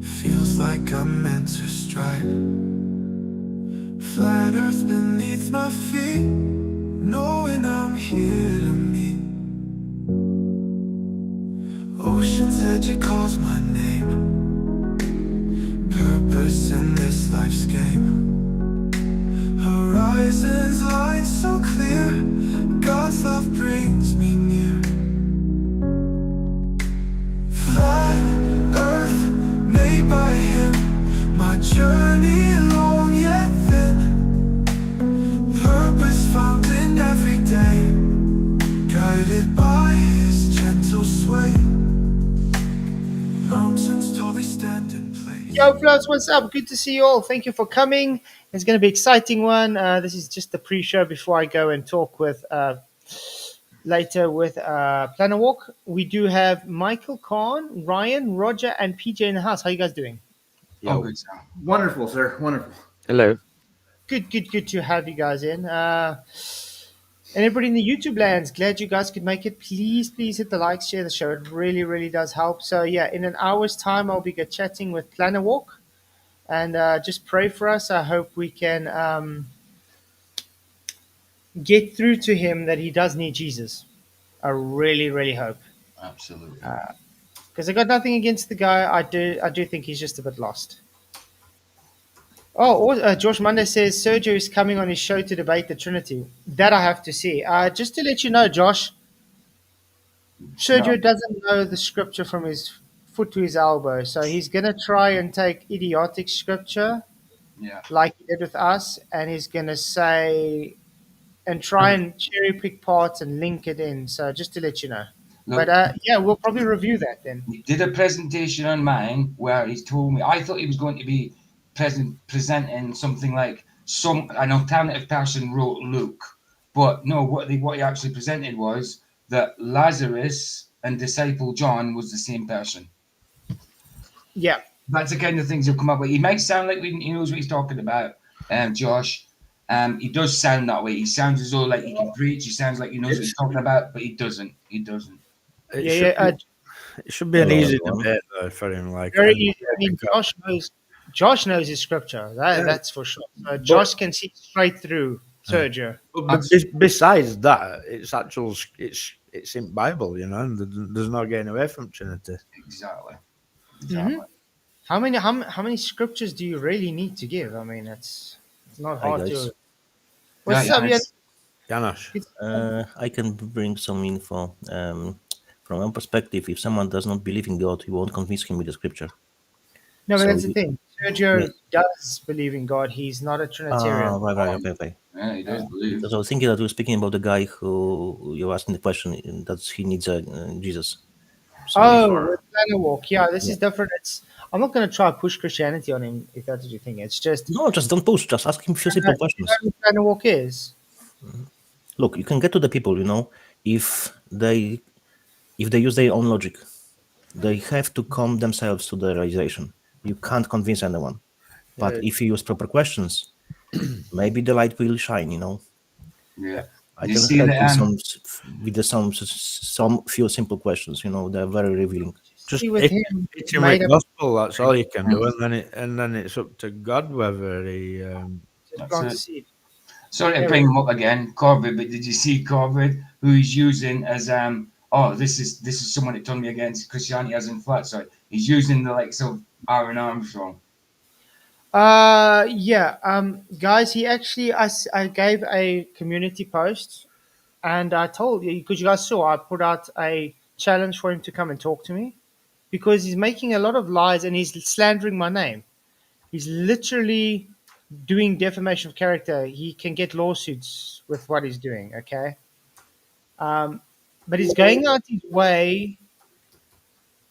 Feels like I'm meant to strike. Flat earth beneath my feet, knowing I'm here to meet. Ocean's edge, it calls my name. Purpose in this life's game. Horizons line so clear. God's love brings me near. Flat earth made by him. My journey long yet thin. Purpose found in every day. Guided by his gentle sway. Mountains tall, they stand in place. Yo, Floods, what's up? Good to see you all. Thank you for coming. It's going to be an exciting one. This is just the pre-show before I go and talk with later with Planarwalk. We do have Michael, Khan, Ryan, Roger, and PJ in the house. How you guys doing? Oh, good, sir. Wonderful, sir. Wonderful. Hello. Good to have you guys in. And everybody in the YouTube lands, glad you guys could make it. Please hit the like, share the show. It really does help. So yeah, in an hour's time, I'll be chatting with Planarwalk. And just pray for us. I hope we can get through to him that he does need Jesus. I really hope. Absolutely. Because I got nothing against the guy. I do think he's just a bit lost. Oh, Josh Monday says Sergio is coming on his show to debate the Trinity. That I have to see. Just to let you know, Josh, Sergio doesn't know the scripture from his foot to his elbow. So he's going to try and take idiotic scripture Yeah. like he did with us, and he's going to say and try and cherry pick parts and link it in. So just to let you know. Look, But yeah, we'll probably review that then. he did a presentation on mine where he's told me, I thought he was going to be presenting something like an alternative person wrote Luke. But no, what he actually presented was that Lazarus and disciple John was the same person. Yeah. That's the kind of things he'll come up with. He might sound like he knows what he's talking about, Josh. He does sound that way. He sounds as though like he can preach. He sounds like he knows what he's talking about, but he doesn't. He doesn't. It should be an Hello, easy everyone. debate though for him. Like Very easy. I mean, Josh knows his scripture. That's for sure. So Josh can see straight through Sergio. But besides that, it's in Bible, you know, and there's no getting away from Trinity. Exactly. How many scriptures do you really need to give? I mean, it's not Hi, hard guys. to. What's up, Yes. Janosch. I can bring some info. From one perspective, if someone does not believe in God, you won't convince him with the scripture. No, but So that's the you- thing. Sergio Yeah. does believe in God. He's not a Trinitarian. Right, okay. Yeah, he does believe. So I was thinking that we were speaking about the guy who you were asking the question that he needs Jesus. So With Planarwalk. Yeah, this is different. I'm not going to try to push Christianity on him if that's what you think. It's just no, just don't push. Just ask him a few simple questions. you know what Planarwalk is. Look, you can get to the people, you know, if they use their own logic, they have to come themselves to the realization. You can't convince anyone. But if you use proper questions, maybe the light will shine, you know. Yeah. I You can see help that, with some few simple questions, you know, they're very revealing. Just See, with him, teach him made with up- gospel. That's all you can do, and then it's up to God whether he. just plant the it. seed. Sorry to bring him up again, Corbett, but did you see Corbett, who he's using as this is someone that turned me against Christianity as in Flatzoid. He's using the likes of Aaron Armstrong. Guys, he actually, I gave a community post and I told you, because you guys saw, I put out a challenge for him to come and talk to me because he's making a lot of lies and he's slandering my name. He's literally doing defamation of character. He can get lawsuits with what he's doing, okay? But he's going out his way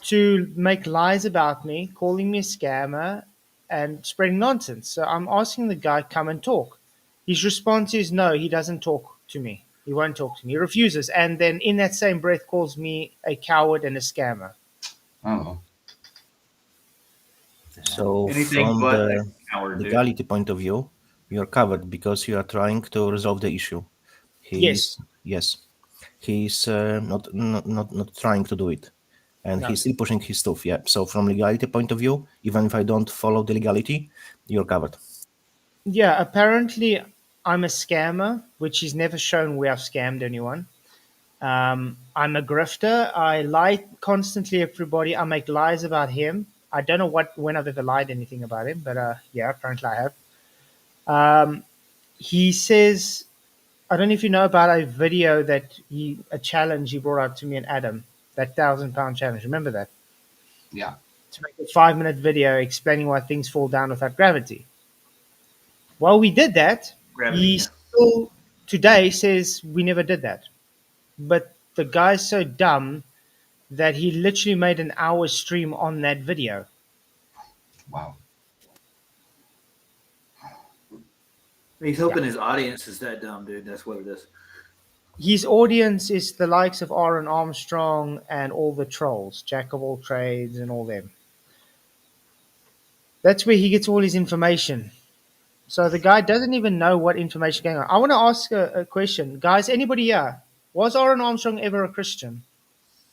to make lies about me, calling me a scammer, and spreading nonsense. So I'm asking the guy, come and talk. His response is no, he doesn't talk to me. He won't talk to me. He refuses. And then in that same breath calls me a coward and a scammer. Oh. So Anything from but the a coward, dude. legality point of view, you're covered because you are trying to resolve the issue. Yes. He's not trying to do it. and No. he's still pushing his stuff. Yeah. So from legality point of view, even if I don't follow the legality, you're covered. Yeah, apparently I'm a scammer, which he's never shown where I've scammed anyone. I'm a grifter. I lie constantly everybody. I make lies about him. I don't know when I've ever lied anything about him, but yeah, apparently I have. He says, I don't know if you know about a video a challenge he brought out to me and Adam, that £1,000 challenge. Remember that? Yeah. To make a 5-minute video explaining why things fall down without gravity. Well, we did that. Gravity. He still today says we never did that. But the guy's so dumb that he literally made an hour stream on that video. Wow. He's hoping his audience is that dumb, dude. That's what it is. His audience is the likes of Aaron Armstrong and all the trolls, Jack of all trades and all them. That's where he gets all his information. So the guy doesn't even know what information is going on. I want to ask a question. Guys, anybody here? Was Aaron Armstrong ever a Christian?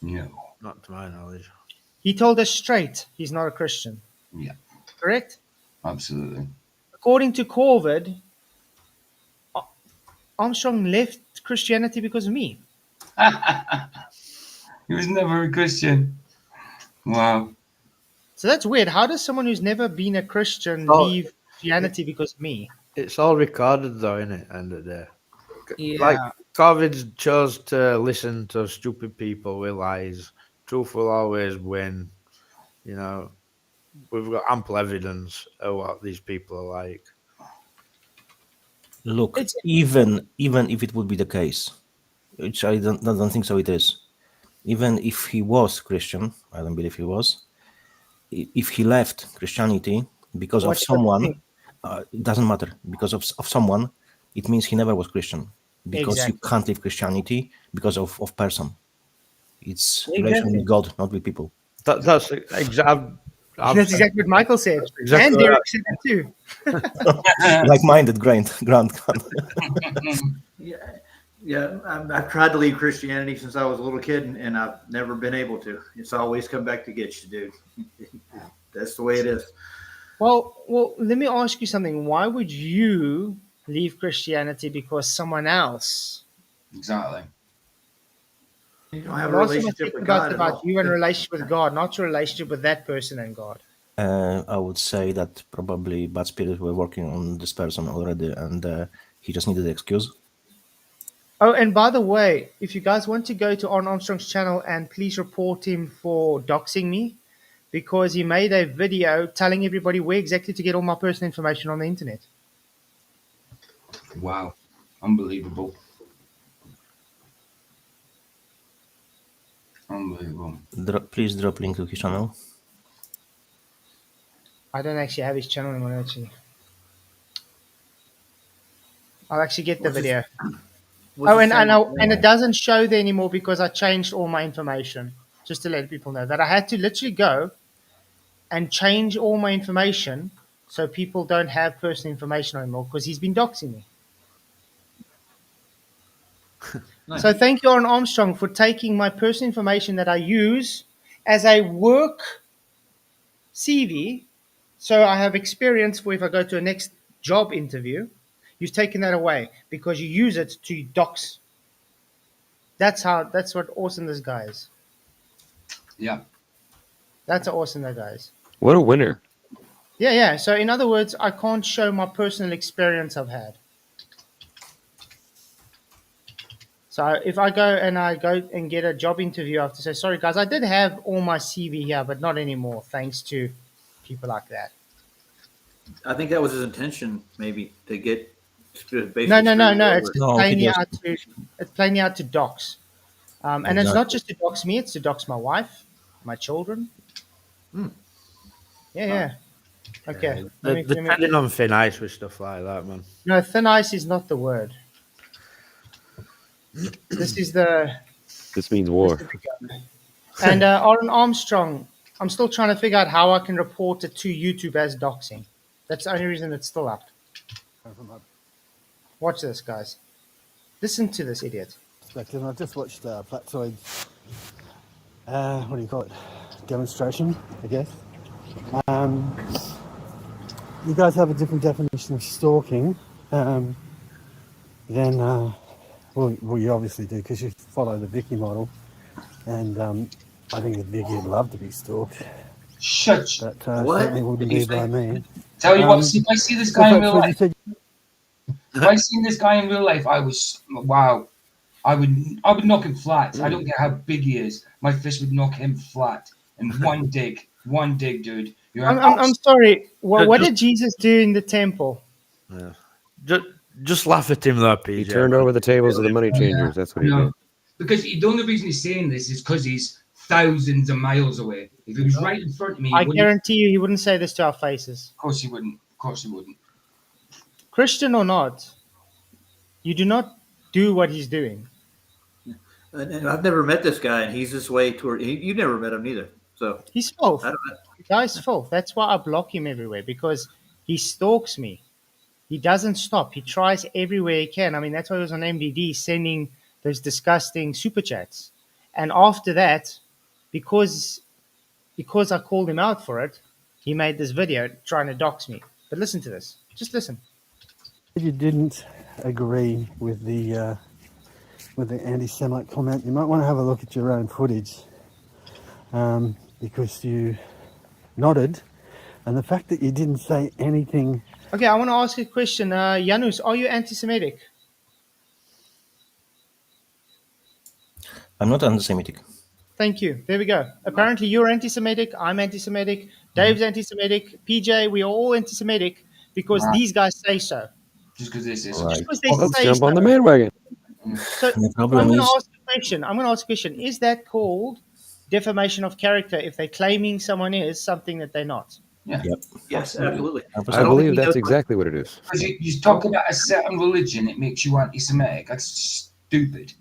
No. Not to my knowledge. He told us straight he's not a Christian. Yeah. Correct? Absolutely. According to Corvid, Armstrong left Christianity because of me. He was never a Christian. Wow. So that's weird. How does someone who's never been a Christian Oh, leave Christianity because of me? It's all recorded though, isn't it? End of the day. Yeah. Like COVID chose to listen to stupid people with lies. Truth will always win. You know, we've got ample evidence of what these people are like. Look, It's- even if it would be the case, which I don't think so, it is. Even if he was Christian, I don't believe he was. If he left Christianity because What of do you someone, think? it doesn't matter. Because of someone, it means he never was Christian. Because Exactly. you can't leave Christianity because of person. It's Exactly. relation with God, not with people. That's exactly. That's exactly what Michael said. exactly And what Derek said it too. Like-minded, Grant. Yeah, I've tried to leave Christianity since I was a little kid, and I've never been able to. It's always come back to get you, dude. That's the way it is. Well, let me ask you something. Why would you leave Christianity because someone else? Exactly. You don't have a Last time I relationship talked with about God at about all. you and a relationship with God, not your relationship with that person and God. I would say that probably bad spirits were working on this person already, and he just needed an excuse. Oh, and by the way, if you guys want to go to Aaron Armstrong's channel and please report him for doxing me, because he made a video telling everybody where exactly to get all my personal information on the internet. Wow. Unbelievable. Unbelievable. Please drop link to his channel. I don't actually have his channel anymore, actually. I'll actually get the What's his- video. What's Oh, his and it name? doesn't show there anymore because I changed all my information. Just to let people know that I had to literally go and change all my information so people don't have personal information anymore because he's been doxing me. Nice. So thank you, Aaron Armstrong, for taking my personal information that I use as a work CV. So I have experience for if I go to a next job interview. You've taken that away because you use it to dox. That's what awesome this guy is. Yeah. That's how awesome that guy is. What a winner. Yeah. So in other words, I can't show my personal experience I've had. So if I go and get a job interview, I have to say, sorry guys, I did have all my CV here, but not anymore, thanks to people like that. I think that was his intention, maybe, to get basically. No. screwed It's over. No, plainly he it's plainly out to dox. And it's not just to dox me; it's to dox my wife, my children. Yeah. Okay. They're treading on thin ice with stuff like that, man. No, thin ice is not the word. This is the. This means war. And Aaron Armstrong, I'm still trying to figure out how I can report it to YouTube as doxing. That's the only reason it's still up. Watch this, guys. Listen to this idiot. Perspective, and I've just watched Flatzoid, what do you call it? Demonstration, I guess. You guys have a different definition of stalking than, well, you obviously do because you follow the Vicky model, and I think that Vicky would love to be stalked, Shut. but What? certainly wouldn't be by me. Tell you what, Um, if I see this So, guy in real Fred, you life, said if I seen this guy in real life, wow. I would knock him flat. I don't care how big he is. My fist would knock him flat in one dig. One dig, dude. You're an I'm sorry. What Just- did Jesus do in the temple? Yeah. Just laugh at him though, PJ. He turned over the tables of the money changers. That's what he No. did. Because the only reason he's saying this is because he's thousands of miles away. If he was right in front of me, he I wouldn't. guarantee you, he wouldn't say this to our faces. Of course he wouldn't. Of course he wouldn't. Christian or not, you do not do what he's doing. And I've never met this guy, and he's this way toward. You've never met him either, so He's filth. I don't know. The guy's filth. That's why I block him everywhere, because he stalks me. He doesn't stop. He tries everywhere he can. I mean, that's why he was on MDD sending those disgusting super chats. And after that, because I called him out for it, he made this video trying to dox me. But listen to this. Just listen. you didn't agree with the anti-Semite comment. You might want to have a look at your own footage, because you nodded, and the fact that you didn't say anything. Okay, I want to ask you a question. Janus, are you anti-Semitic? I'm not anti-Semitic. Thank you. There we go. Apparently, you're anti-Semitic. I'm anti-Semitic. Dave's anti-Semitic. PJ, we are all anti-Semitic because Right. these guys say so. Just because this is. Right. Just because they Let's say jump on so. the bandwagon. So The I'm problem going to is, ask a question. Is that called defamation of character if they're claiming someone is something that they're not? Yeah. yep, Yes, absolutely. I 100%. believe he that's knows- exactly what it is. Because you talk about a certain religion, it makes you anti-Semitic. That's stupid.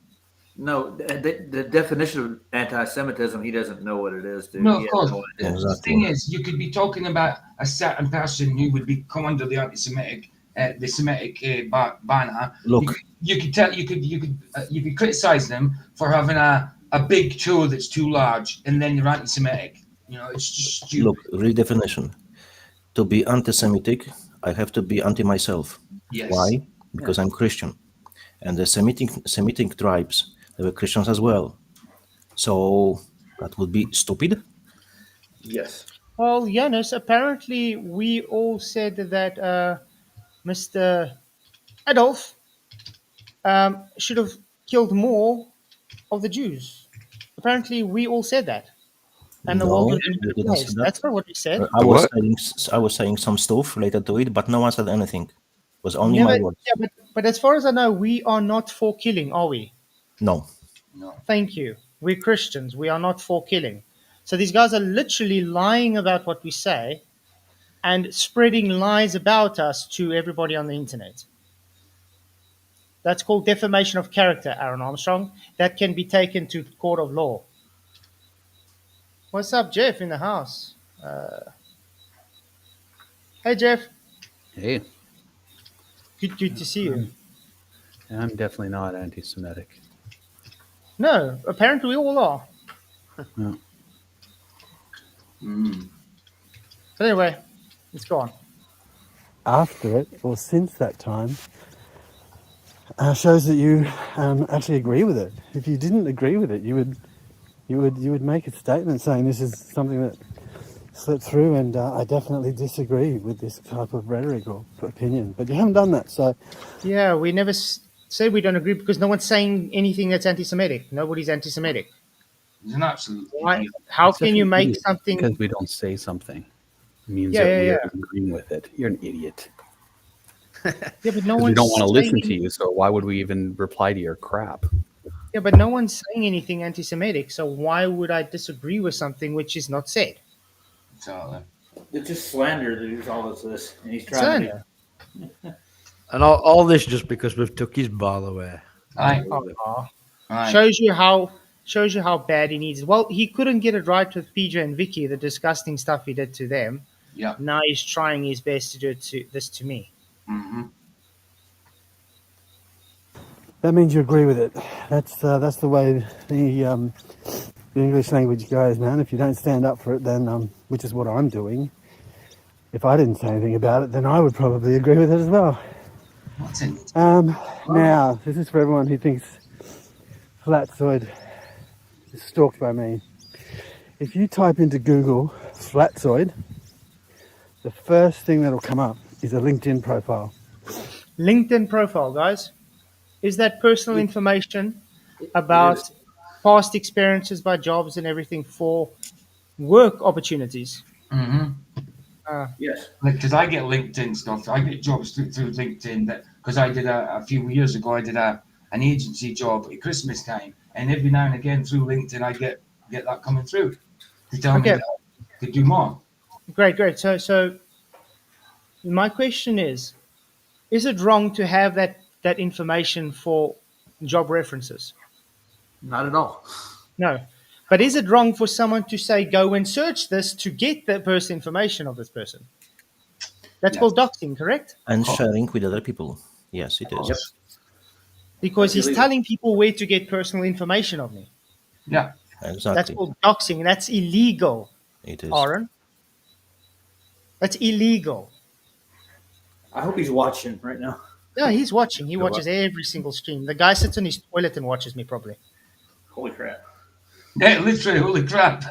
No, the definition of anti-Semitism, he doesn't know what it is, dude. No, He of has course. no idea. The thing is, you could be talking about a certain person who would be come under the anti-Semitic, the Semitic banner. Look, You could tell, you could criticize them for having a big toe that's too large, and then you're anti-Semitic. You know, it's just stupid. look, redefinition. To be anti-Semitic, I have to be anti myself. Yes. Why? Because I'm Christian, and the Semitic tribes, they were Christians as well. So that would be stupid. Yes. Well, Janus, apparently we all said that Mr. Adolf should have killed more of the Jews. Apparently, we all said that. And the No, world was we in a better didn't say place. that. That's not what we said. What? I was saying some stuff related to it, but no one said anything. It was only Never, my words. yeah, but as far as I know, we are not for killing, are we? No. No. Thank you. We're Christians. We are not for killing. So these guys are literally lying about what we say and spreading lies about us to everybody on the internet. That's called defamation of character, Aaron Armstrong. That can be taken to court of law. What's up, Jeff, in the house? Hey, Jeff. Hey, Good to see you. I'm definitely not anti-Semitic. No, apparently we all are. Mm. But anyway, let's go on. After it, or since that time, shows that you actually agree with it. If you didn't agree with it, you would make a statement saying this is something that slipped through, and I definitely disagree with this type of rhetoric or opinion. But you haven't done that, so Yeah, we never say we don't agree because no one's saying anything that's anti-Semitic. Nobody's anti-Semitic. He's an absolute Why? idiot. How It's can you such an make idiot something? because we don't say something means Yeah, that yeah, we're yeah. agreeing with it. You're an idiot. Yeah, but no 'Cause we one's don't want to listen saying- to you, so why would we even reply to your crap? Yeah, but no one's saying anything anti-Semitic. So why would I disagree with something which is not said? Exactly. It's just slander, dude, is all this is. And he's trying to Slander. And all this just because we've took his ball away. Aye. Aye. Shows you how bad he needs it. Well, he couldn't get it right with PJ and Vicky, the disgusting stuff he did to them. Yeah. Now he's trying his best to do this to me. Mm-hmm. that means you agree with it. That's the way the the English language goes, man. If you don't stand up for it, then which is what I'm doing. If I didn't say anything about it, then I would probably agree with it as well. What's in it? Now, this is for everyone who thinks Flatzoid is stalked by me. If you type into Google Flatzoid, the first thing that'll come up is a LinkedIn profile. LinkedIn profile, guys. Is that personal information about past experiences by jobs and everything for work opportunities? Mm-hmm. Yes. Because I get LinkedIn stuff. I get jobs through LinkedIn. That because I did a few years ago. I did an agency job at Christmas time, and every now and again through LinkedIn, I get that coming through to tell me Okay. that I could do more. Great. So my question is it wrong to have that information for job references? Not at all. No. But is it wrong for someone to say, go and search this to get the personal information of this person? That's Yes. called doxing, correct? And sharing with other people. Yes, it is. Yep. Because That's he's illegal. telling people where to get personal information of me. Yeah. That's Exactly. called doxing, and that's illegal, It is. Aaron. That's illegal. I hope he's watching right now. Yeah, he's watching. He watches every single stream. The guy sits in his toilet and watches me probably. Holy crap. Yeah, literally, holy crap.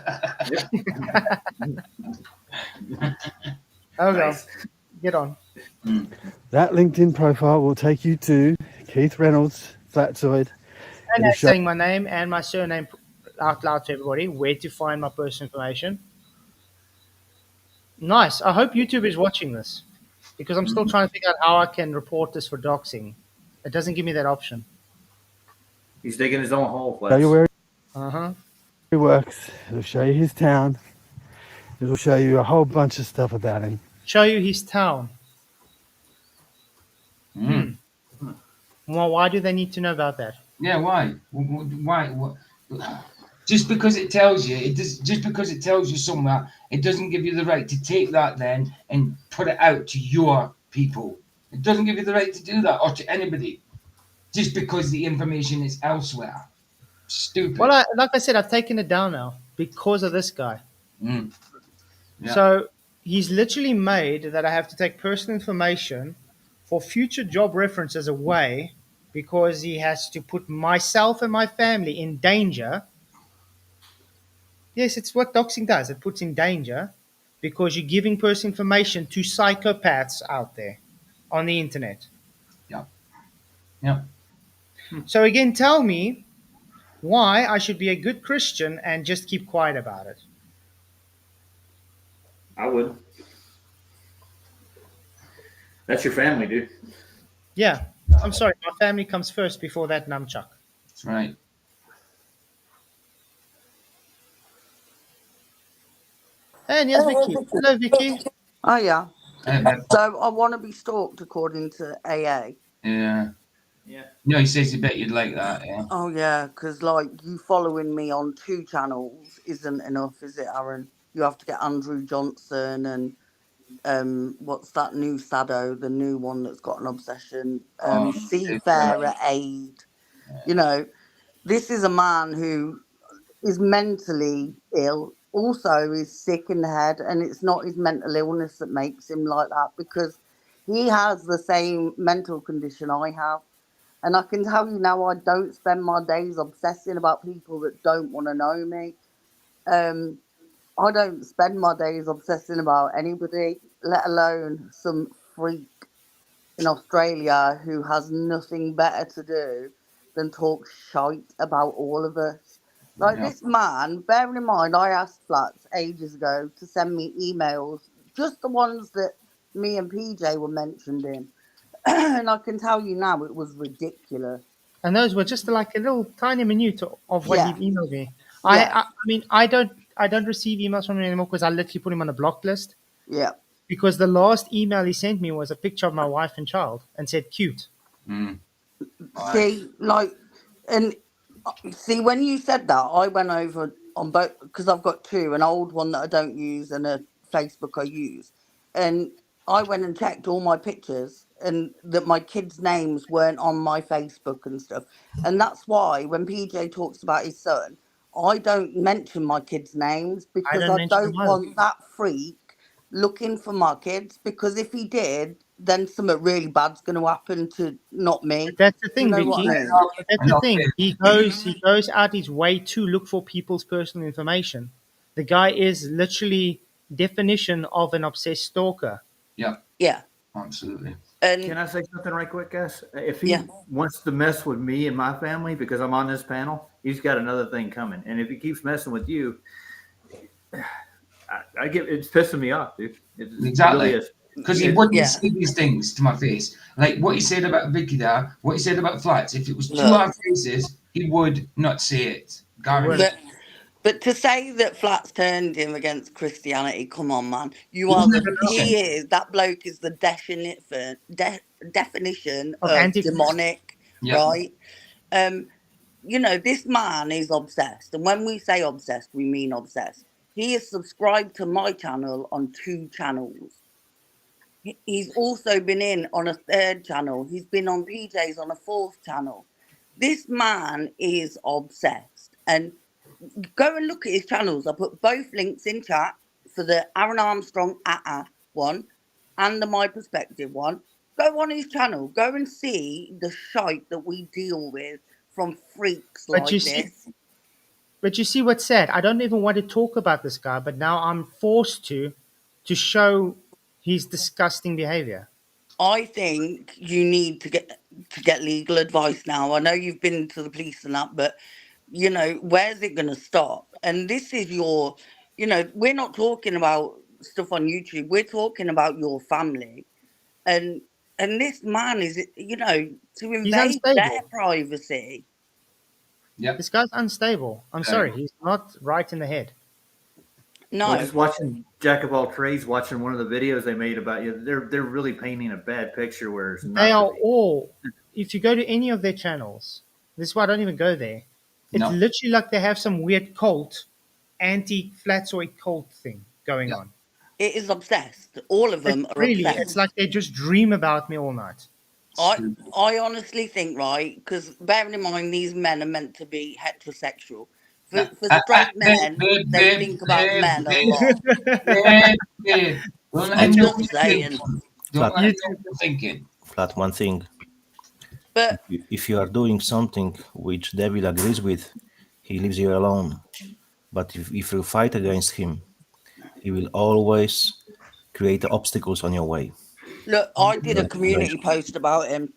Oh, Nice. well, get on. That LinkedIn profile will take you to Keith Reynolds, Flatzoid. And It'll that's show- saying my name and my surname out loud to everybody, where to find my personal information. Nice. I hope YouTube is watching this because I'm still trying to figure out how I can report this for doxing. It doesn't give me that option. He's digging his own hole. show you where Uh-huh. he works. It'll show you his town. It'll show you a whole bunch of stuff about him. Show you his town. Well, why do they need to know about that? Yeah, why? Why? Just because it tells you, just because it tells you somewhere, it doesn't give you the right to take that then and put it out to your people. It doesn't give you the right to do that or to anybody. Just because the information is elsewhere. Stupid. Well, like I said, I've taken it down now because of this guy. Mm. Yeah. So he's literally made that I have to take personal information for future job references away because he has to put myself and my family in danger. Yes, it's what doxing does. It puts in danger because you're giving personal information to psychopaths out there on the internet. Yeah. So again, tell me why I should be a good Christian and just keep quiet about it. I would. That's your family, dude. Yeah, I'm sorry. My family comes first before that nunchuck. That's right. And here's Vicky. Hello, Vicky. Oh, yeah. Yeah. So I want to be stalked according to AA. Yeah. Yeah. No, he says he bet you'd like that. Yeah. Oh, yeah, because, like, you following me on 2 channels isn't enough, is it, Aaron? You have to get Andrew Johnson and what's that new Sado, the new one that's got an obsession, Seafarer Aid. You know, this is a man who is mentally ill, also is sick in the head, and it's not his mental illness that makes him like that, because he has the same mental condition I have. And I can tell you now, I don't spend my days obsessing about people that don't want to know me. I don't spend my days obsessing about anybody, let alone some freak in Australia who has nothing better to do than talk shite about all of us. Like this man, bearing in mind, I asked Flats ages ago to send me emails, just the ones that me and PJ were mentioned in. And I can tell you now, it was ridiculous. And those were just like a little tiny minute of what Yeah. he emailed me. Yeah. I mean, I don't receive emails from him anymore because I literally put him on a blocked list. Yeah. Because the last email he sent me was a picture of my wife and child and said cute. Mm. See, like, and see, when you said that, I went over on both, because I've got 2, an old one that I don't use and a Facebook I use. And I went and checked all my pictures and that my kids' names weren't on my Facebook and stuff. And that's why when PJ talks about his son, I don't mention my kids' names because don't I mention don't them either. want that freak looking for my kids. Because if he did, then something really bad's going to happen to not me. But that's the You thing, know what Vicky. I mean? But that's the thing. He goes out his way to look for people's personal information. The guy is literally definition of an obsessed stalker. Yeah, Yeah. absolutely. And Can I say something right quick, guys? If he Yeah. wants to mess with me and my family because I'm on this panel, he's got another thing coming. And if he keeps messing with you, I get it's pissing me off, dude. It Exactly. really is. Because he wouldn't say these things to my face. Like what he said about Vicky there, what he said about Flats, if it was to our faces, he would not say it. Guaranteed. But to say that Flats turned him against Christianity, come on, man. You He are was the. never He nothing. is. That bloke is the definition Of of Antichrist. demonic, Yeah. right? You know, this man is obsessed. And when we say obsessed, we mean obsessed. He is subscribed to my channel on 2 channels. He's also been in on a 3rd channel. He's been on PJ's on a 4th channel. This man is obsessed. And go and look at his channels. I put both links in chat for the Aaron Armstrong one and the My Perspective one. Go on his channel. Go and see the shite that we deal with from freaks But like you see, this. but you see what's sad? I don't even want to talk about this guy, but now I'm forced to show his disgusting behavior. I think you need to get legal advice now. I know you've been to the police and that, but you know, where's it going to stop? And this is your, you know, we're not talking about stuff on YouTube. We're talking about your family, and this man is, you know, to invade their unstable. privacy. Yeah. This guy's unstable. I'm sorry, he's not right in the head. No, Well, just watching Jack of all trades, watching one of the videos they made about you, they're really painting a bad picture where it's not. They are all. If you go to any of their channels, this is why I don't even go there. It's literally like they have some weird cult, anti-Flatzoid cult thing going on. it is obsessed. All of them are Really, obsessed. it's like they just dream about me all night. I honestly think, right, because bearing in mind these men are meant to be heterosexual. For straight men, they think about men a lot. I'm just saying. Don't let him thinking. Flat, one thing. But if you are doing something which Devil agrees with, he leaves you alone. But if you fight against him, he will always create obstacles on your way. Look, I did a community post about him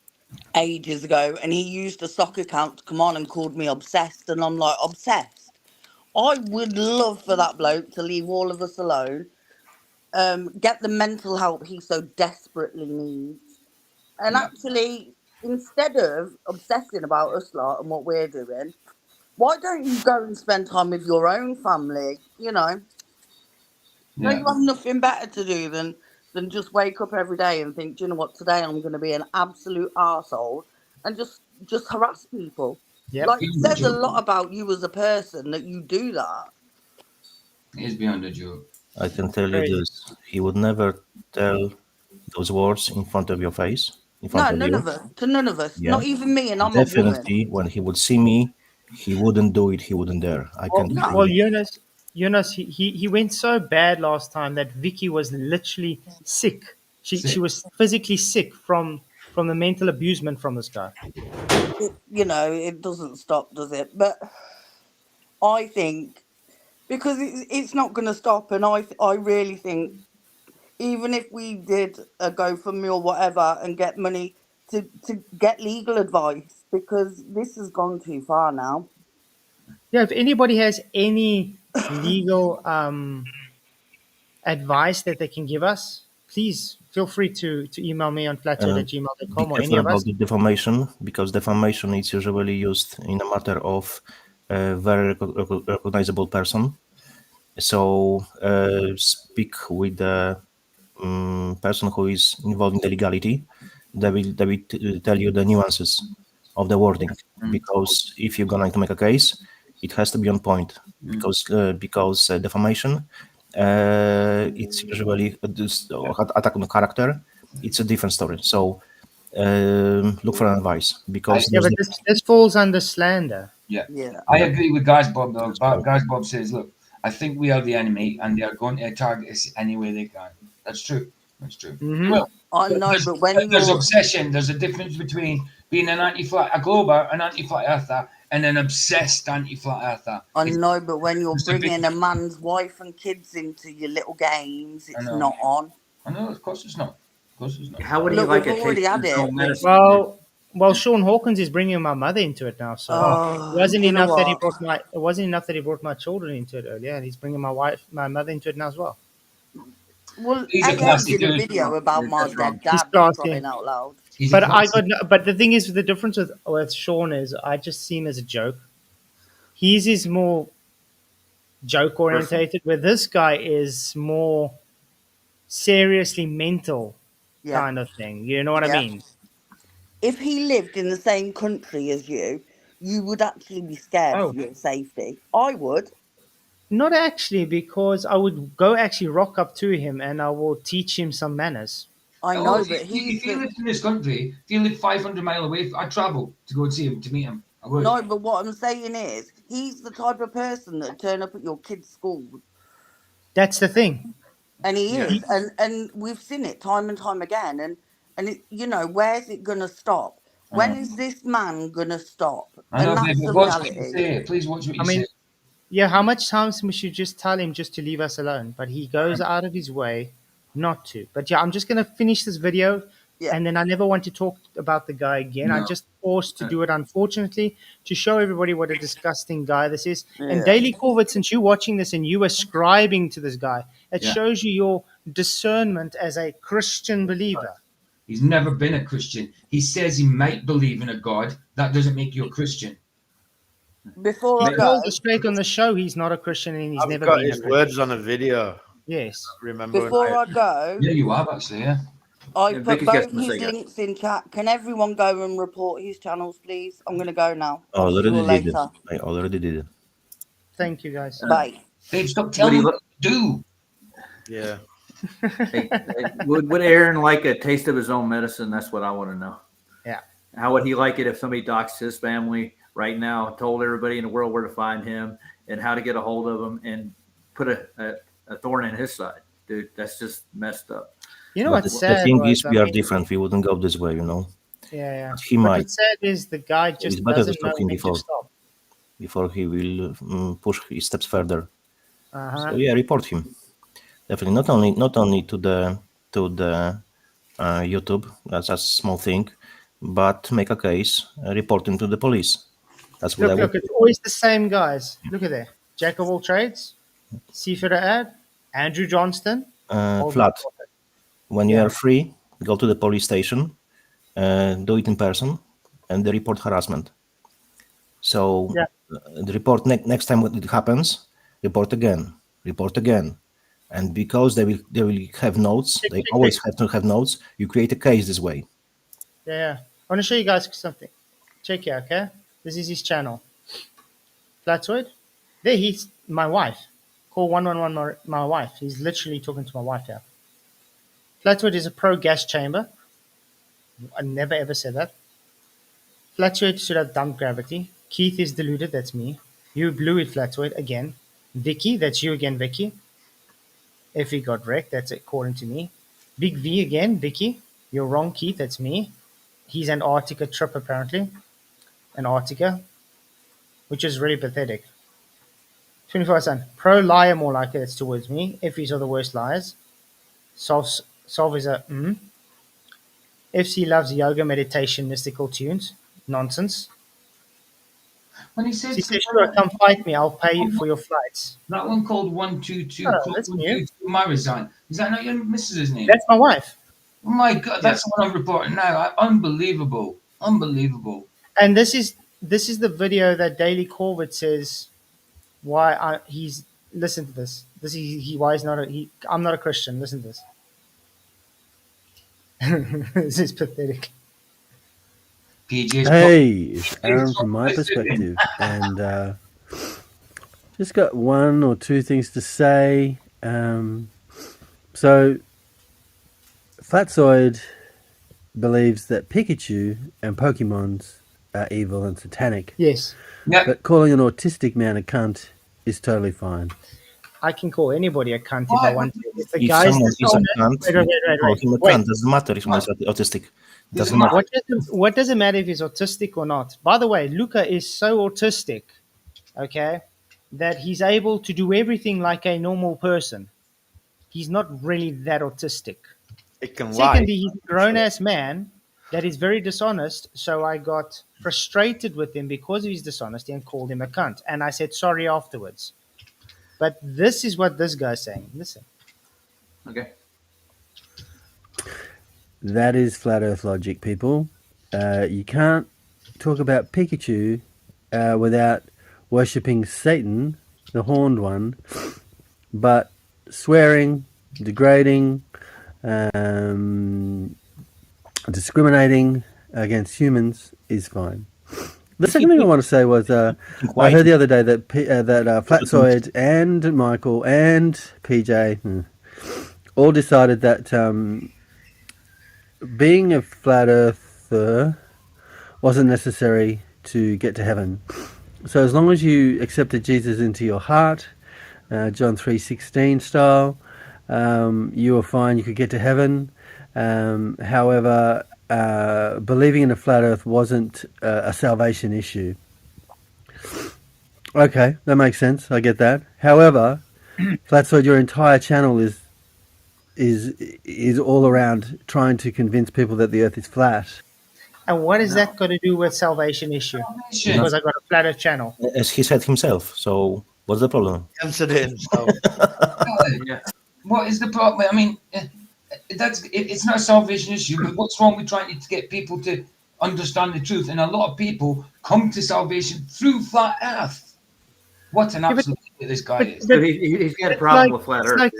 ages ago, and he used a sock account to come on and called me obsessed, and I'm like, obsessed? I would love for that bloke to leave all of us alone, get the mental help he so desperately needs, and actually, instead of obsessing about us lot and what we're doing, why don't you go and spend time with your own family? You know, don't you have nothing better to do than just wake up every day and think, do you know what, today I'm going to be an absolute arsehole and just harass people. Yep. Like, it says a lot about you as a person that you do that. It is beyond a joke. I can tell you this: he would never tell those words in front of your face. No, none of us. To none of us. Yeah. Not even me, and I'm a woman. Definitely, when he would see me, he wouldn't do it. He wouldn't dare. I can. Well, Jonas, he went so bad last time that Vicky was literally sick. She was physically sick from the mental abusement from this guy. You know, it doesn't stop, does it? But I think because it's not going to stop, and I really think even if we did a GoFundMe or whatever and get money to get legal advice, because this has gone too far now. Yeah, if anybody has any legal advice that they can give us, please feel free to email me on flatzoid@gmail.com Be or any careful of us. about the defamation, because defamation is usually used in a matter of a very recognizable person. So speak with the person who is involved in the legality. They will tell you the nuances of the wording, because if you're going to make a case, it has to be on point, because defamation, it's usually attack on the character. It's a different story. So look for advice because Yeah, there's but this falls under slander. Yeah. Yeah. I agree with Guys Bob though. But Guys Bob says, look, I think we are the enemy and they are going to target us any way they can. That's true. That's true. Mhm. Well, I know, but when there's you're, obsession. There's a difference between being a glober, an anti-flat earther, and an obsessed anti-flat earther. I know, but when you're There's a big- bringing a man's wife and kids into your little games, I it's know. not on. I know, of course it's not. Of course it's not. How would he Look, like we've a already taste of had his it. own medicine? Well, Sean Hawkins is bringing my mother into it now, so Oh, it wasn't you know enough that he what? brought my it wasn't enough that he brought my children into it earlier, and he's bringing my mother into it now as well. Well, He's a AA classy did a dude. video about my That's wrong. dead He's dad, classy. crying out loud. He's a But classy- but the thing is, the difference with Sean is I just see him as a joke. His is more joke orientated, where this guy is more seriously mental Yeah. kind of thing. You know what I Yeah. mean? If he lived in the same country as you would actually be scared Oh. for your safety. I would. Not actually, because I would go actually rock up to him and I will teach him some manners. I Oh, know, if but he he's lived in this country, if he lived 500 miles away, I'd travel to go and see him, to meet him. I would. no. But what I'm saying is, he's the type of person that turn up at your kid's school, That's the thing. and he Yeah. is, and we've seen it time and time again. And it, where's it gonna stop? When is this man gonna stop? I know, And babe, that's but the watch what you reality. say. Please watch what you I mean, say. yeah, how much times we should just tell him just to leave us alone, but he goes out of his way not to. But yeah, I'm just gonna finish this video, Yeah. and then I never want to talk about the guy again. No. I'm just forced to do it, unfortunately, to show everybody what a disgusting guy this is. And Yeah. Daily Corvid, since you're watching this and you ascribing to this guy, it Yeah. shows you your discernment as a Christian believer. He's never been a Christian. He says he might believe in a God. That doesn't make you a Christian. Before He I told go, us straight on the show he's not a Christian and he's I've never got been a his Christian. words on a video. Yes. Remember? before I go, Yeah, you have actually, yeah. I Yeah, put Vicky's got both something to his say, guys. links in chat. Can everyone go and report his channels, please? I'm gonna go now. I I'll see you all already did it. later. I already did it. Thank you, guys. Bye. Babe, stop Would telling he me look? what to do. Yeah. Hey, would Aaron like a taste of his own medicine? That's what I want to know. Yeah. How would he like it if somebody doxed his family right now, told everybody in the world where to find him and how to get a hold of him, and put a thorn in his side? Dude, that's just messed up. You know But what's the sad? thing was, is, we I are mean, different. We wouldn't go this way, Yeah. But he But might, what's sad is the guy it's just better to doesn't know stop him when before to stop. he will push his steps further. Uh-huh. So yeah, report him. Definitely, not only to the YouTube, that's a small thing, but make a case, report him to the police. That's what I Look, would. it's always the same guys. Look at there. Jack of all trades, Seafitter Ad, Andrew Johnston. all Flat. reported. When you Yeah. are free, go to the police station, do it in person, and they report harassment. So Yeah. the report next time when it happens, report again, and because they will have notes, they always have to have notes. You create a case this way. Yeah. I want to show you guys something. Check here, okay? This is his channel. Flatzoid. There, he's my wife. Call 111 my wife. He's literally talking to my wife here. Flatzoid is a pro gas chamber. I never ever said that. Flatzoid should have dumped gravity. Keith is deluded. That's me. You blew it, Flatzoid, again. Vicky, that's you again, Vicky. If he got wrecked, that's according to me. Big V again, Vicky. You're wrong, Keith. That's me. He's Antarctica trip apparently. Antarctica, which is really pathetic. 24 Sun. Pro liar more like it. It's towards me. FEs are the worst liars. Solve is a FC loves yoga, meditation, mystical tunes. Nonsense. When he said She says, sure, come fight me. I'll pay you for your flights. that one called 122, Oh, called that's 122 Marizine. Is that not your missus's name? That's my wife. Oh my god, that's the one I'm reporting now. Unbelievable. Unbelievable. And this is the video that Daily Corvid says why he's listen to this. This is he why he's not I'm not a Christian. Listen to this. This is pathetic. PJ's Hey, it's Aaron from my perspective, and just got one or two things to say. So, Flatzoid believes that Pikachu and Pokemons are evil and satanic. Yes, Yep. But calling an autistic man a cunt is totally fine. I can call anybody a cunt if I Why? want to. If the If guy's someone is a dishonest, cunt, wait, you wait, can wait, call wait, him a wait. cunt. Doesn't matter if someone is autistic. Doesn't matter. matter. What does it matter if he's autistic or not? By the way, Luca is so autistic, okay, that he's able to do everything like a normal person. He's not really that autistic. It can lie. Secondly, he's a grown ass man that is very dishonest. So I got frustrated with him because of his dishonesty and called him a cunt. And I said sorry afterwards. But this is what this guy's saying. Listen. Okay. That is flat Earth logic, people. You can't talk about Pikachu without worshipping Satan, the horned one, but swearing, degrading, discriminating against humans is fine. The second thing I want to say was I heard the other day that Flatzoid and Michael and PJ all decided that being a flat earther wasn't necessary to get to heaven. So as long as you accepted Jesus into your heart, John 3:16 style, you were fine. You could get to heaven. However, believing in a flat earth wasn't a salvation issue. Okay, that makes sense. I get that. However, Flatzoid, your entire channel is all around trying to convince people that the earth is flat. And what is that got to do with salvation issue? Because I got a flat earth channel. As he said himself. So what's the problem? Answered it himself. Yeah. What is the problem? I mean, it's not a salvation issue, but what's wrong with trying to get people to understand the truth? And a lot of people come to salvation through flat Earth. What an absolute idiot this guy is. But he's got a problem with flat Earth.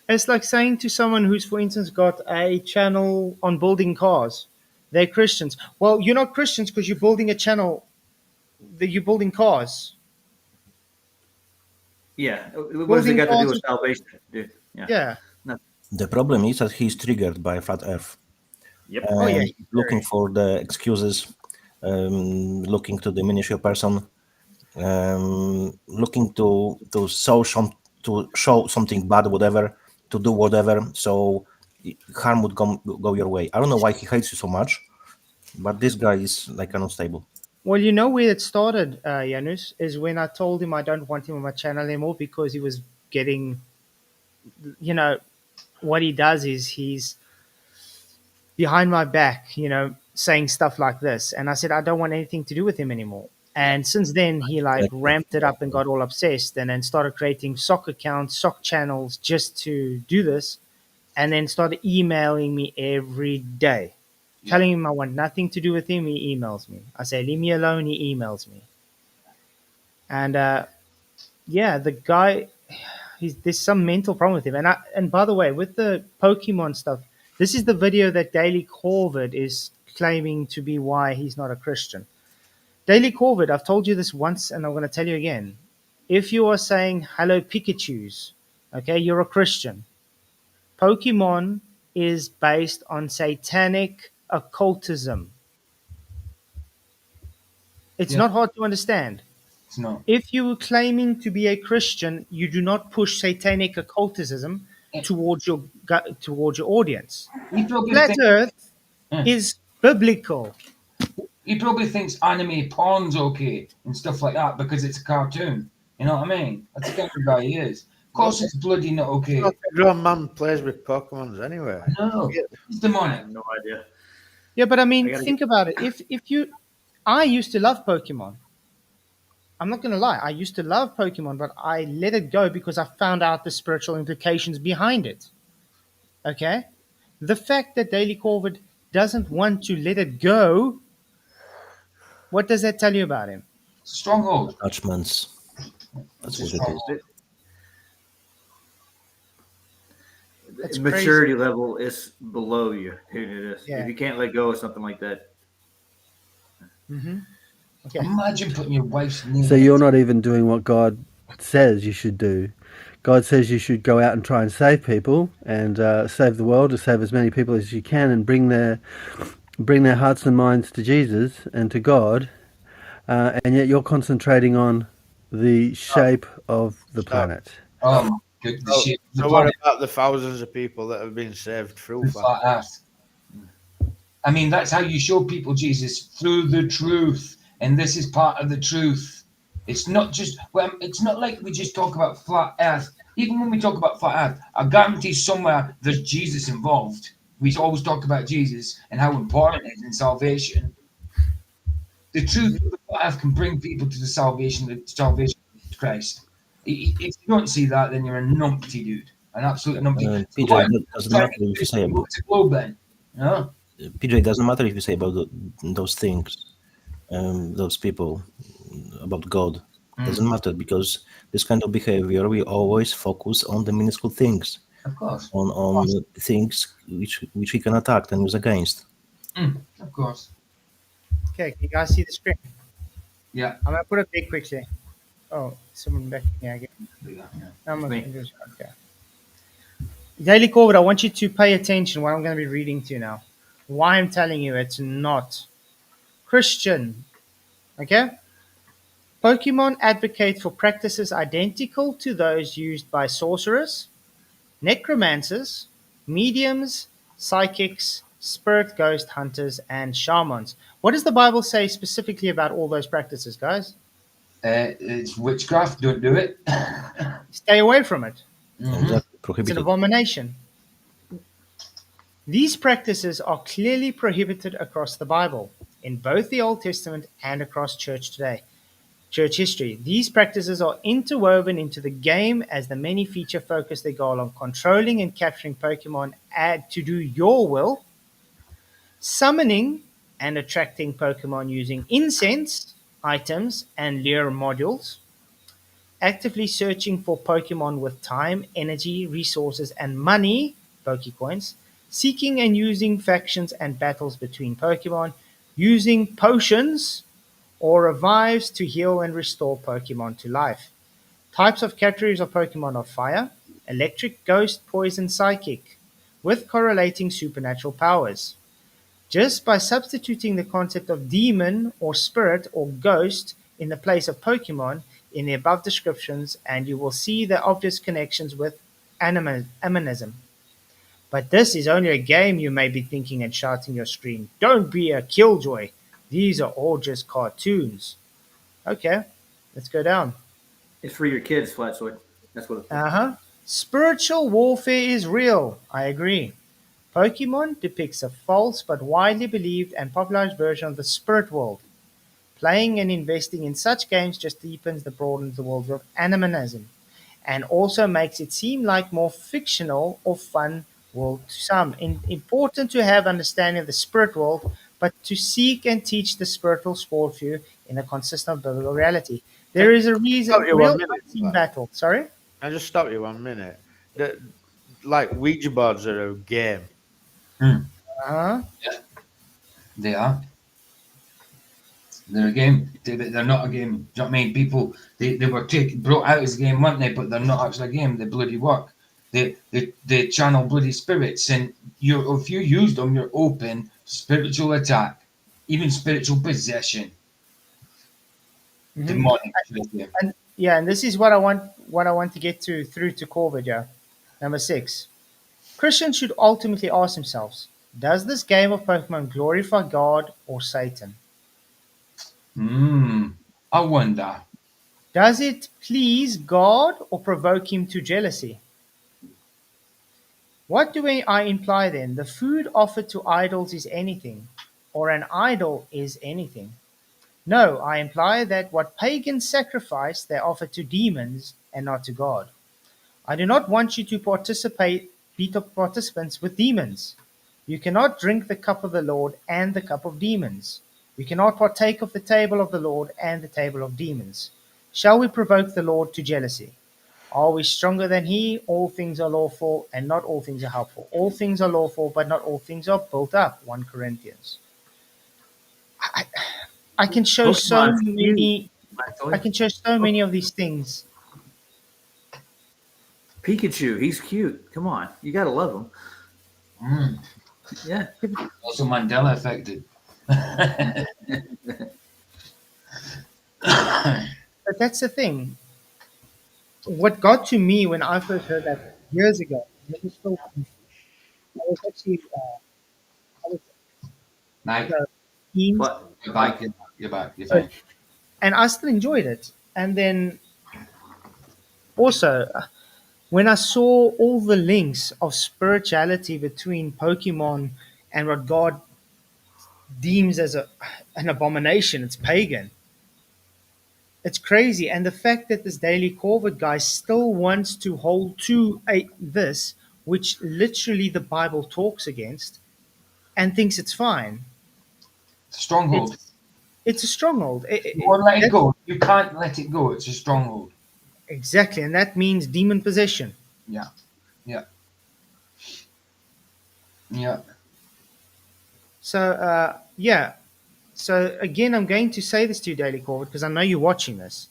It's like saying to someone who's, for instance, got a channel on building cars. They're Christians. Well, you're not Christians because you're building a channel that you're building cars. Yeah. What has it got to do with salvation, dude? Yeah. The problem is that he's triggered by flat Earth. Yep. And looking for the excuses, looking to diminish your person, looking to show something bad, whatever, to do whatever. So harm would go your way. I don't know why he hates you so much, but this guy is like unstable. Well, you know where it started, Janus, is when I told him I don't want him on my channel anymore because he was getting, what he does is he's behind my back, saying stuff like this. And I said, I don't want anything to do with him anymore. And since then, he ramped it up and got all obsessed and then started creating sock accounts, sock channels just to do this. And then started emailing me every day. Telling him I want nothing to do with him, he emails me. I say, leave me alone, he emails me. And the guy, there's some mental problem with him. And by the way, with the Pokemon stuff, this is the video that Daily Corvid is claiming to be why he's not a Christian. Daily Corvid, I've told you this once and I'm going to tell you again. If you are saying, hello Pikachus, okay, you're a Christian. Pokemon is based on satanic occultism. It's not hard to understand. It's not. If you are claiming to be a Christian, you do not push satanic occultism towards your audience. Flat Earth is biblical. He probably thinks anime porn's okay and stuff like that because it's a cartoon. You know what I mean? That's the kind of guy he is. Of course, it's bloody not okay. A grown man plays with Pokemons anyway. No, it's demonic. I have no idea. Yeah, but I mean, think about it. I used to love Pokemon. I'm not going to lie. I used to love Pokemon, but I let it go because I found out the spiritual implications behind it. Okay? The fact that Daily Corvid doesn't want to let it go, what does that tell you about him? Stronghold. Attachments. That's what it is. Maturity level is below you. Dude, it is. Yeah. If you can't let go of something like that. Mm-hmm. Okay. Imagine putting your wife's name. So you're not even doing what God says you should do. God says you should go out and try and save people and save the world, to save as many people as you can, and bring their hearts and minds to Jesus and to God. And yet you're concentrating on the shape of the Stop. planet. Oh my good, the So, shape of the so what planet, about the thousands of people that have been saved through the flat? flat Earth. I mean, that's how you show people Jesus, through the truth, and this is part of the truth. It's not just well, it's not like we just talk about flat Earth. Even when we talk about flat Earth, I guarantee somewhere there's Jesus involved. We always talk about Jesus and how important it is in salvation. The truth of the flat Earth can bring people to the salvation of Christ. If you don't see that, then you're a numpty dude, an absolute numpty. So PJ, what? that doesn't Trying matter to if you get say people about to globe then, you know? PJ. Doesn't matter if you say about those things, those people, about God. Doesn't matter because this kind of behavior we always focus on the minuscule things, Of course. on things which we can attack and use against. Of course. Okay, can you guys see the screen? Yeah. I'm gonna put it big quickly. Oh, someone back here again. Yeah. I'm Me. gonna just okay. Daily Corvid, I want you to pay attention what I'm going to be reading to you now. Why I'm telling you it's not Christian. Okay? Pokemon advocate for practices identical to those used by sorcerers, necromancers, mediums, psychics, spirit ghost hunters, and shamans. What does the Bible say specifically about all those practices, guys? It's witchcraft. Don't do it. Stay away from it. Exactly. It's an Prohibited. abomination. These practices are clearly prohibited across the Bible, in both the Old Testament and across church history. These practices are interwoven into the game as the many feature focus their goal on controlling and capturing Pokemon to do your will, summoning and attracting Pokemon using incense, items, and lure modules, actively searching for Pokemon with time, energy, resources, and money, Pokecoins, seeking and using factions and battles between Pokemon, using potions or revives to heal and restore Pokemon to life. Types of categories of Pokemon are fire, electric, ghost, poison, psychic, with correlating supernatural powers. Just by substituting the concept of demon or spirit or ghost in the place of Pokemon in the above descriptions, and you will see the obvious connections with animism. But this is only a game, you may be thinking and shouting your screen. Don't be a killjoy. These are all just cartoons. Okay, let's go down. It's for your kids, Flatzoid. That's what it's for. Uh-huh. Spiritual warfare is real. I agree. Pokemon depicts a false but widely believed and popularized version of the spirit world. Playing and investing in such games just deepens and broadens the world of animism, and also makes it seem like more fictional or fun world to some. Important to have understanding of the spirit world, but to seek and teach the spiritual sport view in a consistent biblical reality. There is a Stop reason, you real 1 minute. unseen battle. Sorry? I just stop you 1 minute. Like Ouija boards are a game. Uh-huh. Yeah, they are. They're a game. They're not a game. Do you know what I mean? People, they were brought out as a game, weren't they? But they're not actually a game. They bloody work. They channel bloody spirits, and if you use them, you're open to spiritual attack, even spiritual possession, Mhm. demonic. And yeah, and this is what I want to get to through to Corvid, yeah. Number 6. Christians should ultimately ask themselves, does this game of Pokemon glorify God or Satan? I wonder. Does it please God or provoke him to jealousy? What do I imply then? The food offered to idols is anything, or an idol is anything. No, I imply that what pagans sacrifice they offer to demons and not to God. I do not want you to be participants with demons. You cannot drink the cup of the Lord and the cup of demons. You cannot partake of the table of the Lord and the table of demons. Shall we provoke the Lord to jealousy? Are we stronger than he? All things are lawful, and not all things are helpful. All things are lawful, but not all things are built up. 1 Corinthians. I, I can show so Pokemon's huge, many. I Flatzoid. can show so many of these things. Pikachu, he's cute. Come on, you gotta love him. Mm. Yeah. Also Mandela affected. But that's the thing. What got to me when I first heard that years ago, and it was still, I was actually, I was Mike, teens, What, you're back. Mike? You're back. You're but fine. and I still enjoyed it. And then also, when I saw all the links of spirituality between Pokemon and what God deems as an abomination, it's pagan. It's crazy. And the fact that this Daily Corvid guy still wants to hold to this, which literally the Bible talks against, and thinks it's fine. Stronghold. It's a stronghold. You won't let it go. You can't let it go. It's a stronghold. Exactly, and that means demon possession. Yeah. Yeah. Yeah. So, yeah. So again, I'm going to say this to you, Daily Corvid, because I know you're watching this.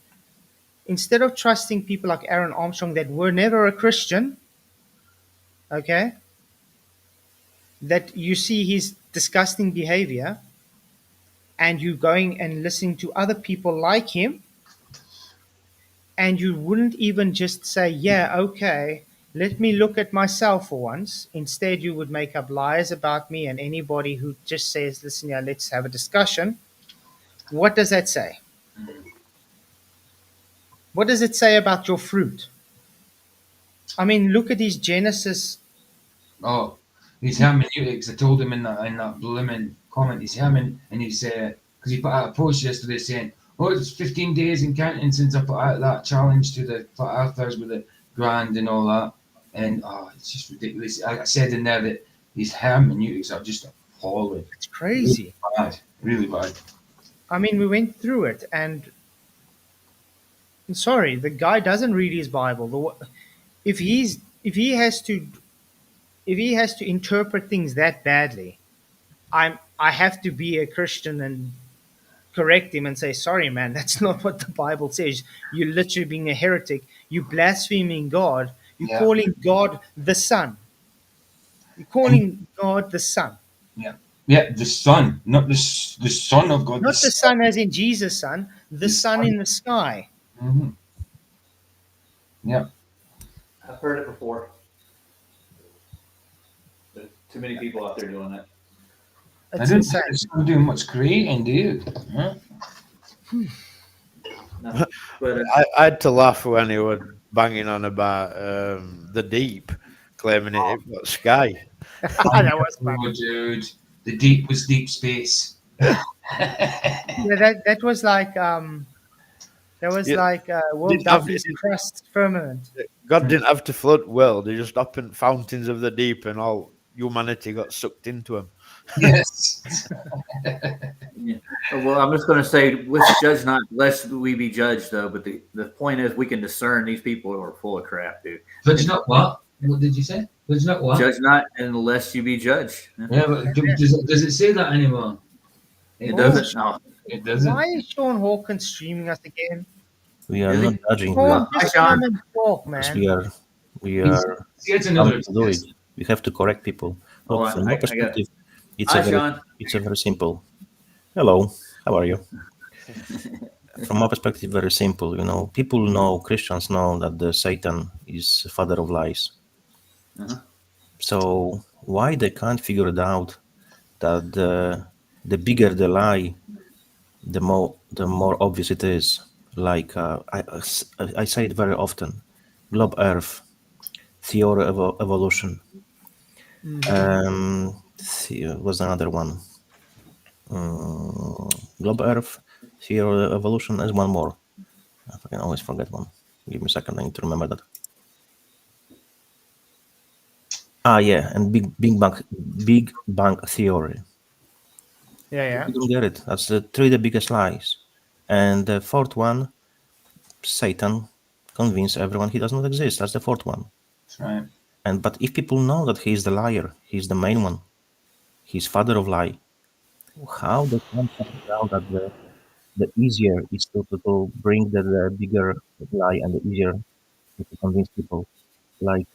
Instead of trusting people like Aaron Armstrong that were never a Christian, okay, that you see his disgusting behavior, and you going and listening to other people like him, and you wouldn't even just say, yeah, okay, let me look at myself for once. Instead, you would make up lies about me and anybody who just says, listen, yeah, let's have a discussion. What does that say? What does it say about your fruit? I mean, look at his Genesis. Oh, he's hermeneutics. I told him in that blooming comment. He's hermen, and he's because he put out a post yesterday saying, "Oh, it's 15 days in counting since I put out that challenge to the flat earthers with the grand and all that." And it's just ridiculous. I said in there that his hermeneutics are just appalling. It's crazy. Really bad. Really bad. I mean, we went through it, and sorry, the guy doesn't read his Bible. If he has to interpret things that badly, I have to be a Christian and correct him and say, sorry, man, that's not what the Bible says. You're literally being a heretic. You're blaspheming God. You're Yeah. calling God the Son. You're calling God the Son. Yeah. Yeah, the Son, not the Son of God. Not the Son as in Jesus' Son, the Son in the sky. Mm-hmm. Yeah. I've heard it before. There's too many people out there doing that. I It's don't insane. think it's going to do much creating, do you? Huh? No. But I had to laugh when he was banging on about the deep, claiming it was sky. That was Oh, funny. dude, the deep was deep space. Yeah, that was like Will Didn't have- Duffy's crust firmament. God didn't have to flood world. He just opened fountains of the deep, and all humanity got sucked into him. Yes. yeah. Well, I'm just going to say, let's judge not, lest we be judged, though. But the point is, we can discern these people are full of crap, dude. Judge not what? What did you say? Judge not what? Judge not unless you be judged. Yeah, but does it say that anymore? It doesn't. No. It doesn't. Why is Sean Hawkins streaming us again? We are Is not it? judging. We Sean, are, just Sean. come and talk, because man. we are See, it's another coming to do it. test. We have to correct people. Oh, Look, from I my got- perspective, it's Hi, a very, Sean. it's a very simple. Hello, how are you? From my perspective, very simple. You know, people know, Christians know that the Satan is father of lies. Uh-huh. So why they can't figure it out that the bigger the lie, the more obvious it is. Like I say it very often, globe Earth, theory of evolution. What's another one? Globe Earth, theory of evolution, and one more. I can always forget one. Give me a second. I need to remember that. Yeah, and Big Bang theory. Yeah. You don't get it. That's the biggest lies. And the fourth one, Satan convince everyone he does not exist. That's the fourth one. That's right. But if people know that he is the liar, he's the main one, he's father of lie, how they can find out that the easier is to bring the bigger lie and the easier is to convince people like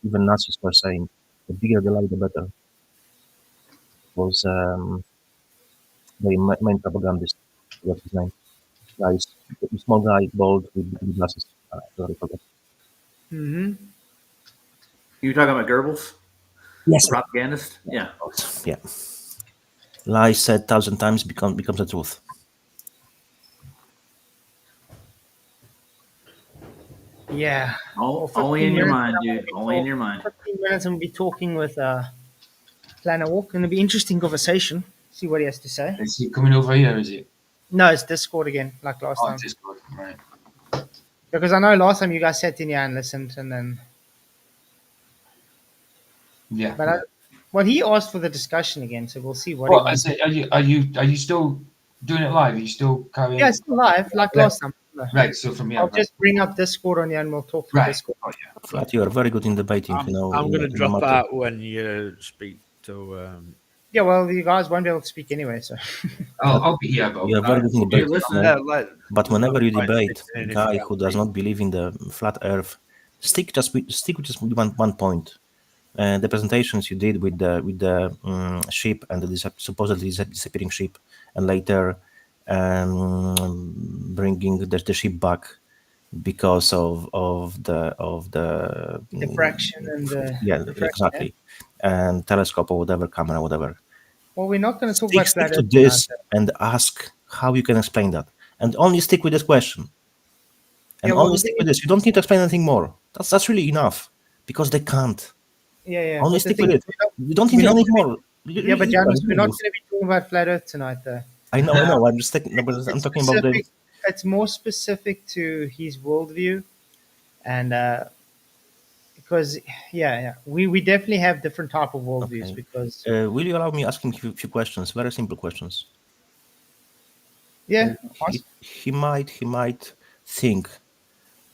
even Nazis were saying, the bigger the lie, the better. Was the main propagandist. What's his name? Guys, the small guy, bald with glasses. Sorry for that. Hmm. You talking about Goebbels, Yes. the propagandist? Yeah. Yeah. Lie said 1,000 times becomes the truth. Yeah. Well, Only in 15 your minutes, mind, and I'm gonna dude. be Only in your mind. 15 minutes, and we'll be talking with Planarwalk, and it'll be interesting conversation. See what he has to say. Is he coming over here? Is it? No, it's Discord again, like last Oh, time. Discord. Right. Because I know last time you guys sat in here and listened, and then. Yeah. But well, he asked for the discussion again, so we'll see what he What wants. is it? Are you still doing it live? Are you still carrying? Yeah, it's still live, like Yeah. last time. Right. So from here. I'll just bring up Discord on you, and we'll talk through Right. Discord. Oh yeah. Flat, you are very good in debating. I'm in going to the drop matter. out when you speak to. Yeah, well, you guys won't be able to speak anyway, so. I'll be here, but You are very good in You're debating. listening. But whenever you debate a in if guy you who does not believe in the flat Earth, stick with just one point. The presentations you did with the ship and the supposedly disappearing ship, and later bringing the ship back because of the Diffraction and yeah, refraction. exactly, and telescope or whatever, camera, whatever. Well, we're not going to talk Stick, about stick flat to Earth this tonight, and ask how you can explain that, and only stick with this question. And Yeah, well, only stick with this. You don't need to explain anything more. That's really enough because they can't. Yeah. Only But the stick thing with is, it. You don't need anything more. yeah, but Janus, we're not going to be talking about flat Earth tonight, though. I know. I'm just taking. I'm It's talking about the. specific. It's more specific to his worldview, and because we definitely have different type of worldviews. Okay. Because Will you allow me asking a few questions? Very simple questions. yeah, He might think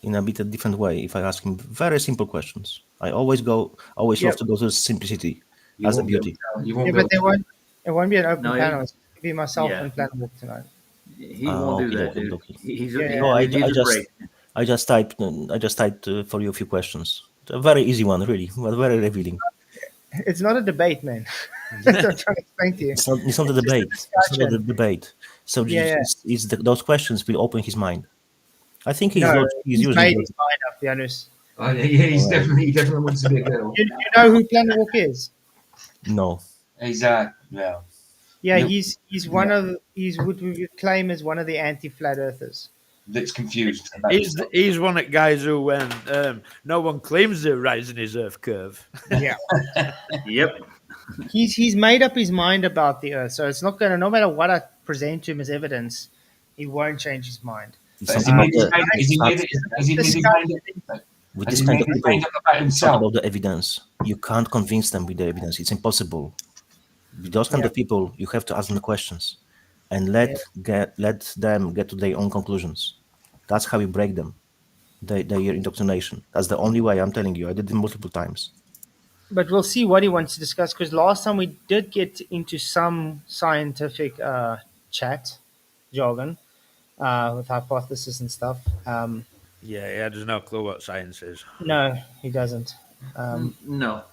in a bit a different way if I ask him very simple questions. I always Yeah. love to go to simplicity You as the won't be able beauty. to- You won't be but able to- it won't be an open No, panel. It's going to be myself yeah. and Planarwalk tonight. He won't do that, dude. He's Yeah. he No, needs a break. I just typed for you a few questions. A very easy one, really, but very revealing. It's not a debate, man. That's what I'm trying to explain to you. It's not a just a debate. It's not a discussion. debate. So Yeah. those questions will open his mind. I think he's No, he's he's using made logic. his mind up, Janus. Oh, yeah, he Alright. definitely wants to be a girl. You know who Planarwalk is? No. He's well. Yeah, You- he's one of he's what we would claim as one of the anti-flat earthers. That's confused. About He's one of the guys who, when no one claims they're rising his Earth curve. Yeah, Yep. he's made up his mind about the Earth, so it's not gonna. No matter what I present to him as evidence, he won't change his mind. It's Has not he made his mind? Has he made it? Has he made his mind up? with Has this he kind made of his people. mind up about It's not himself? about the evidence. You can't convince them with the evidence. It's impossible. With those kind Yeah. of people, you have to ask them the questions and let them get to their own conclusions. That's how you break them. Their indoctrination. That's the only way. I'm telling you. I did it multiple times. But we'll see what he wants to discuss. Because last time we did get into some scientific chat jargon with hypothesis and stuff. Yeah, he has no clue what science is. No, he doesn't. No,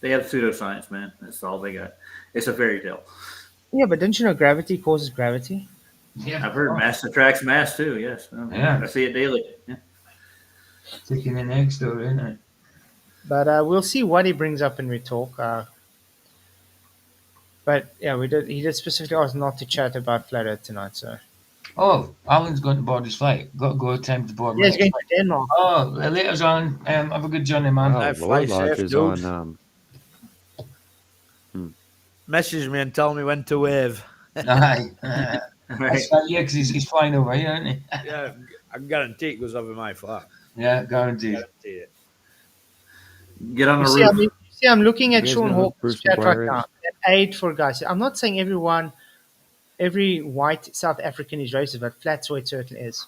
they have pseudoscience, man. That's all they got. It's a fairy tale. Yeah, but didn't you know gravity causes gravity? Yeah, I've heard mass attracts mass too. Yes. Yeah. I see it daily. Yeah. Chicken and egg story, isn't it? But we'll see what he brings up in retalk. But yeah, he did specifically ask not to chat about flat Earth tonight. So Oh, Alan's going to board his flight. Got to go attempt to board. yeah, my he's going flight. to Denmark. Oh, later, Alan. Have a good journey, man. Wow, fly Lord Lodge safe, is dude. on. Message me and tell me when to wave. Aye. Right. That's right, yeah, because he's flying over here, isn't he? Yeah, I guarantee it goes over my flat. Yeah, guaranteed. Guarantee it. Get on You the see, roof. I'm looking at You guys Sean know who Hawkins Bruce chat right McGuire now. is? An aid for guys. I'm not saying every white South African is racist, but Flatzoid certainly is.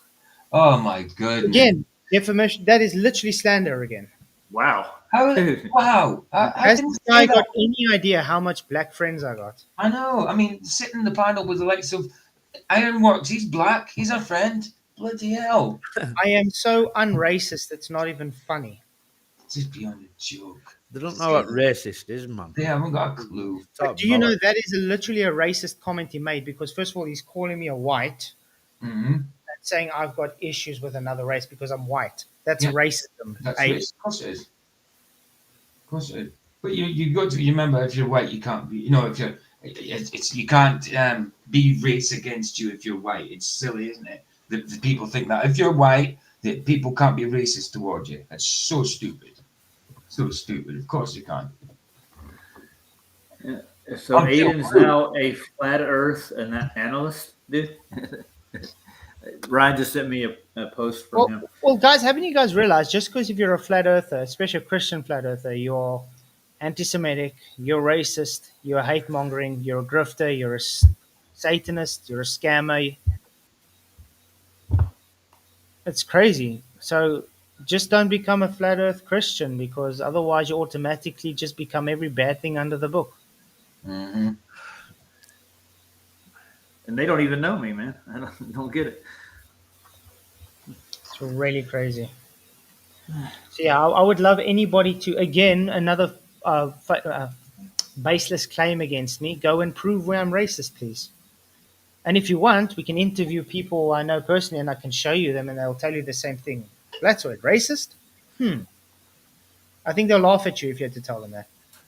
Oh my goodness. Again, defamation. That is literally slander again. Wow. How? Dude. Wow. How Has can you this say guy that? got any idea how much black friends I got? I know. I mean, sitting in the panel with the likes of Ironworks. He's black. He's our friend. Bloody hell. I am so unracist. It's not even funny. just beyond a joke. They don't know what racist is, man. They haven't got a clue. But do you know that is literally a racist comment he made? Because first of all, he's calling me a white Mm-hmm. and saying I've got issues with another race because I'm white. That's Yeah. racism. That's Hey, racist. Of course it is. Of course it is. But you got to remember, if you're white, you can't be. You know, if you're, it's you can't be race against you if you're white. It's silly, isn't it? The people think that if you're white, that people can't be racist towards you. That's so stupid. So stupid. Of course you can't. So I'm Aiden's Bill. now a flat Earth analyst, dude. Ryan just sent me a post from him. well, guys, haven't you guys realized just because if you're a flat earther, especially a Christian flat earther, you're anti-Semitic, you're racist, you're hate mongering, you're a grifter, you're a Satanist, you're a scammer. It's crazy. So just don't become a flat earth Christian because otherwise you automatically just become every bad thing under the book. Mm-hmm. And they don't even know me, man. I don't get it. It's really crazy. So yeah, I would love anybody to, again, another baseless claim against me. Go and prove where I'm racist, please. And if you want, we can interview people I know personally, and I can show you them, and they'll tell you the same thing. Flatzoid, racist? I think they'll laugh at you if you had to tell them that.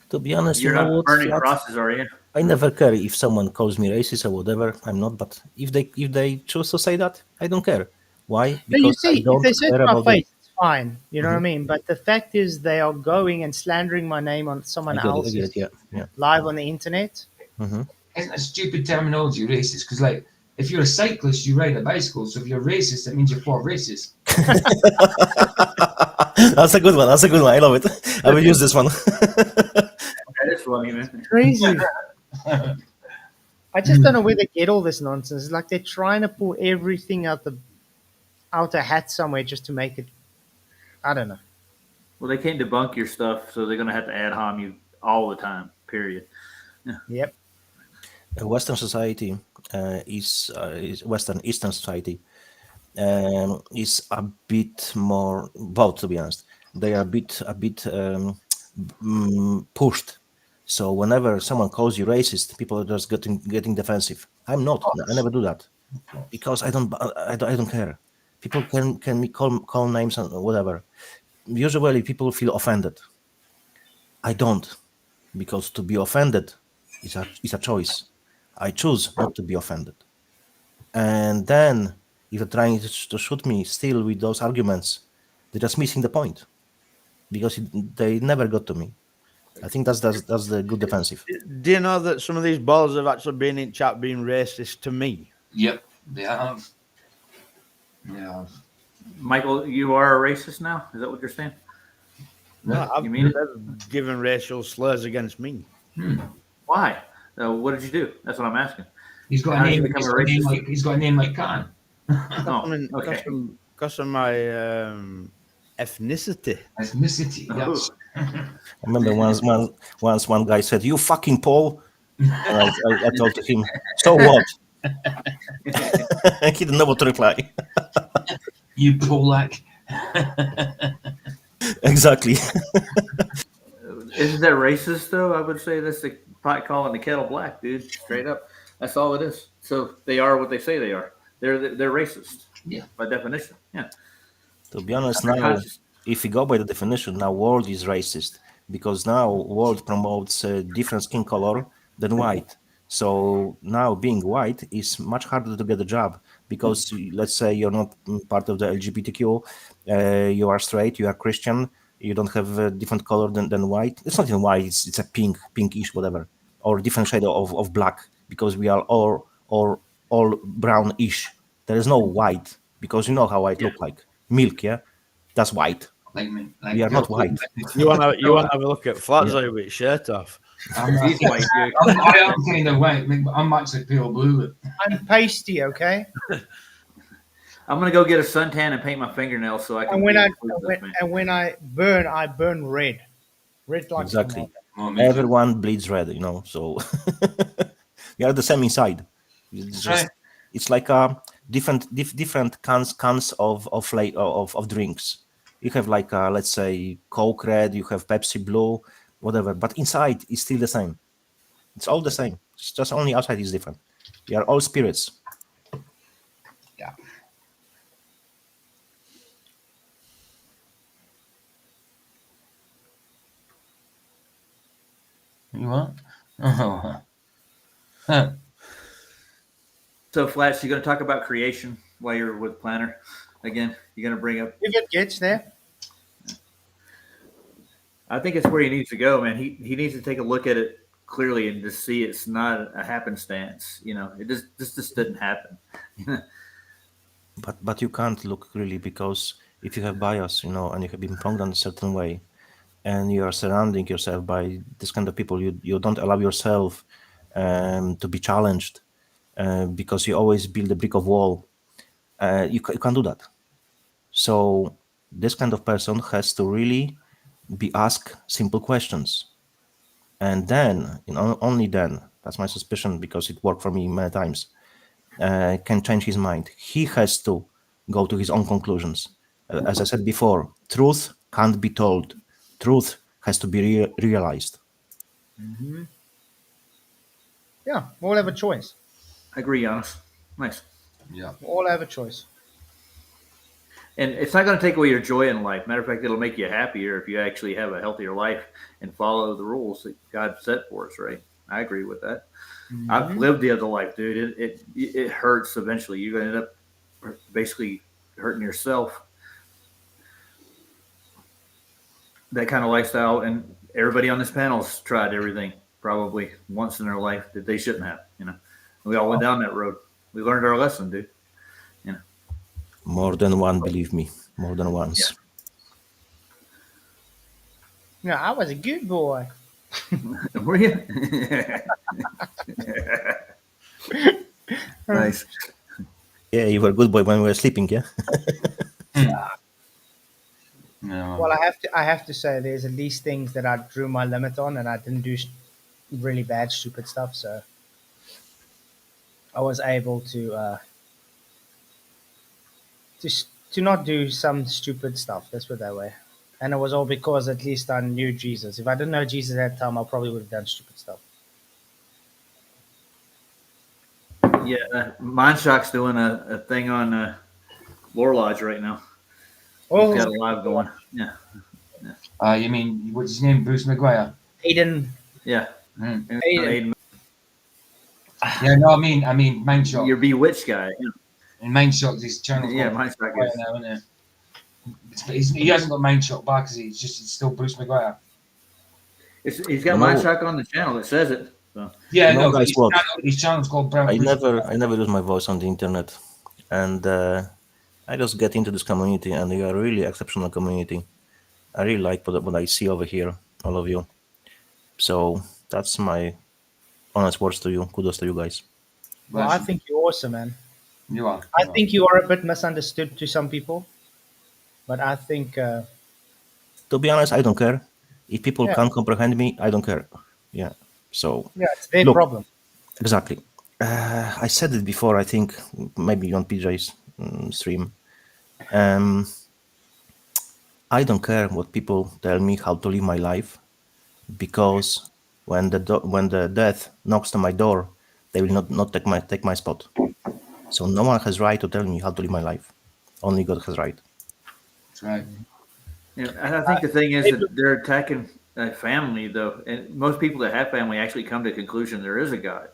To be honest, You're you know not what? burning Flat- crosses, are you? I never care if someone calls me racist or whatever. I'm not, but if they choose to say that, I don't care. Why? No, you Because I see, if don't they say it care to my about them. face, it's fine. You know what I mean? But the fact is, they are going and slandering my name on someone I get else's it, yeah. live on the internet. Hmm. Isn't that stupid terminology racist? Because like, if you're a cyclist, you ride a bicycle. So if you're racist, that means you're for racist. That's a good one. That's a good one. I love it. I will use this one. That is funny, man. Crazy. I just don't know where they get all this nonsense. It's like they're trying to pull everything out a hat somewhere just to make it. I don't know. Well, they can't debunk your stuff, so they're going to have to ad hom you all the time, period. Yep. Western society is Western Eastern society is a bit more both, to be honest. They are a bit pushed. So whenever someone calls you racist, people are just getting defensive. I'm not. I never do that because I don't care. People can call names and whatever. Usually people feel offended. I don't, because to be offended is a choice. I choose not to be offended. And then if they're trying to shoot me still with those arguments, they're just missing the point because they never got to me. I think that's the good defensive. Do you know that some of these balls have actually been in chat being racist to me? Yep, they have. Yeah. Michael, you are a racist now? Is that what you're saying? No, I've You mean it? never given racial slurs against me. Why? What did you do? That's what I'm asking. He's got How a did you name. become He's a got a name racist? like he's got a name like Khan. Oh, okay. Because of my ethnicity. Ethnicity. Yes. I remember once one guy said, "You fucking Paul," and I told to him, "So what?" He didn't know what to reply. You Polak. Exactly. Isn't that racist, though? I would say that's the pot calling the kettle black, dude. Straight up. That's all it is. So they are what they say they are. They're racist. Yeah. By definition. Yeah. To be honest, now, if we go by the definition, now world is racist because now world promotes different skin color than white. So now being white is much harder to get a job because let's say you're not part of the LGBTQ, you are straight, you are Christian, you don't have a different color than white. It's not even white, it's a pinkish, whatever, or different shade of black because we are all brownish. There is no white because you know how white look like. Milk, yeah? That's white. Like we are not white. You want to have a look at Flatzoid with his shirt off? He's white, dude. I am kind of white. I'm actually pale blue. I'm pasty, okay? I'm gonna go get a suntan and paint my fingernails so I can. And when I burn red. Red like exactly. Everyone bleeds red, you know. So we are the same inside. It's like different cans of drinks. You have like let's say Coke Red, you have Pepsi Blue, whatever, but inside it's still the same. It's all the same. It's just only outside is different. We are all spirits. Yeah. You what? Oh. Huh. So, Flats, you going to talk about creation while you're with Planner again? You're going to bring up. You get Gitch there. I think it's where he needs to go, man. He needs to take a look at it clearly and just see it's not a happenstance. You know, it just didn't happen. But you can't look really, because if you have bias, you know, and you have been programmed a certain way, and you are surrounding yourself by this kind of people, you don't allow yourself to be challenged, because you always build a brick of wall. You can't do that. So this kind of person has to really be asked simple questions, and then, you know, only then, that's my suspicion because it worked for me many times, can change his mind. He has to go to his own conclusions. As I said before, truth can't be told. Truth has to be realized. Mm-hmm. Yeah, we all have a choice. I agree, Giannis. Nice. Yeah. We all have a choice. And it's not going to take away your joy in life. Matter of fact, it'll make you happier if you actually have a healthier life and follow the rules that God set for us, right? I agree with that. Mm-hmm. I've lived the other life, dude. It hurts eventually. You're going to end up basically hurting yourself. That kind of lifestyle, and everybody on this panel's tried everything probably once in their life that they shouldn't have. You know, we all went down that road. We learned our lesson, dude. You know, more than one, believe me, more than once. Yeah, I was a good boy. Were you? Nice. Yeah, you were a good boy when we were sleeping. Yeah. No. Well, I have to say, there's at least things that I drew my limit on, and I didn't do really bad, stupid stuff. So I was able to not do some stupid stuff. Let's put it that way. And it was all because at least I knew Jesus. If I didn't know Jesus at that time, I probably would have done stupid stuff. Yeah, Mindshock's doing a thing on Lore Lodge right now. Oh, He's got a live going. Yeah. You mean, what's his name? Bruce McGuire? Aiden. Yeah. Mm. Aiden. Yeah, no, I mean, Mindshock. Your Bewitched guy. Yeah. And Mindshock, his channel. Yeah, Mindshock is. Now, isn't it? He hasn't got Mindshock back, is he? It's still Bruce McGuire. He's got No. Mindshock on the channel. It says it. So. Yeah, No, no, guys, what? his channel's called Brown. I never lose my voice on the internet, and I just get into this community, and you are a really exceptional community. I really like what I see over here, all of you. So that's my honest words to you. Kudos to you guys. Well, I think you're awesome, man. You are. I think you are a bit misunderstood to some people, but I think To be honest, I don't care. If people Yeah. can't comprehend me, I don't care. Yeah. So it's their Look. problem. exactly. I said it before. I think maybe on PJ's stream. I don't care what people tell me how to live my life, because when the death knocks on my door, they will not take my spot. So no one has right to tell me how to live my life. Only God has right. That's right. Yeah, and I think the thing is that they're attacking family, though. And most people that have family actually come to the conclusion there is a God.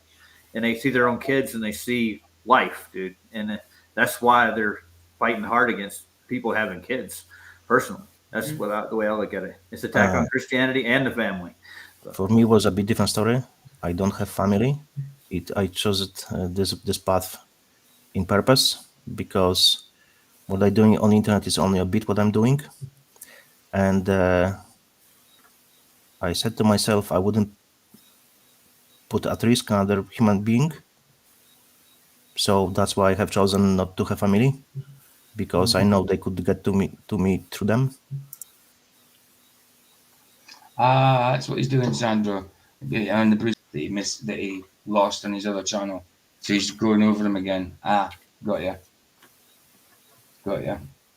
And they see their own kids and they see life, dude. And that's why they're fighting hard against people having kids, personally. That's the way I look at it. It's attack on Christianity and the family. For me, it was a bit different story. I don't have family. I chose this path in purpose, because what I'm doing on the internet is only a bit what I'm doing. And I said to myself, I wouldn't put at risk another human being. So that's why I have chosen not to have family, because I know they could get to me through them. That's what he's doing, Sandro. And the Bruce that he lost on his other channel. So he's going over them again. Got ya.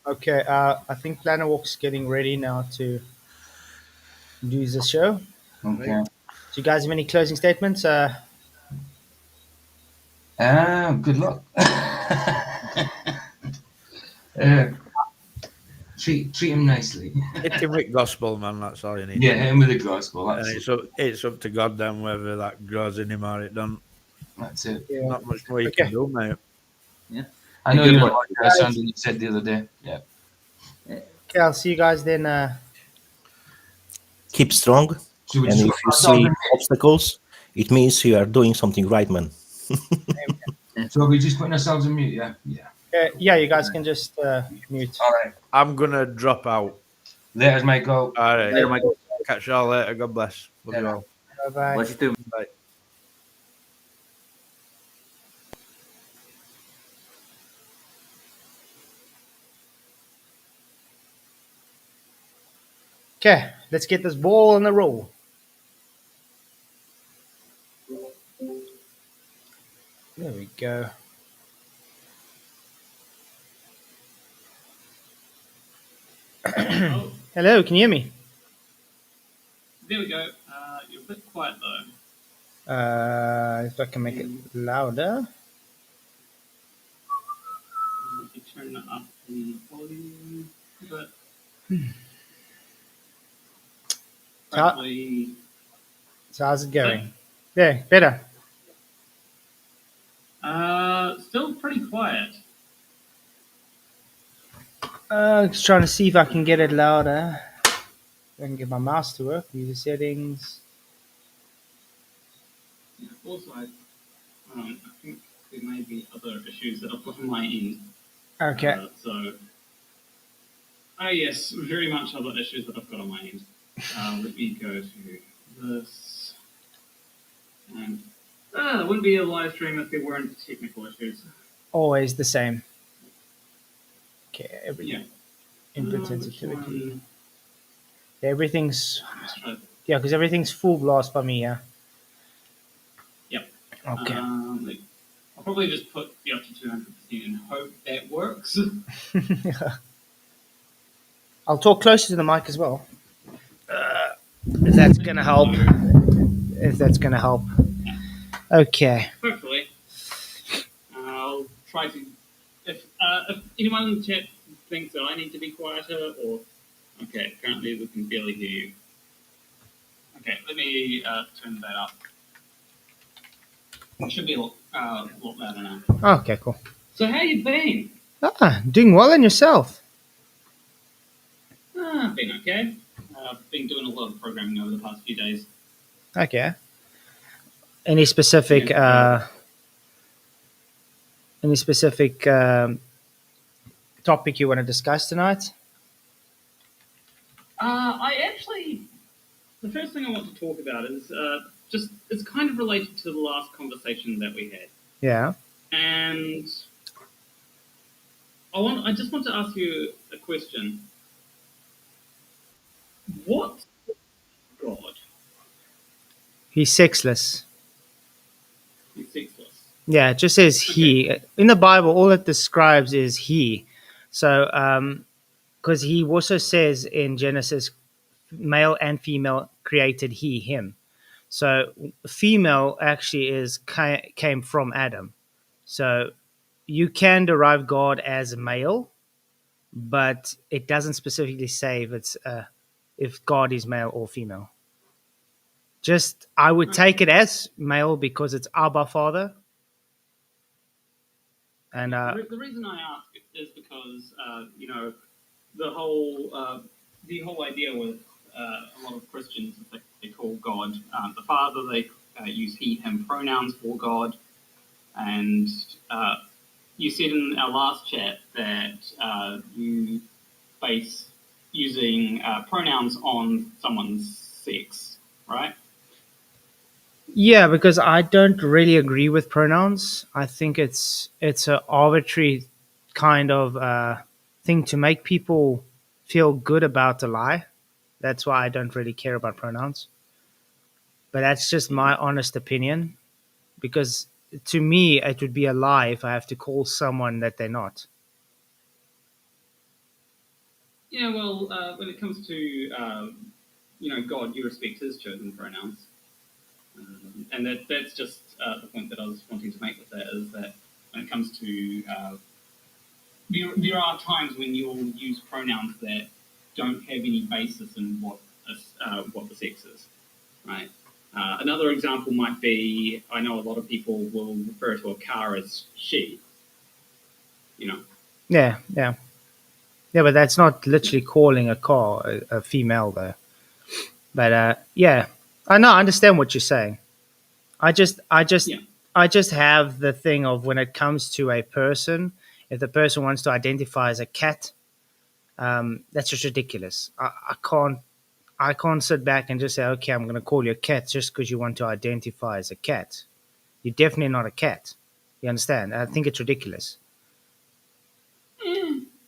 Okay, I think Planarwalk's getting ready now to do the show. Okay. Right. Do you guys have any closing statements? Good luck. uh, treat him nicely. Hit him with gospel, man. That's all you need Yeah, to hit do. him with the gospel. And That's it's up to God then whether that grows in him or it don't. that's it. Yeah. Not much more you can Okay. do, mate. Yeah. I And know good you're luck. like something you said the other day. Yeah. Okay, I'll see you guys then. Keep strong, So we and just if got you ourselves see a obstacles, it means you are doing something right, man. So we're just putting ourselves on mute. Yeah. Yeah. Yeah, you guys can just mute. All right. I'm gonna drop out. There's Michael. All right. Later, Michael. Catch y'all later. God bless. Love you Yeah. all. Bye bye. Bless you too. Bye. Okay, let's get this ball on the roll. There we go. Oh, Hello, can you hear me? there we go. You're a bit quiet though. If I can make it louder. Let me turn up the volume a bit. So, Hopefully, so how's it going? There, better. still pretty quiet. Just trying to see if I can get it louder. I can get my mouse to work. User settings. Yeah, also, I think there may be other issues that I've got on my end. Okay. Yes, very much other issues that I've got on my end. Let me go to this. And it wouldn't be a live stream if there weren't technical issues. Always the same. Okay, Yeah. input Which sensitivity. one? Everything's Let's try. because everything's full blast by me. Yeah. Yep. Okay. I'll probably just put the up to 200% and hope that works. I'll talk closer to the mic as well. If that's gonna help. If that's gonna help. Okay. Hopefully. I'll try to. If anyone in the chat thinks that I need to be quieter, or. Okay, currently we can barely hear you. Okay, let me turn that up. It should be a lot louder now. Okay, cool. So, how you been? Doing well in yourself. Been okay. Been doing a lot of programming over the past few days. Okay. Any specific topic you want to discuss tonight? The first thing I want to talk about is it's kind of related to the last conversation that we had. Yeah. And I just want to ask you a question. What God? He's sexless. He's sexless. Yeah, it just says he. In the Bible, all it describes is he. So, because he also says in Genesis, male and female created he, him. So, female actually came from Adam. So, you can derive God as male, but it doesn't specifically say if God is male or female. Just I would take it as male because it's Abba Father. And The reason I ask is because the whole idea with a lot of Christians is that they call God the Father. They use he/him pronouns for God, and you said in our last chat that you base using pronouns on someone's sex, right? yeah, because I don't really agree with pronouns. I think it's an arbitrary kind of thing to make people feel good about a lie. That's why I don't really care about pronouns. But that's just my honest opinion. Because to me, it would be a lie if I have to call someone that they're not. Yeah, well, when it comes to God, you respect His chosen pronouns, and that's just the point that I was wanting to make with that is that when it comes to there are times when you'll use pronouns that don't have any basis in what the sex is, right? Another example might be I know a lot of people will refer to a car as she, you know. Yeah, yeah, yeah. But that's not literally calling a car a female, though. But yeah, I know. I understand what you're saying. I just, I just, Yeah. I just have the thing of when it comes to a person, if the person wants to identify as a cat, that's just ridiculous. I can't sit back and just say, okay, I'm going to call you a cat just because you want to identify as a cat. You're definitely not a cat. You understand? I think it's ridiculous.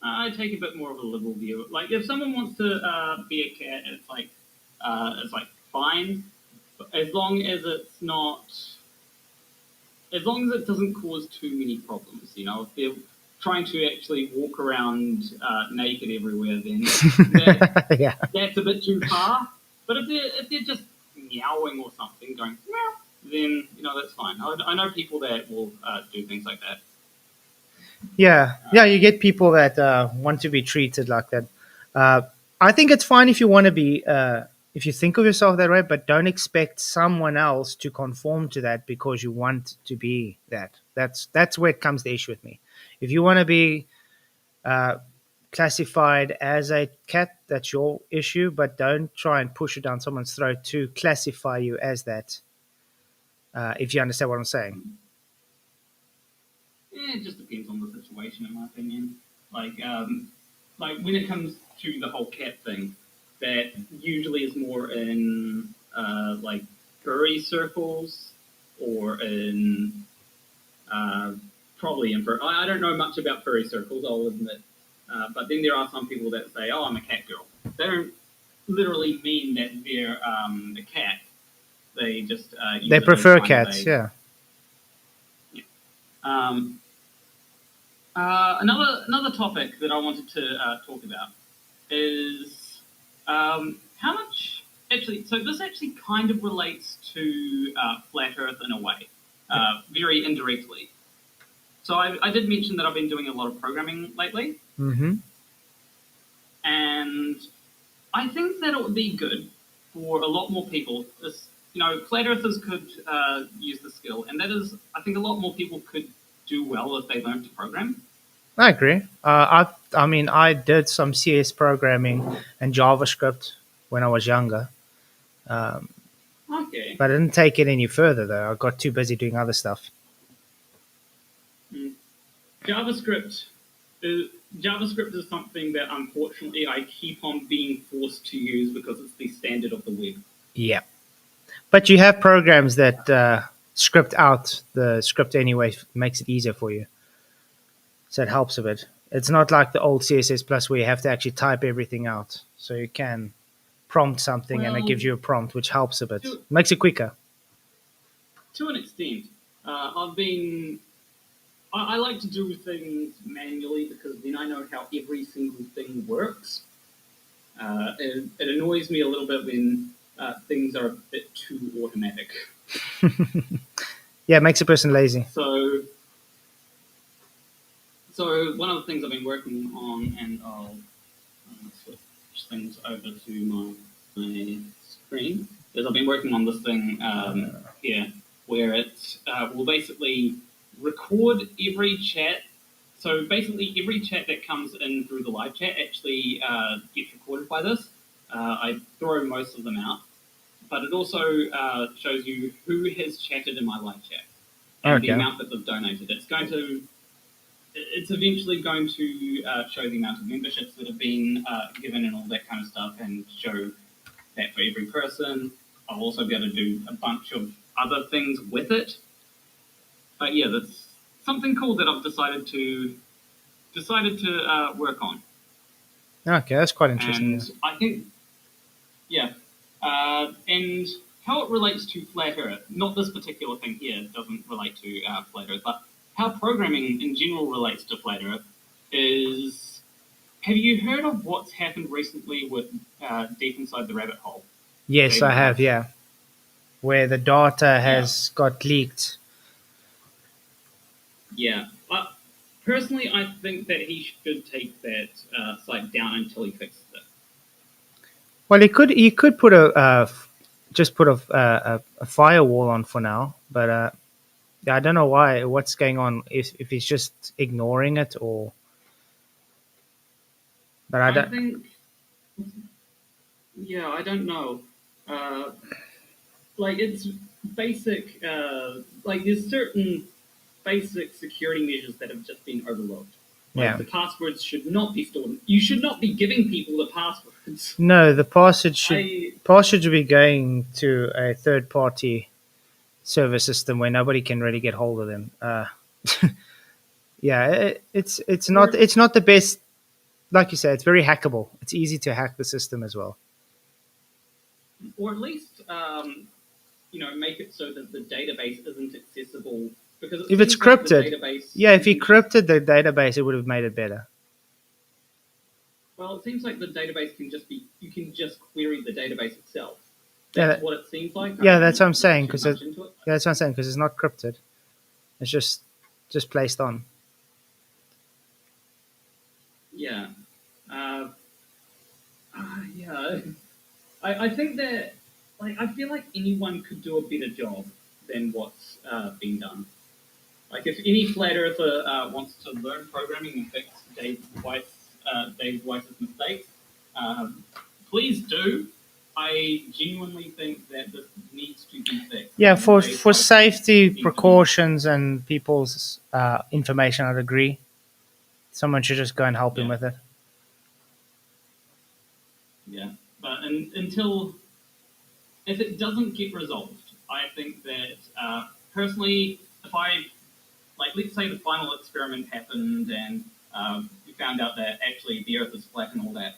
I take a bit more of a liberal view. Like, if someone wants to be a cat, it's like fine, but as long as it's not, as long as it doesn't cause too many problems. You know, if they're trying to actually walk around naked everywhere, then Yeah. that's a bit too far. But if they're just meowing or something, going meow, then that's fine. I know people that will do things like that. Yeah, yeah, you get people that want to be treated like that. I think it's fine if you want to be, if you think of yourself that way, but don't expect someone else to conform to that because you want to be that. That's where it comes the issue with me. If you want to be uh, classified as a cat, that's your issue, but don't try and push it down someone's throat to classify you as that. If you understand what I'm saying. It just depends on the situation, in my opinion. Like when it comes to the whole cat thing, that usually is more in like furry circles or in probably in furry. I don't know much about furry circles, I'll admit. But then there are some people that say, "Oh, I'm a cat girl." They don't literally mean that they're a cat. They just use They it as prefer kind of cats, a. yeah. Um, another topic that I wanted to talk about is how much actually. So this actually kind of relates to flat Earth in a way, very indirectly. So I did mention that I've been doing a lot of programming lately, Mm-hmm. and I think that it would be good for a lot more people. Flat Earthers could use the skill, and that is, I think, a lot more people could do well if they learned to program. I agree. I mean, I did some CS programming and JavaScript when I was younger, um, Okay. but I didn't take it any further though. I got too busy doing other stuff. Mm. JavaScript is JavaScript is something that unfortunately I keep on being forced to use because it's the standard of the web. Yeah, but you have programs that script out the script anyway, makes it easier for you, so it helps a bit. It's not like the old CSS Plus where you have to actually type everything out. So you can prompt something and it Well, gives you a prompt, which helps a bit. to, Makes it quicker. to an extent, I like to do things manually because then I know how every single thing works. It annoys me a little bit when things are a bit too automatic. Yeah, it makes a person lazy. So one of the things I've been working on, and I'll switch things over to my screen, is I've been working on this thing here, where it will basically record every chat. So basically, every chat that comes in through the live chat actually gets recorded by this. I throw most of them out, but it also shows you who has chatted in my live chat and the Okay. amount that they've donated. It's eventually going to show the amount of memberships that have been given and all that kind of stuff, and show that for every person. I'll also be able to do a bunch of other things with it. But yeah, that's something cool that I've decided to work on. Okay, that's quite interesting. And I think, yeah, and how it relates to Flat Earth, not this particular thing here, doesn't relate to Flat Earth, but how programming in general relates to Flat Earth is Have you heard of what's happened recently with Deep Inside the Rabbit Hole? Yes, David I have. Weiss? Yeah, where the data has got leaked. Yeah. Personally, I think that he should take that site down until he fixes it. Well, he could put just put a firewall on for now, but yeah, I don't know what's going on. If he's just ignoring it, or but I I don't. think, yeah, I don't know. Uh, like it's basic. Like there's certain basic security measures that have just been overlooked. Like Yeah. the passwords should not be stored. You should not be giving people the passwords. No, the password should I password should be going to a third party server system where nobody can really get hold of them. Yeah, it's not the best. Like you said, it's very hackable. It's easy to hack the system as well. or at least make it so that the database isn't accessible because it If it's seems like the crypted, database. yeah, if he crypted the database, it would have made it better. Well, it seems like the database can just be. You can just query the database itself. Yeah, That's what it seems like. Yeah, I that's what I'm haven't saying. looked Because too much into it. yeah, that's what I'm saying. Because it's not crypted. It's just placed on. Yeah. Yeah. I think that I feel like anyone could do a better job than what's been done. Like if any flat earther wants to learn programming and fix Dave Weiss's mistakes, please do. I genuinely think that this needs to be fixed. Yeah, for Dave for Weiss safety needs to be- precautions and people's information, I'd agree. Someone should just go and help him with it. Yeah, but until if it doesn't get resolved, I think that personally, if I let's say the final experiment happened and we found out that actually the Earth is flat and all that.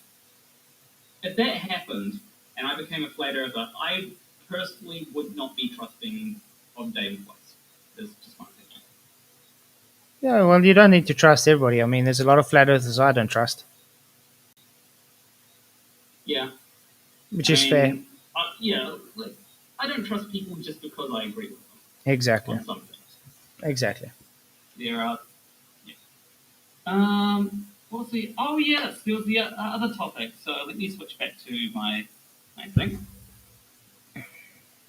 If that happened and I became a flat earther, I personally would not be trusting of David Weiss. That's just my opinion. Yeah, well, you don't need to trust everybody. I mean, there's a lot of flat earthers I don't trust, Yeah. which is fair. Yeah, I don't trust people just because I agree with them Exactly. on some things. Exactly. There are. Yeah. What was the? Oh yes, there was the other topic. So let me switch back to my thing.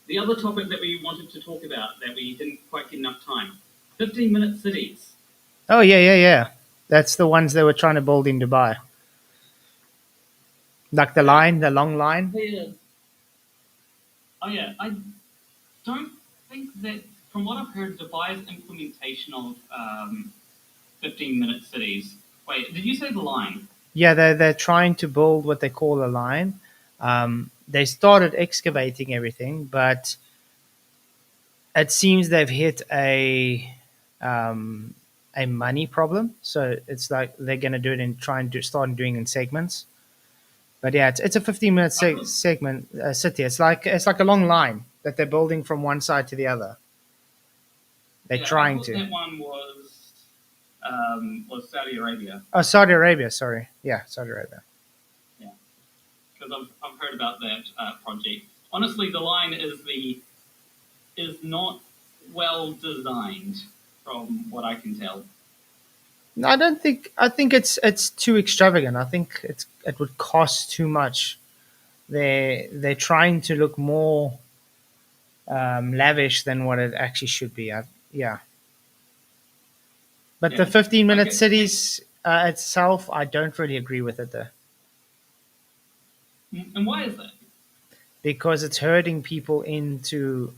The other topic that we wanted to talk about that we didn't quite get enough time: 15-minute cities. Oh yeah. That's the ones they were trying to build in Dubai. Like the long line. Yeah. Oh yeah, I don't think that. From what I've heard, Dubai's implementation of 15-minute cities. Wait, did you say the line? Yeah, they're trying to build what they call a line. They started excavating everything, but it seems they've hit a money problem. So it's like they're going to do it and try and start doing in segments. But yeah, it's a 15-minute segment city. It's like a long line that they're building from one side to the other. They're trying to. That one was Saudi Arabia. Oh, Saudi Arabia. Sorry. Yeah, Saudi Arabia. Yeah, because I've heard about that project. Honestly, the line is not well designed, from what I can tell. No, I don't think. I think it's too extravagant. I think it would cost too much. They're trying to look more lavish than what it actually should be. Yeah. But the 15-minute cities itself, I don't really agree with it though. And why is that? Because it's herding people into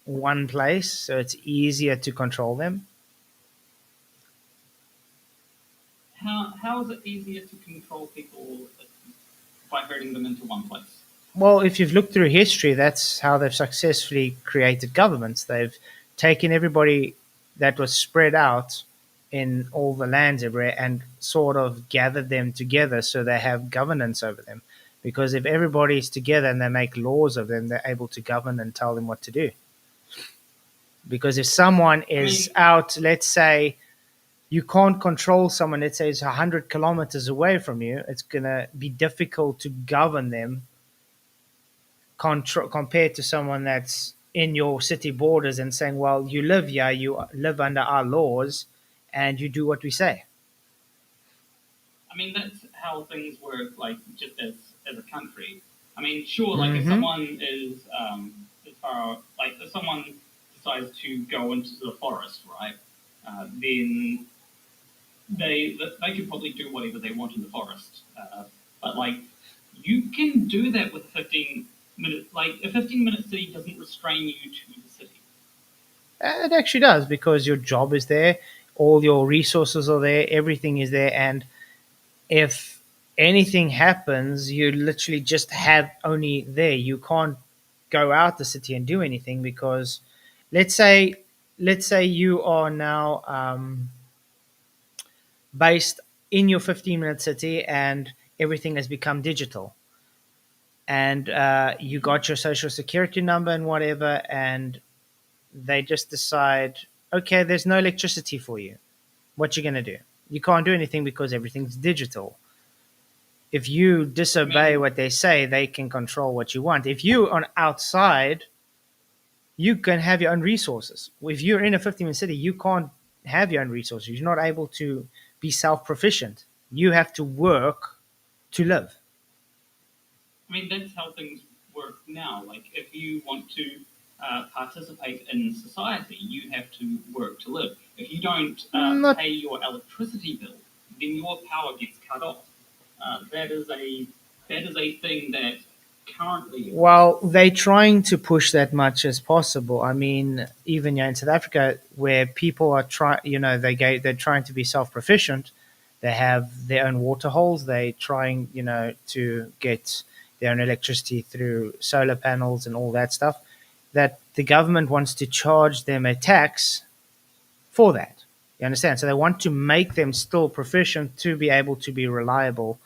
one place, so it's easier to control them. How is it easier to control people by herding them into one place? Well, if you've looked through history, that's how they've successfully created governments. They've taken everybody that was spread out in all the lands everywhere and sort of gathered them together so they have governance over them. Because if everybody's together and they make laws of them, they're able to govern and tell them what to do. Because if someone is out, let's say you can't control someone that says 100 kilometers away from you. It's going to be difficult to govern them compared to someone that's in your city borders and saying, well, you live here, you live under our laws, and you do what we say. I mean, that's how things work, like, just as a country. I mean, sure, like, if Mhm. someone is, as far, like, if someone decides to go into the forest, right, then they can probably do whatever they want in the forest. But, like, you can do that with 15 minutes. Like, a 15-minute city doesn't restrain you to the city. It actually does, because your job is there, all your resources are there, everything is there, and if anything happens, you literally just have only there. You can't go out the city and do anything because, let's say, you are now based in your 15-minute city and everything has become digital, and you got your social security number and whatever, and they just decide, okay, there's no electricity for you. What you gonna do? You can't do anything because everything's digital. If you disobey what they say, they can control what you want. If you are outside, you can have your own resources. If you're in a 15-minute city, you can't have your own resources. You're not able to be self-proficient. You have to work to live. I mean, that's how things work now. Like, if you want to participate in society, you have to work to live. If you don't pay your electricity bill, then your power gets cut off. That is a thing that currently. Well, they're trying to push that much as possible. I mean, even in South Africa, where people are trying, they're trying to be self-proficient. They have their own water holes. They're trying, to get their own electricity through solar panels and all that stuff. That the government wants to charge them a tax for that. You understand? So they want to make them still proficient to be able to be reliable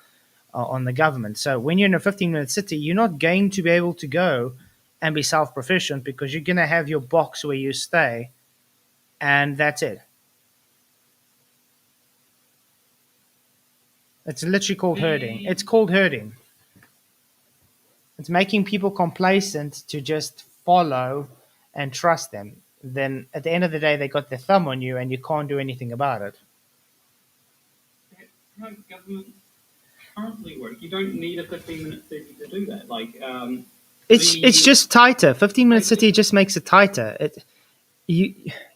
on the government. So when you're in a 15-minute city, you're not going to be able to go and be self-proficient because you're going to have your box where you stay, and that's it. It's literally called herding. It's called herding. It's making people complacent to just follow and trust them. Then at the end of the day, they got their thumb on you and you can't do anything about it. How government currently work? You don't need a 15-minute city to do that. Like, it's just tighter. 15-minute city just makes it tighter.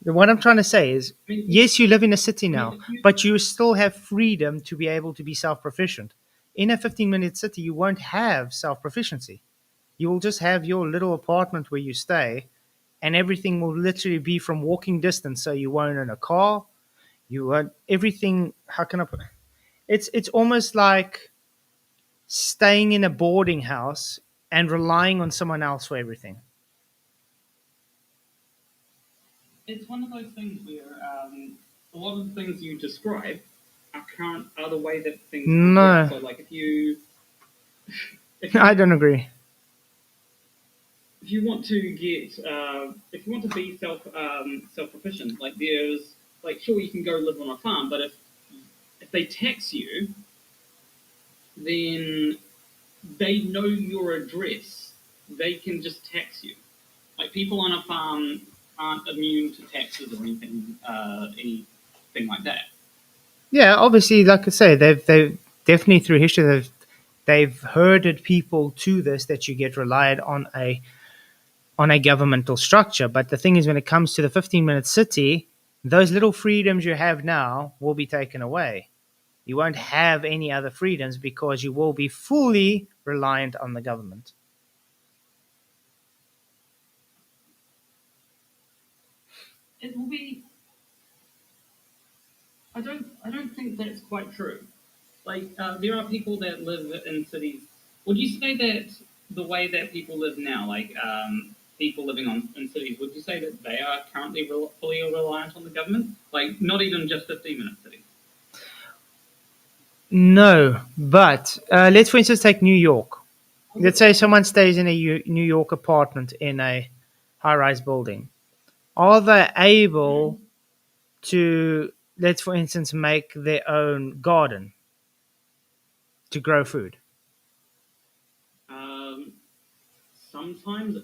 What I'm trying to say is, yes, you live in a city now, but you still have freedom to be able to be self-proficient. In a 15-minute city, you won't have self-proficiency. You will just have your little apartment where you stay, and everything will literally be from walking distance. So you won't own a car. You won't everything. How can I put it? It's almost like staying in a boarding house and relying on someone else for everything. it's one of those things where a lot of the things you describe are the way that things No. work. So, like, if you I don't agree. if you want to get if you want to be self proficient, like, there's, like, sure, you can go live on a farm, but if they tax you, then they know your address. They can just tax you. Like, people on a farm aren't immune to taxes or anything like that. Yeah, obviously, like I say, they've definitely through history they've herded people to this, that you get relied on a governmental structure. But the thing is, when it comes to the 15-minute city, those little freedoms you have now will be taken away. You won't have any other freedoms because you will be fully reliant on the government. It will be. I don't think that's quite true. Like, there are people that live in cities. Would you say that the way that people live now, like, people living in cities, would you say that they are currently fully reliant on the government? Like, not even just 15-minute cities. No, but let's for instance take New York. Let's say someone stays in a New York apartment in a high-rise building. Are they able to let's for instance make their own garden to grow food? Um, Sometimes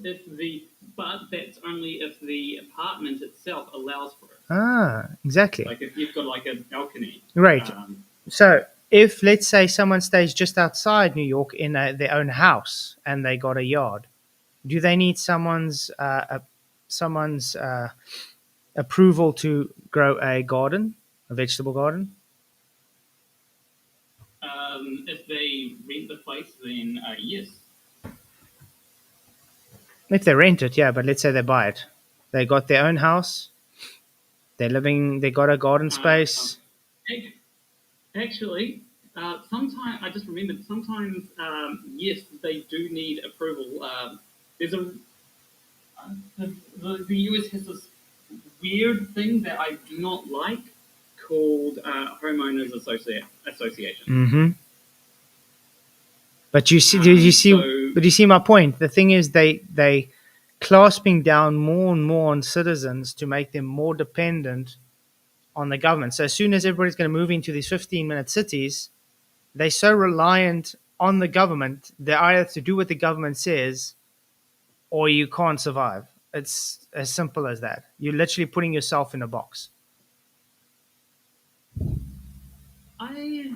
but that's only if the apartment itself allows for it. Ah, exactly. Like if you've got like a balcony. Right. Um, So if, let's say, someone stays just outside New York in their own house and they got a yard, do they need someone's approval to grow a garden, a vegetable garden? if they rent the place, then yes. If they rent it, yeah, but let's say they buy it. They got their own house. They're living. They got a garden space. Actually, sometimes I just remembered. Sometimes, yes, they do need approval. There's a the US has this weird thing that I do not like called homeowners association. Mm-hmm. But you see, did you see? But you see my point. The thing is, they clasping down more and more on citizens to make them more dependent on the government. So as soon as everybody's going to move into these 15-minute cities, they're so reliant on the government. They either have to do what the government says, or you can't survive. It's as simple as that. You're literally putting yourself in a box. I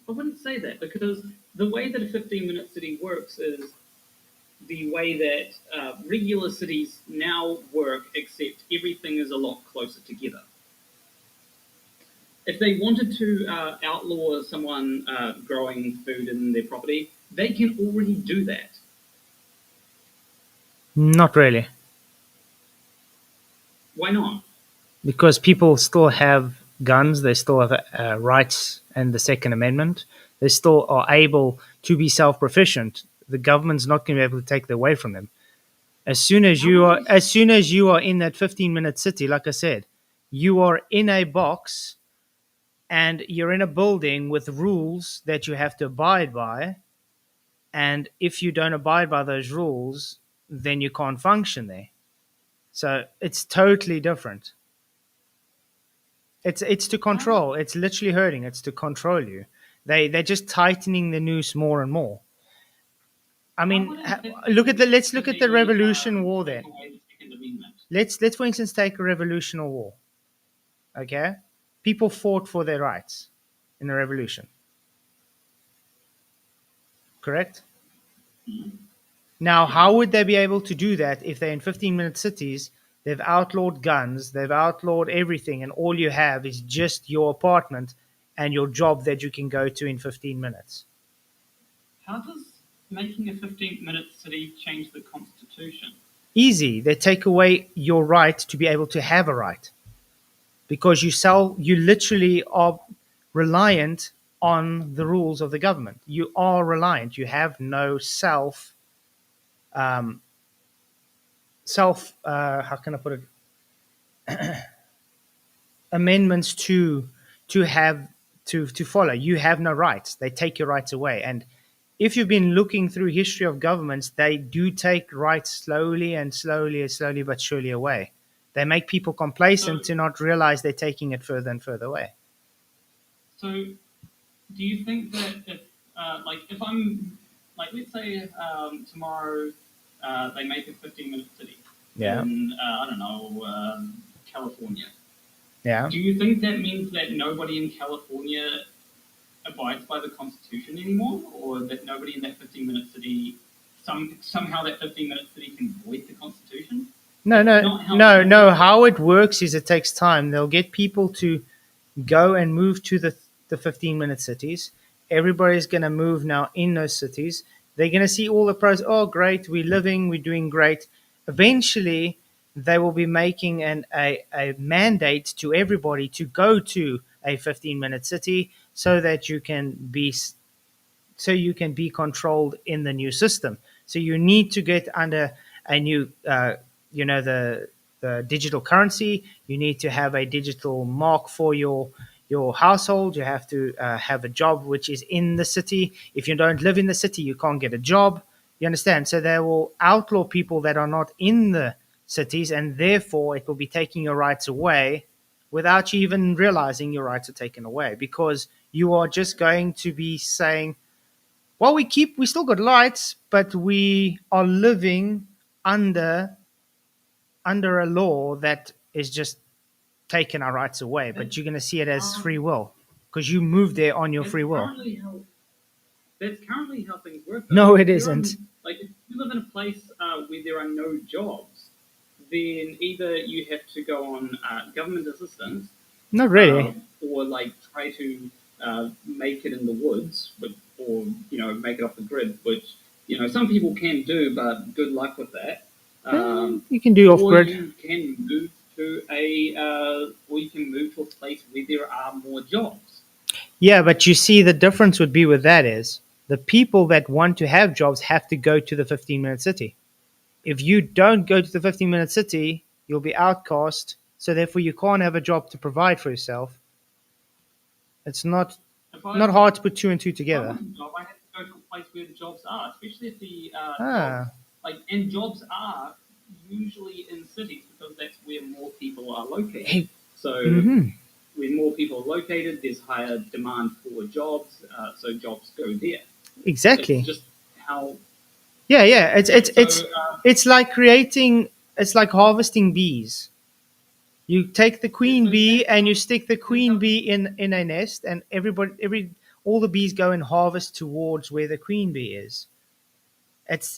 wouldn't say that because the way that a 15-minute city works is the way that regular cities now work, except everything is a lot closer together. If they wanted to outlaw someone growing food in their property, they can already do that. Not really, Why not? because people still have guns. They still have rights and the Second Amendment. They still are able to be self-proficient. The government's not going to be able to take that away from them. As soon as you are in that 15-minute city, like I said, you are in a box and you're in a building with rules that you have to abide by. And if you don't abide by those rules, then you can't function there. So it's totally different. It's to control. It's literally hurting. It's to control you. They're just tightening the noose more and more. I mean, let's look at the Revolution War then. Let's for instance take a Revolutionary War. Okay, people fought for their rights in the revolution. Correct. Now, how would they be able to do that if they're in 15-minute cities? They've outlawed guns, they've outlawed everything, and all you have is just your apartment and your job that you can go to in 15 minutes. How does making a 15-minute city change the Constitution? Easy. They take away your right to be able to have a right. Because you literally are reliant on the rules of the government. You are reliant. You have no how can I put it, amendments to have to follow. You have no rights. They take your rights away. And if you've been looking through history of governments, they do take rights slowly but surely away. They make people complacent to not realize they're taking it further and further away. So, do you think that if I'm let's say tomorrow they make a 15-minute city in I don't know California. Yeah. Do you think that means that nobody in California abides by the Constitution anymore, or that nobody in that 15-minute city somehow that 15-minute city can void the Constitution? No. How it works is it takes time. They'll get people to go and move to the 15-minute cities. Everybody's going to move now in those cities. They're going to see all the pros. Oh, great. We're doing great. Eventually, they will be making a mandate to everybody to go to a 15-minute city so that you can be controlled in the new system. So you need to get under a new, the digital currency. You need to have a digital mark for your household. You have to have a job which is in the city. If you don't live in the city, you can't get a job. You understand? So they will outlaw people that are not in the cities, and therefore it will be taking your rights away, without you even realizing your rights are taken away, because you are just going to be saying, well, we still got rights, but we are living under a law that is just taking our rights away. But you're going to see it as free will because you moved there on your That's free will. currently how things work. Though. No, it If isn't. if you live in a place where there are no jobs, then either you have to go on government assistance, Not really. or like try to make it in the woods, or make it off the grid, which some people can do, but good luck with that. You can do off Or grid. you can move to a place where there are more jobs. Yeah, but you see, the difference would be with that is the people that want to have jobs have to go to the 15-minute city. If you don't go to the 15-minute city, you'll be outcast. So therefore, you can't have a job to provide for yourself. It's not hard to put two and two If I together. want a job, I have to go to a place where the jobs are, especially if the Ah, and jobs are usually in cities because that's where more people are located. Hey. So mhm. where more people are located, there's higher demand for jobs, so jobs go there. Exactly. It's just how. Yeah, yeah. So, It's like creating. It's like harvesting bees. You take the queen bee and you stick the queen bee in a nest, and all the bees go and harvest towards where the queen bee is. It's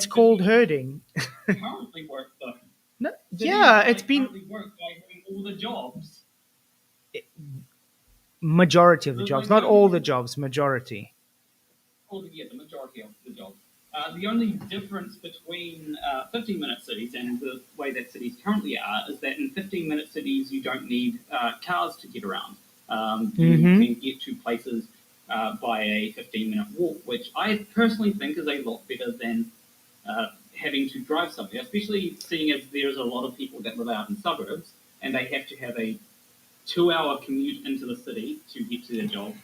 called herding. currently work though. No, Cities, yeah, it's been currently work by having all the jobs. majority of the There's jobs, like not no all the jobs, majority. The majority of the jobs. The only difference between 15-minute cities and the way that cities currently are is that in 15-minute cities you don't need cars to get around. You can get to places by a 15-minute walk, which I personally think is a lot better than having to drive somewhere, especially seeing as there's a lot of people that live out in suburbs and they have to have a 2-hour commute into the city to get to their job,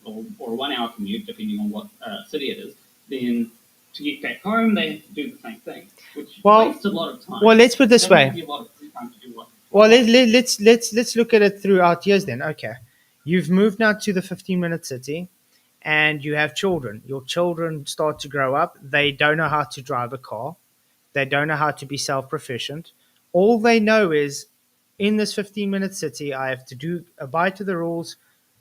or a 1-hour commute, depending on what city it is. Then to get back home, they have to do the same thing, which wastes a lot of time. Well, let's put it this Doesn't way. give you a lot of free time to do what. Well, let's look at it throughout years then. Okay, you've moved now to the 15-minute city, and you have children. Your children start to grow up. They don't know how to drive a car. They don't know how to be self-proficient. All they know is, in this 15-minute city, I have to abide to the rules,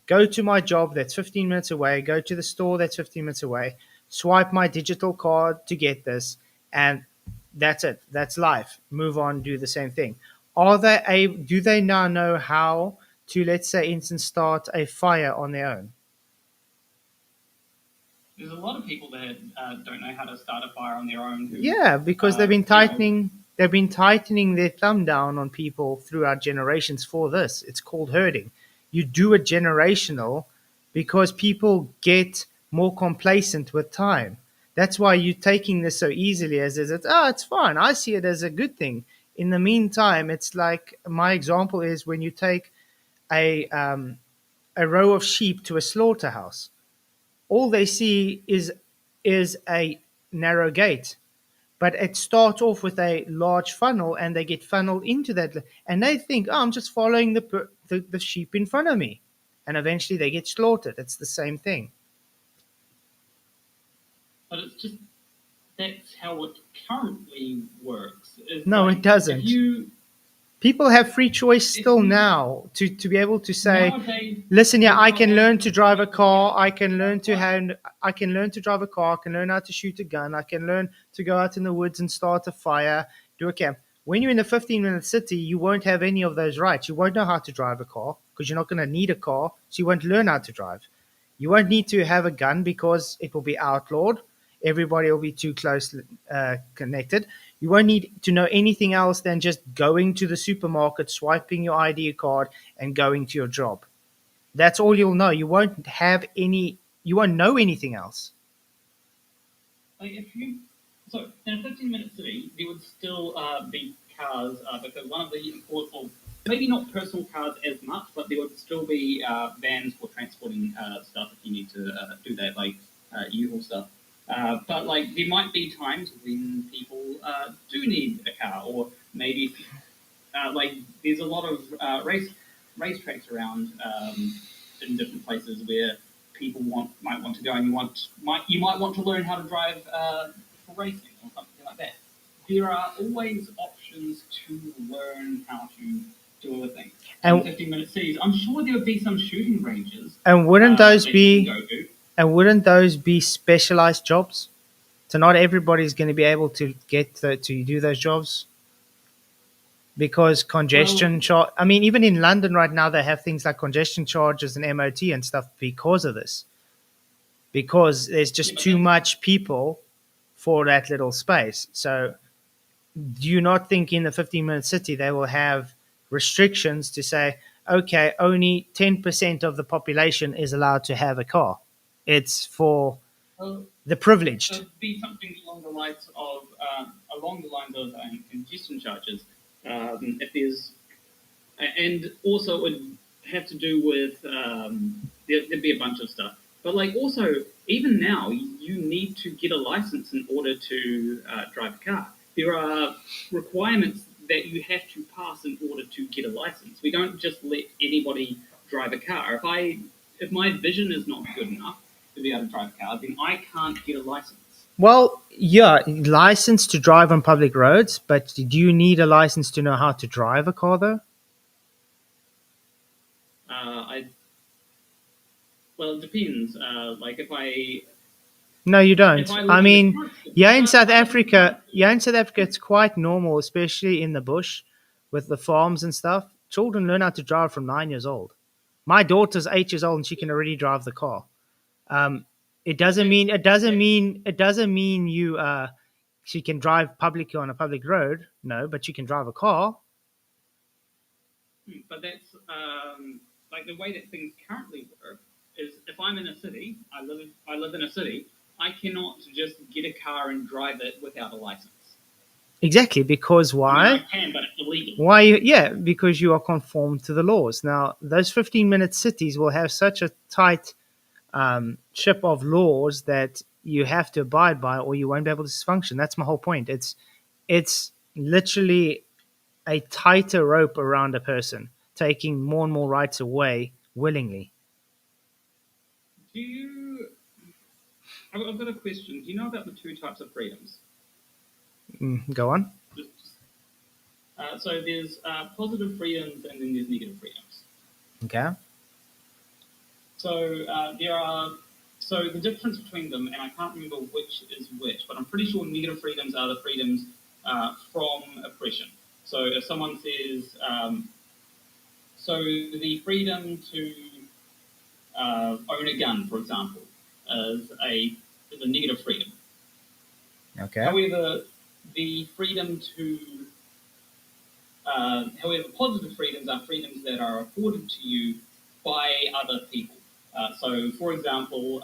go to my job that's 15 minutes away, go to the store that's 15 minutes away, swipe my digital card to get this, and that's it. That's life. Move on, do the same thing. Do they now know how to, let's say, instant start a fire on their own? There's a lot of people that don't know how to start a fire on their own. Yeah, because they've been tightening their thumb down on people throughout generations for this. It's called herding. You do it generational because people get more complacent with time. That's why you're taking this so easily it's fine. I see it as a good thing. In the meantime, it's like my example is when you take a row of sheep to a slaughterhouse, all they see is a narrow gate, but it starts off with a large funnel and they get funneled into that, and they think, oh, I'm just following the sheep in front of me, and eventually they get slaughtered. It's the same thing. But it's just that's how it currently works. No, it doesn't. People have free choice still now to be able to say, nowadays, listen, yeah, I can learn to drive a car. I can learn to drive a car. I can learn how to shoot a gun. I can learn to go out in the woods and start a fire, do a camp. When you're in a 15-minute city, you won't have any of those rights. You won't know how to drive a car because you're not going to need a car, so you won't learn how to drive. You won't need to have a gun because it will be outlawed. Everybody will be too close connected. You won't need to know anything else than just going to the supermarket, swiping your ID card, and going to your job. That's all you'll know. You won't know anything else. In a 15-minute city, there would still be cars because one of the important, maybe not personal cars as much, but there would still be vans for transporting stuff if you need to do that, like U-Haul stuff. But there might be times when people do need a car, or maybe there's a lot of racetracks around in different places where people might want to go, and you might want to learn how to drive for racing or something like that. There are always options to learn how to do a thing. And- 15-minute cities. I'm sure there would be some shooting ranges. And wouldn't those that you be can go to. and wouldn't those be specialized jobs? So not everybody's going to be able to to do those jobs because congestion charge. I mean, even in London right now, they have things like congestion charges and MOT and stuff because of this. Because there's just too much people for that little space. So, do you not think in the 15-minute city they will have restrictions to say, okay, only 10% of the population is allowed to have a car? It's for Well, the privileged. it'd be something along the lines of congestion charges. If there's, and also it would have to do with there'd be a bunch of stuff. But like also, even now, you need to get a license in order to drive a car. There are requirements that you have to pass in order to get a license. We don't just let anybody drive a car. If my vision is not good enough to be able to drive a car, then I can't get a license. Well, yeah, license to drive on public roads, but do you need a license to know how to drive a car, though? Well, it depends. Like if I No, you don't. If I live I in mean, the country- yeah, in South Africa, it's quite normal, especially in the bush with the farms and stuff. Children learn how to drive from 9 years old. My daughter's 8 years old and she can already drive the car. It doesn't mean you she can drive publicly on a public road. No, but she can drive a car. But that's like the way that things currently work is if I'm in a city, I live in a city, I cannot just get a car and drive it without a license. Exactly, because why? I mean, I can, but it's illegal. Why? Yeah, because you are conformed to the laws. Now, those 15-minute cities will have such a tight ship of laws that you have to abide by, or you won't be able to function. That's my whole point. It's literally a tighter rope around a person, taking more and more rights away willingly. Do you? I've got a question. Do you know about the two types of freedoms? Go on. So there's positive freedoms and then there's negative freedoms. Okay. So there are. So the difference between them, and I can't remember which is which, but I'm pretty sure negative freedoms are the freedoms from oppression. So if someone says, so the freedom to own a gun, for example, is a negative freedom. Okay. However, the freedom to however, positive freedoms are freedoms that are afforded to you by other people. So, for example,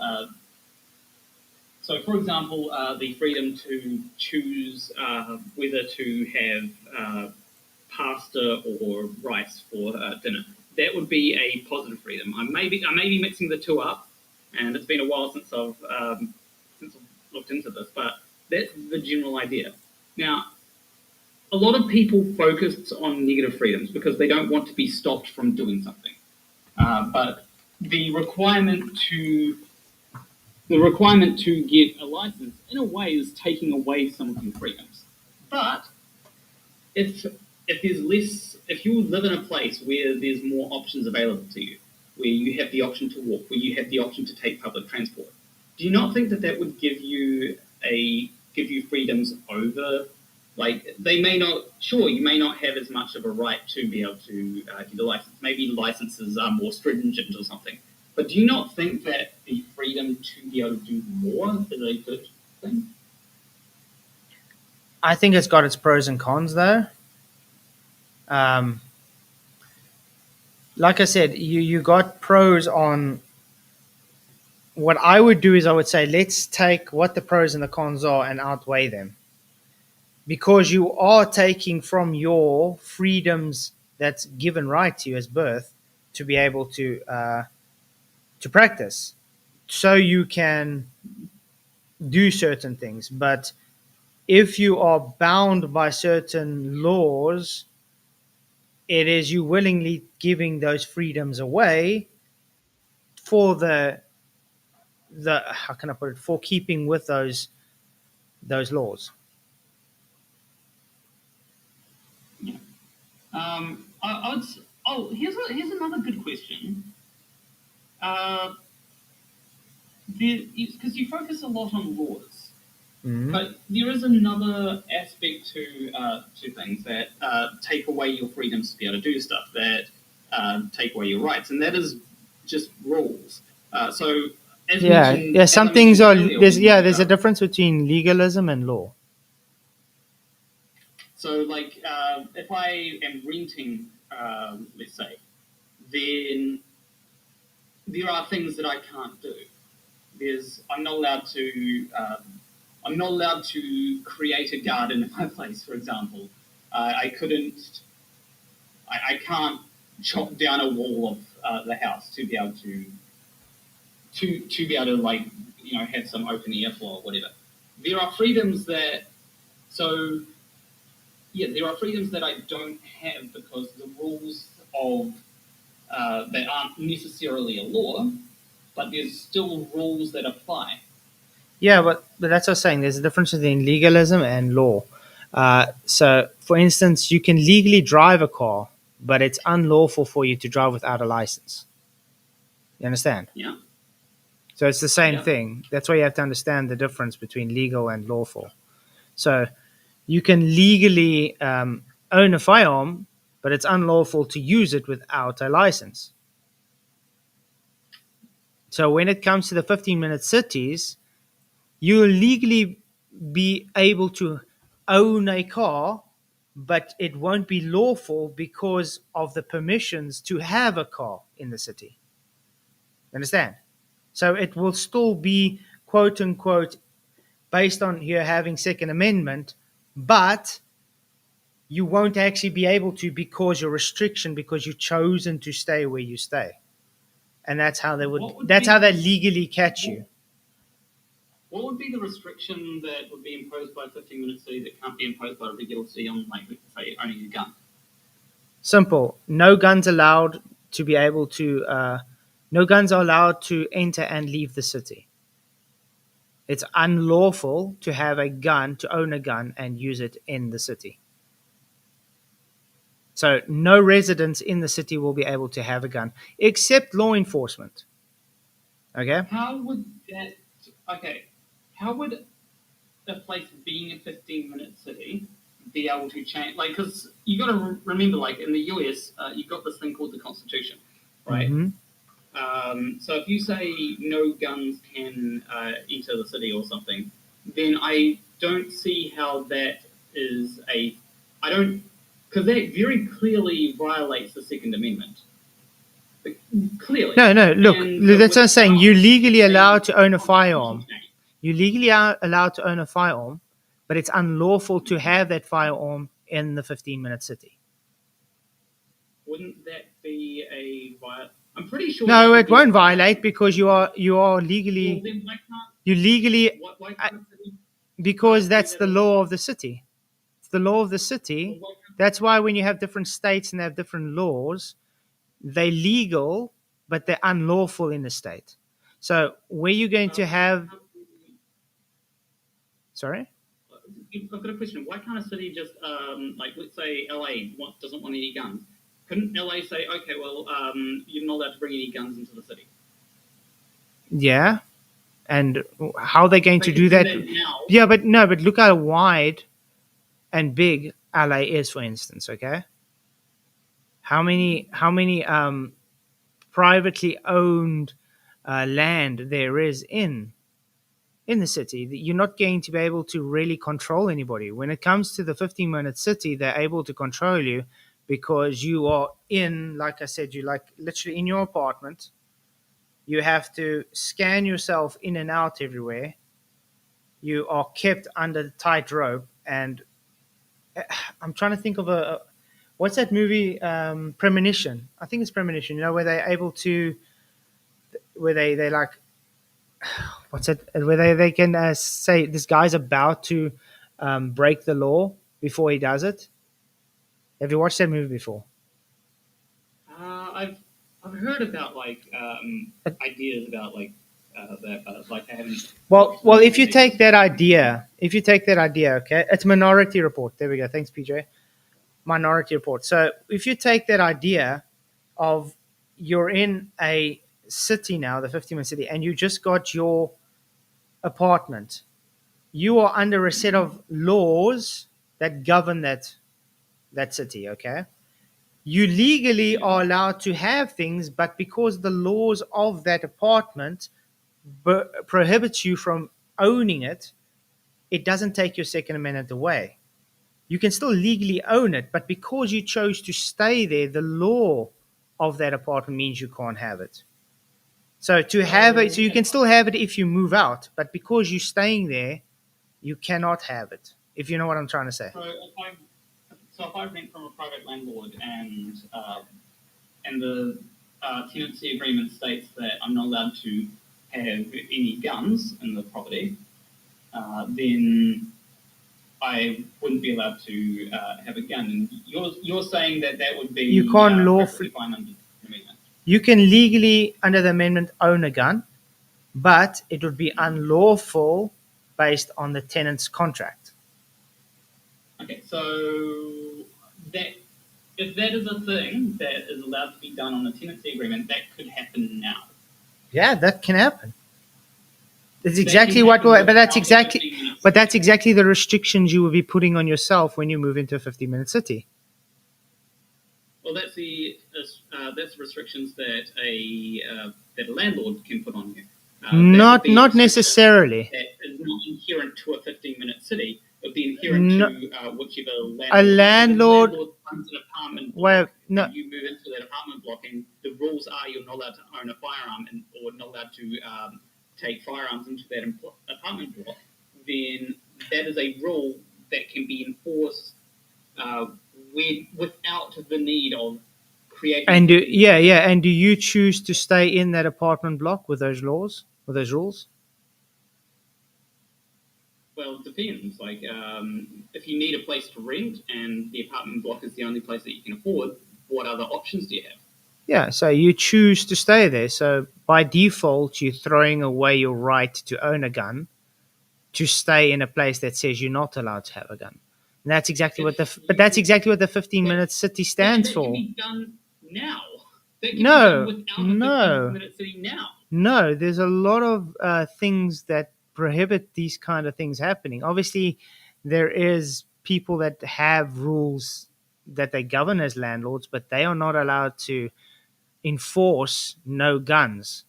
the freedom to choose whether to have pasta or rice for dinner. That would be a positive freedom. I may be mixing the two up, and it's been a while since I've looked into this, but that's the general idea. Now, a lot of people focus on negative freedoms because they don't want to be stopped from doing something. But the requirement to get a license, in a way, is taking away some of your freedoms. But if you live in a place where there's more options available to you, where you have the option to walk, where you have the option to take public transport, do you not think that would give you freedoms over? Like you may not have as much of a right to be able to get a license. Maybe licenses are more stringent or something. But do you not think that the freedom to be able to do more is a good thing? I think it's got its pros and cons, though. Like I said, you got pros on. What I would do is I would say, let's take what the pros and the cons are and outweigh them. Because you are taking from your freedoms that's given right to you as birth to be able to practice, so you can do certain things. But if you are bound by certain laws, it is you willingly giving those freedoms away for the how can I put it, for keeping with those laws. I would. Oh, here's another good question. Because you focus a lot on laws, but there is another aspect to things that take away your freedoms to be able to do stuff, that take away your rights, and that is just rules. So, as Yeah, mentioned, yeah. as I Some things are mentioned earlier, there's a difference between legalism and law. So, like, if I am renting, let's say, then there are things that I can't do. I'm not allowed to. I'm not allowed to create a garden in my place, for example. I couldn't. I can't chop down a wall of the house to be able to be able to, like, have some open airflow or whatever. There are freedoms that so yeah, there are freedoms that I don't have because the rules of that aren't necessarily a law, but there's still rules that apply. Yeah, but that's what I'm saying. There's a difference between legalism and law. So, for instance, you can legally drive a car, but it's unlawful for you to drive without a license. You understand? Yeah. So it's the same Yeah. thing. That's why you have to understand the difference between legal and lawful. So you can legally own a firearm, but it's unlawful to use it without a license. So when it comes to the 15-minute cities, you'll legally be able to own a car, but it won't be lawful because of the permissions to have a car in the city. Understand? So it will still be quote unquote based on you having Second Amendment, but you won't actually be able to because your restriction because you've chosen to stay where you stay. And that's how they legally catch you. What would be the restriction that would be imposed by a 15-minute city that can't be imposed by a regular city on, like, say, owning a gun? Simple. No guns allowed to be able to. No guns are allowed to enter and leave the city. It's unlawful to have a gun, to own a gun, and use it in the city. So no residents in the city will be able to have a gun, except law enforcement. Okay? How would that? Okay, how would a place being a 15-minute city be able to change? Like, because you got to remember, like in the US, you've got this thing called the Constitution, right? Mm-hmm. So if you say no guns can enter the city or something, then I don't see how that is a. I don't, because that very clearly violates the Second Amendment. Clearly. No. Look, And that's what I'm saying. You're legally allowed to own a firearm. change. You're legally allowed to own a firearm, but it's unlawful to have that firearm in the 15-minute city. Wouldn't that be a violation? I'm pretty sure. No, that would it be won't a violate because you are legally Well, then why can't? you legally Why can't city? because that's the law of the city. It's the law of the city. Why can't- That's why when you have different states and they have different laws, they're legal, but they're unlawful in the state. So where you're going to have, sorry, I've got a question. Why can't a city just, like, let's say LA doesn't want any guns? Couldn't LA say, okay, well, you're not allowed to bring any guns into the city? yeah, and how they're going They to can do that? now. Yeah, but no, but look how wide and big LA is, for instance. Okay, how many privately owned land there is in the city? You're not going to be able to really control anybody. When it comes to the 15-minute city, they're able to control you because you are in, like I said, you like literally in your apartment. You have to scan yourself in and out everywhere. You are kept under the tight rope. And I'm trying to think of what's that movie? Premonition. I think it's Premonition. You know, where they're able to, where they like, what's it? Where they can say this guy's about to break the law before he does it. Have you watched that movie before? I've heard about like ideas about like that, but like I haven't. Well, if you take that idea, okay, it's Minority Report. There we go. Thanks, PJ. Minority Report. So if you take that idea of you're in a city now, the 50-minute city, and you just got your apartment, you are under a set of laws that govern that city. Okay, you legally are allowed to have things, but because the laws of that apartment prohibits you from owning it, it doesn't take your Second Amendment away. You can still legally own it, but because you chose to stay there, the law of that apartment means you can't have it. So to have it, so you can still have it if you move out, but because you're staying there, you cannot have it. If you know what I'm trying to say. So if I rent from a private landlord and the tenancy agreement states that I'm not allowed to have any guns in the property, then I wouldn't be allowed to have a gun. And you're saying that would be You can't lawfully. fine under the amendment. You can legally, under the amendment, own a gun, but it would be unlawful based on the tenant's contract. Okay, so that if that is a thing that is allowed to be done on a tenancy agreement, that could happen now. Yeah, that can happen. That's exactly what. But that's exactly the restrictions you will be putting on yourself when you move into a 50-minute city. Well, that's the restrictions that a landlord can put on you. Not necessarily. That is not inherent to a 15-minute city. It would be inherent to whichever landlord. A landlord runs an apartment block. Well, no. And you move into that apartment block, and the rules are you're not allowed to own a firearm or not allowed to take firearms into that apartment block. Then that is a rule that can be enforced without the need of creating. And and do you choose to stay in that apartment block with those laws, with those rules? Well, it depends. Like, if you need a place to rent and the apartment block is the only place that you can afford, what other options do you have? Yeah, so you choose to stay there. So by default, you're throwing away your right to own a gun to stay in a place that says you're not allowed to have a gun. And that's exactly what the 15-minute city stands for. That can be done now. That can No, be done without a 15-minute city now. No, there's a lot of things that prohibit these kind of things happening. Obviously, there is people that have rules that they govern as landlords, but they are not allowed to enforce no guns.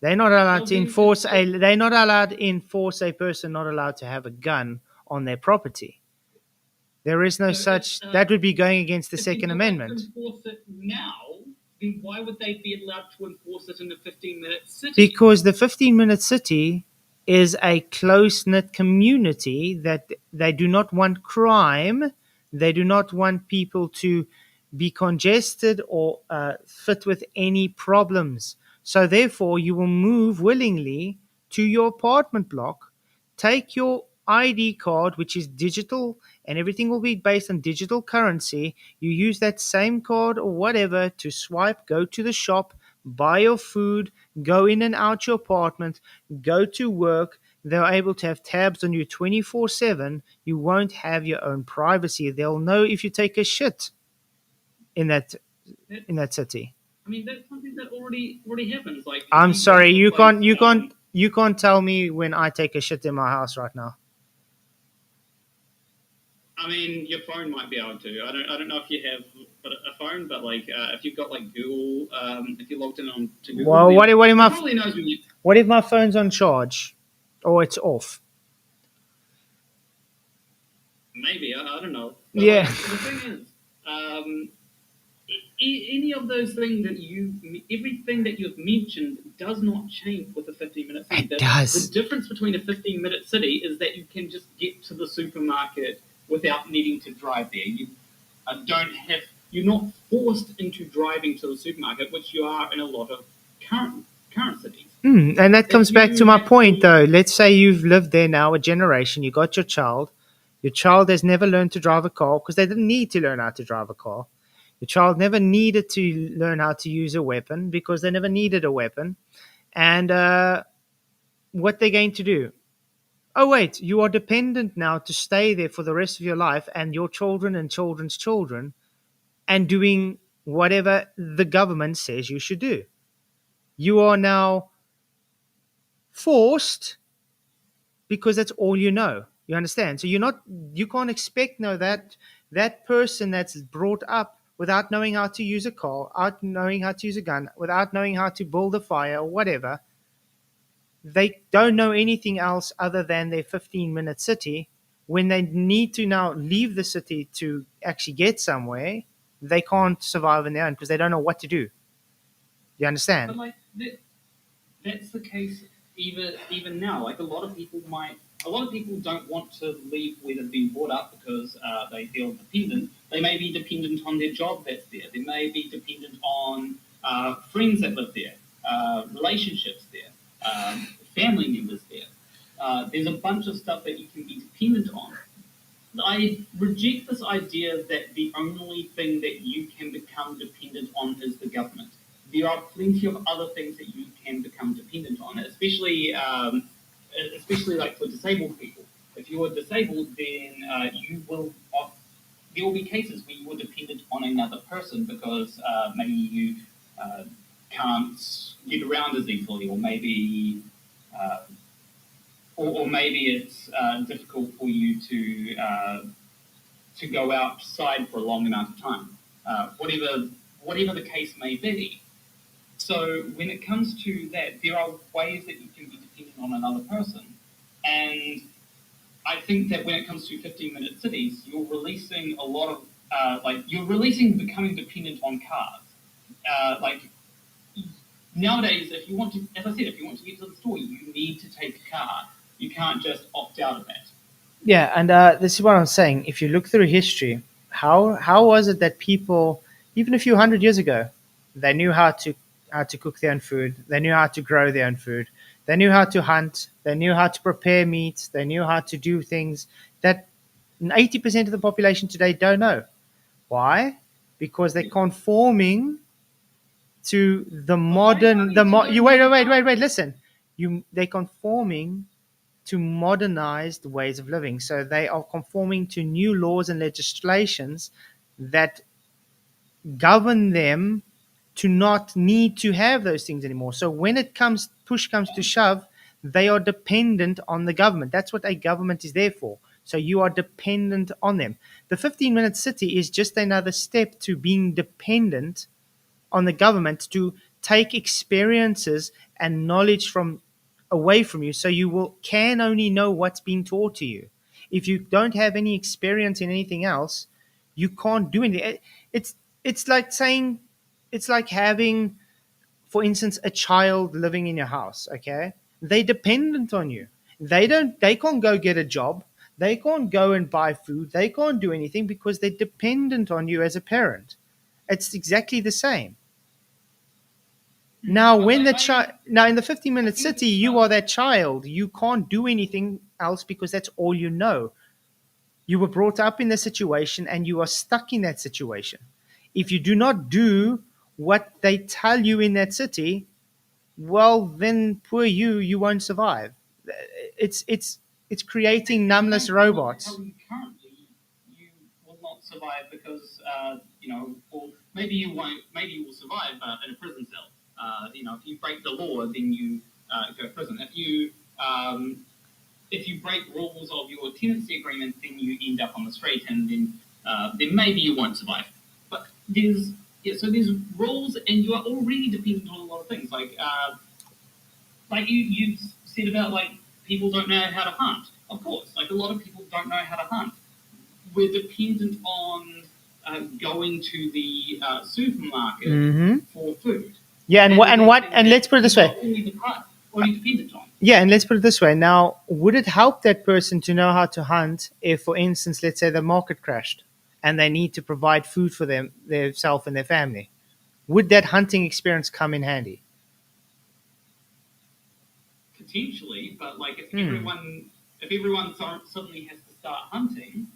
They're not allowed to enforce they're not allowed to enforce a person not allowed to have a gun on their property. There is no such. That would be going against the Second Amendment. If people enforce it now, then why would they be allowed to enforce it in a 15-minute city? Because the 15-minute city is a close-knit community that they do not want crime. They do not want people to be congested or fit with any problems. So therefore, you will move willingly to your apartment block, take your ID card, which is digital, and everything will be based on digital currency. You use that same card or whatever to swipe, go to the shop, buy your food, go in and out your apartment, go to work. They're able to have tabs on you 24/7. You won't have your own privacy. They'll know if you take a shit in that city. I mean, that's something that already happens. Like, I'm sorry, you can't tell me when I take a shit in my house right now. I mean, your phone might be able to. I don't know if you have a phone, but like if you've got like Google, if you're logged in on to Google, Well, what if my phone's on charge or it's off? Maybe I don't know. But yeah. Like, the thing is, any of those things everything that you've mentioned does not change with a 15-minute city. It does. The difference between a 15-minute city is that you can just get to the supermarket without needing to drive there. You're not forced into driving to the supermarket, which you are in a lot of current cities. And that comes back to my point, though. Let's say you've lived there now a generation. You got your child. Your child has never learned to drive a car because they didn't need to learn how to drive a car. Your child never needed to learn how to use a weapon because they never needed a weapon. And what they're going to do? Oh, wait, you are dependent now to stay there for the rest of your life and your children and children's children and doing whatever the government says you should do. You are now forced because that's all you know. You understand? So you can't expect that person that's brought up without knowing how to use a car, without knowing how to use a gun, without knowing how to build a fire or whatever. They don't know anything else other than their 15-minute city. When they need to now leave the city to actually get somewhere, they can't survive on their own because they don't know what to do. You understand? But like that's the case even now. Like a lot of people don't want to leave where they've been brought up because they feel dependent. They may be dependent on their job that's there. They may be dependent on friends that live there, relationships there, family members there. There's a bunch of stuff that you can be dependent on. I reject this idea that the only thing that you can become dependent on is the government. There are plenty of other things that you can become dependent on, especially like for disabled people. If you are disabled, then there will be cases where you are dependent on another person because maybe you can't get around as easily, or maybe uh, or maybe it's difficult for you to go outside for a long amount of time, whatever the case may be. So when it comes to that, there are ways that you can be dependent on another person, and I think that when it comes to 15-minute cities, you're releasing a lot of you're releasing becoming dependent on cars. Like nowadays, if you want to, as I said, if you want to get to the store, you need to take a car. You can't just opt out of that. Yeah, and this is what I'm saying. If you look through history, how was it that people, even a few hundred years ago, they knew how to cook their own food, they knew how to grow their own food, they knew how to hunt, they knew how to prepare meat, they knew how to do things that 80% of the population today don't know. Why? Because they're conforming to the modern you wait, listen. They're conforming to modernized ways of living. So they are conforming to new laws and legislations that govern them to not need to have those things anymore. So when push comes to shove, they are dependent on the government. That's what a government is there for. So you are dependent on them. The 15-minute city is just another step to being dependent on the government to take experiences and knowledge from away from you, so you can only know what's being taught to you. If you don't have any experience in anything else, you can't do anything. It's like saying, it's like having, for instance, a child living in your house. Okay, they're dependent on you. They can't go get a job. They can't go and buy food. They can't do anything because they're dependent on you as a parent. It's exactly the same. Now, now in the 15-minute city, you are that child. You can't do anything else because that's all you know. You were brought up in the situation and you are stuck in that situation. If you do not do what they tell you in that city, well, then poor you, you won't survive. It's creating numbness robots. Currently, you will not survive because or maybe you won't. Maybe you will survive in a prison cell. If you break the law, then you go to prison. If you break rules of your tenancy agreement, then you end up on the street, and then maybe you won't survive. But there's rules, and you are already dependent on a lot of things. Like you said about like people don't know how to hunt. Of course, like a lot of people don't know how to hunt. We're dependent on going to the supermarket for food. Yeah, and let's put it this way. Only dependent on. Yeah, and let's put it this way. Now, would it help that person to know how to hunt if, for instance, let's say the market crashed and they need to provide food for themselves and their family? Would that hunting experience come in handy? Potentially, but like if everyone suddenly has to start hunting,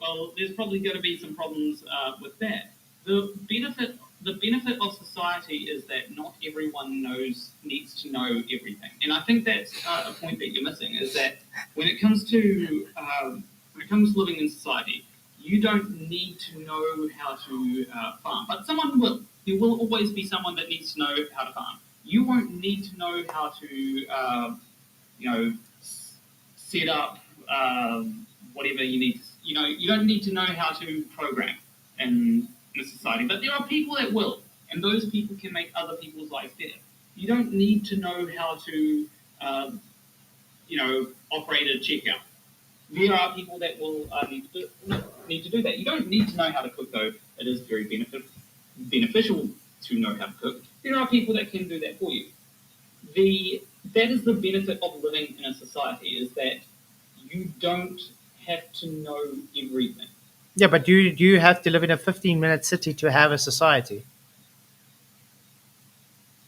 well, there's probably going to be some problems with that. the benefit of society is that not everyone needs to know everything, and I think that's a point that you're missing. Is that when it comes to living in society, you don't need to know how to farm, but someone will. There will always be someone that needs to know how to farm. You won't need to know how to set up whatever you need. You don't need to know how to program in a society, but there are people that will, and those people can make other people's lives better. You don't need to know how to, operate a checkout. There are people that will need to do that. You don't need to know how to cook, though. It is very beneficial to know how to cook. There are people that can do that for you. That is the benefit of living in a society, is that you don't have to know everything. Yeah, but do you have to live in a 15-minute city to have a society?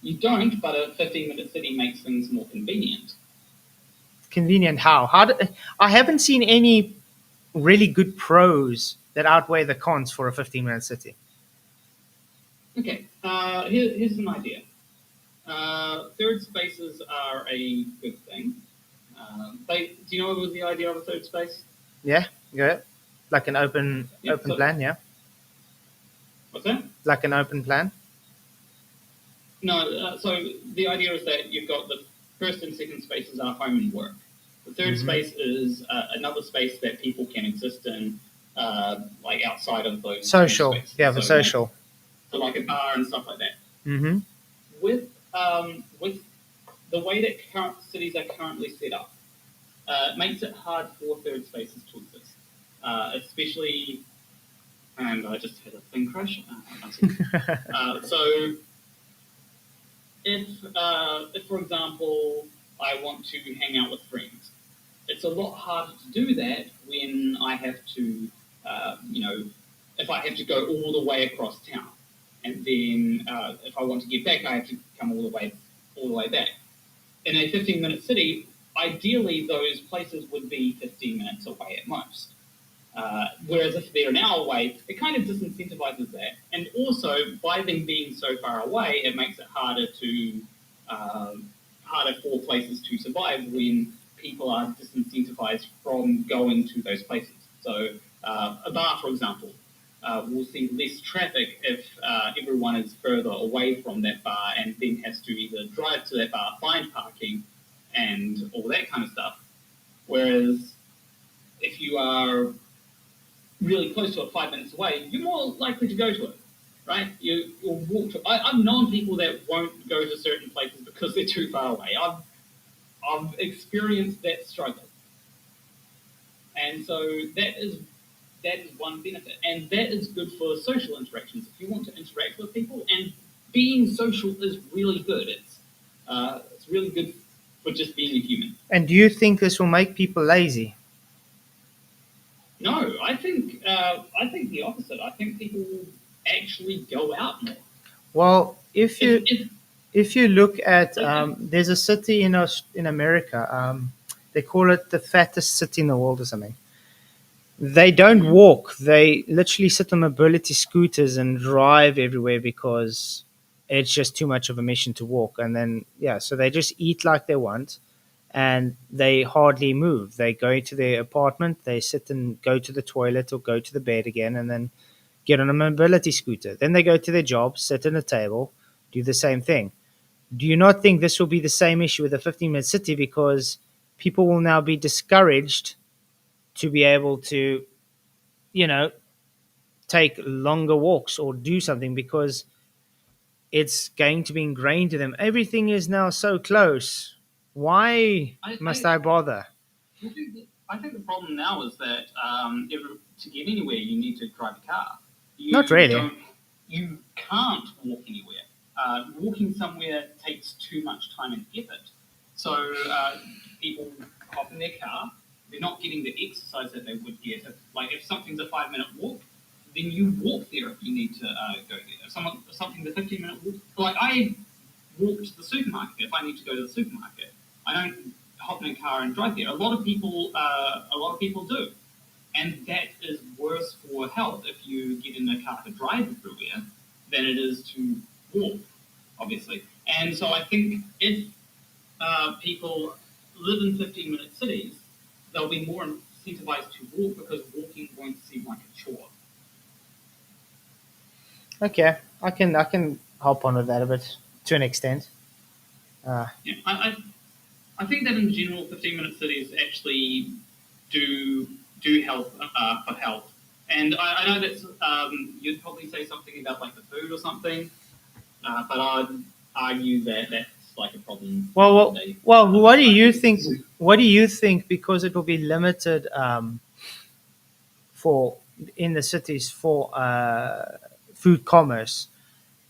You don't, but a 15-minute city makes things more convenient. Convenient how? I haven't seen any really good pros that outweigh the cons for a 15-minute city. Okay, here's an idea. Third spaces are a good thing. Do you know what was the idea of a third space? Yeah, yeah, like an open plan. Yeah, What's that? like an open plan. No, so the idea is that you've got the first and second spaces are home and work. The third space is another space that people can exist in, like outside of those Social, spaces. yeah, for social. So like a bar and stuff like that. Mm-hmm. With the way that current cities are currently set up, it makes it hard for third spaces to exist, especially. And I just had a thing crash. So if, for example, I want to hang out with friends, it's a lot harder to do that when I have to, if I have to go all the way across town, and then if I want to get back, I have to come all the way back. In a 15-minute city, ideally those places would be 15 minutes away at most. Whereas if they're an hour away, it kind of disincentivizes that. And also, by them being so far away, it makes it harder for places to survive when people are disincentivized from going to those places. So a bar, for example, will see less traffic if everyone is further away from that bar and then has to either drive to that bar, find parking, and all that kind of stuff. Whereas if you are really close to it 5 minutes away, you're more likely to go to it, right? You'll walk to it. I've known people that won't go to certain places because they're too far away. I've experienced that struggle. And so that is one benefit. And that is good for social interactions. If you want to interact with people, and being social is really good. It's really good for just being a human. And do you think this will make people lazy? No, I think the opposite. I think people will actually go out more. Well, if you look at there's a city in America, they call it the fattest city in the world or something. They don't walk. They literally sit on mobility scooters and drive everywhere because it's just too much of a mission to walk. And then so they just eat like they want, and they hardly move. They go into their apartment, they sit and go to the toilet or go to the bed again, and then get on a mobility scooter. Then they go to their job, sit at a table, do the same thing. Do you not think this will be the same issue with a 15-minute city, because people will now be discouraged to be able to, take longer walks or do something because it's going to be ingrained to them? Everything is now so close. Why must I bother? I think the problem now is that to get anywhere, you need to drive a car. Not really. You can't walk anywhere. Walking somewhere takes too much time and effort. So people hop in their car. They're not getting the exercise that they would get. If something's a 5-minute walk, then you walk there if you need to go there. If something's a 15-minute walk, like I walk to the supermarket if I need to go to the supermarket. I don't hop in a car and drive there. A lot of people do, and that is worse for health if you get in a car to drive everywhere than it is to walk, obviously. And so I think if people live in 15-minute cities, they'll be more incentivized to walk because walking won't seem like a chore. Okay, I can hop on with that a bit to an extent. Yeah, I think that in general, 15-minute cities actually do help for health. And I know that you'd probably say something about like the food or something, but I'd argue that that's like a problem. Well, what do you think? What do you think? Because it will be limited for in the cities for food commerce.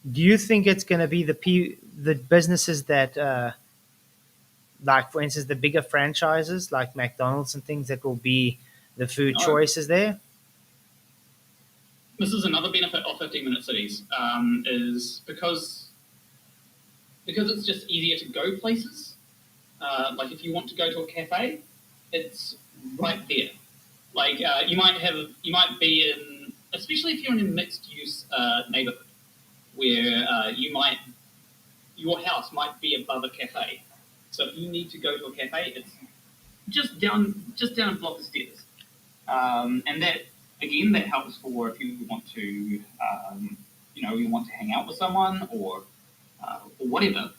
Do you think it's going to be the businesses that, like for instance, the bigger franchises like McDonald's and things that will be the food No. choices there? This is another benefit of 15-minute cities, is because it's just easier to go places. Like if you want to go to a cafe, it's right there. Like you might be in, especially if you're in a mixed use neighborhood, where your house might be above a cafe. So if you need to go to a cafe, it's just down a block of stairs. And that again, that helps for if you want to, you want to hang out with someone or whatever.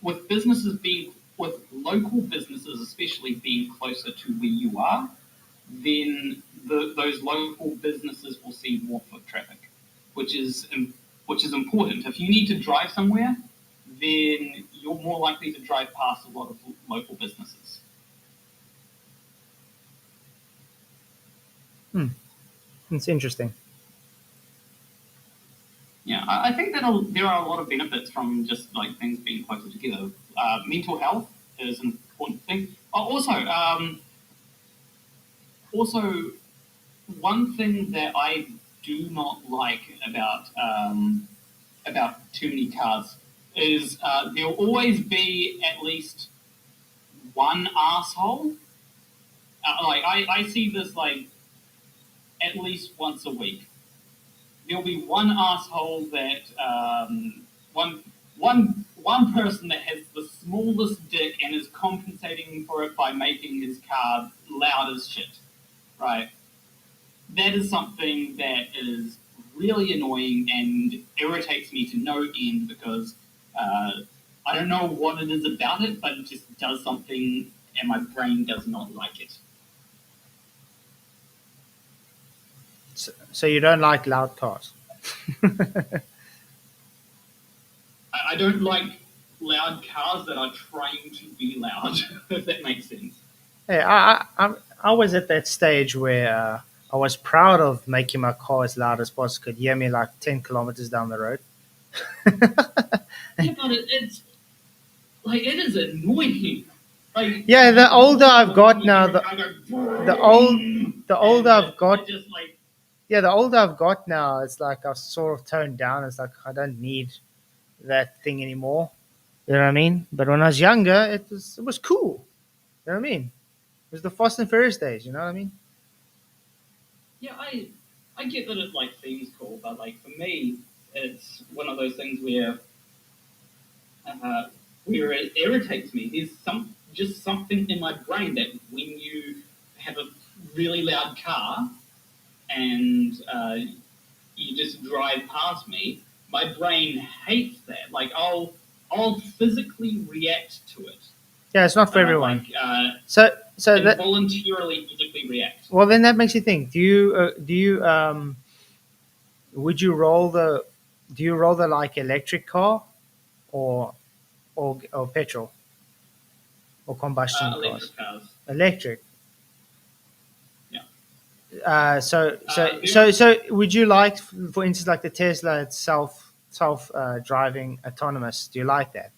With local businesses, especially being closer to where you are, then those local businesses will see more foot traffic, which is important. If you need to drive somewhere, then you're more likely to drive past a lot of local businesses. It's interesting. Yeah, I think that there are a lot of benefits from just like things being closer together. Mental health is an important thing. Also, one thing that I do not like about too many cars is there'll always be at least one asshole. I see this like at least once a week. There'll be one asshole that one person that has the smallest dick and is compensating for it by making his car loud as shit. Right? That is something that is really annoying and irritates me to no end because I don't know what it is about it, but it just does something and my brain does not like it. So you don't like loud cars? I don't like loud cars that are trying to be loud, if that makes sense. Hey, I was at that stage where I was proud of making my car as loud as possible. Could hear me like 10 kilometers down the road. Yeah, but it's like it is annoying. Like Yeah, the older I've got now, the older I've got, just like yeah, the older I've got now, it's like I've sort of toned down. It's like I don't need that thing anymore. You know what I mean? But when I was younger, it was cool. You know what I mean? It was the Fast and Furious days. You know what I mean? yeah, I get that it like seems cool, but like for me, it's one of those things where it irritates me. There's just something in my brain that when you have a really loud car and you just drive past me, my brain hates that. Like I'll physically react to it. Yeah, it's not for everyone. Like So that involuntarily physically react. well, then that makes you think. Would you roll the do you roll the like electric car or petrol or combustion cars? Electric cars. Electric. Yeah. So would you like, for instance, like the Tesla itself, self driving autonomous? Do you like that?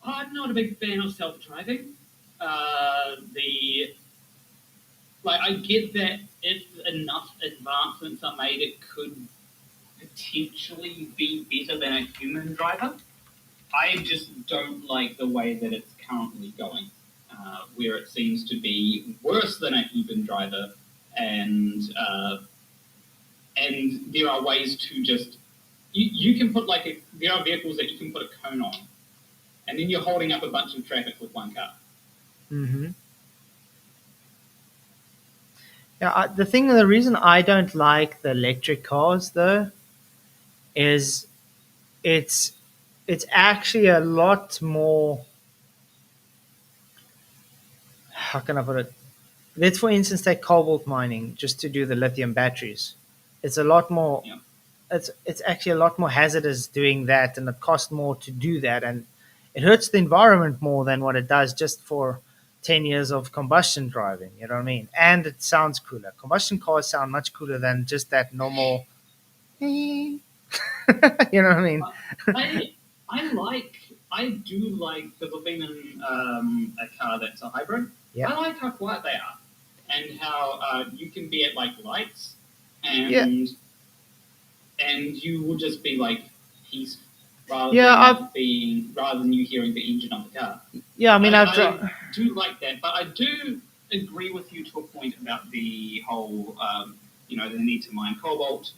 I'm not a big fan of self-driving. I get that if enough advancements are made, it could potentially be better than a human driver. I just don't like the way that it's currently going. where it seems to be worse than a human driver, and there are ways to just you can put there are vehicles that you can put a cone on, and then you're holding up a bunch of traffic with one car. Mm-hmm. Yeah, the reason I don't like the electric cars though is it's it's actually a lot more. How can I put it? Let's, for instance, take cobalt mining just to do the lithium batteries. It's a lot more. Yeah. It's actually a lot more hazardous doing that, and it costs more to do that, and it hurts the environment more than what it does just for 10 years of combustion driving. You know what I mean? And it sounds cooler. Combustion cars sound much cooler than just that normal. You know what I mean? I do like, because I've been in a car that's a hybrid. Yeah. I like how quiet they are, and how you can be at lights, and Yeah. and you will just be peace rather rather than you hearing the engine of the car. Yeah, I mean, I do like that, but I do agree with you to a point about the whole, the need to mine cobalt.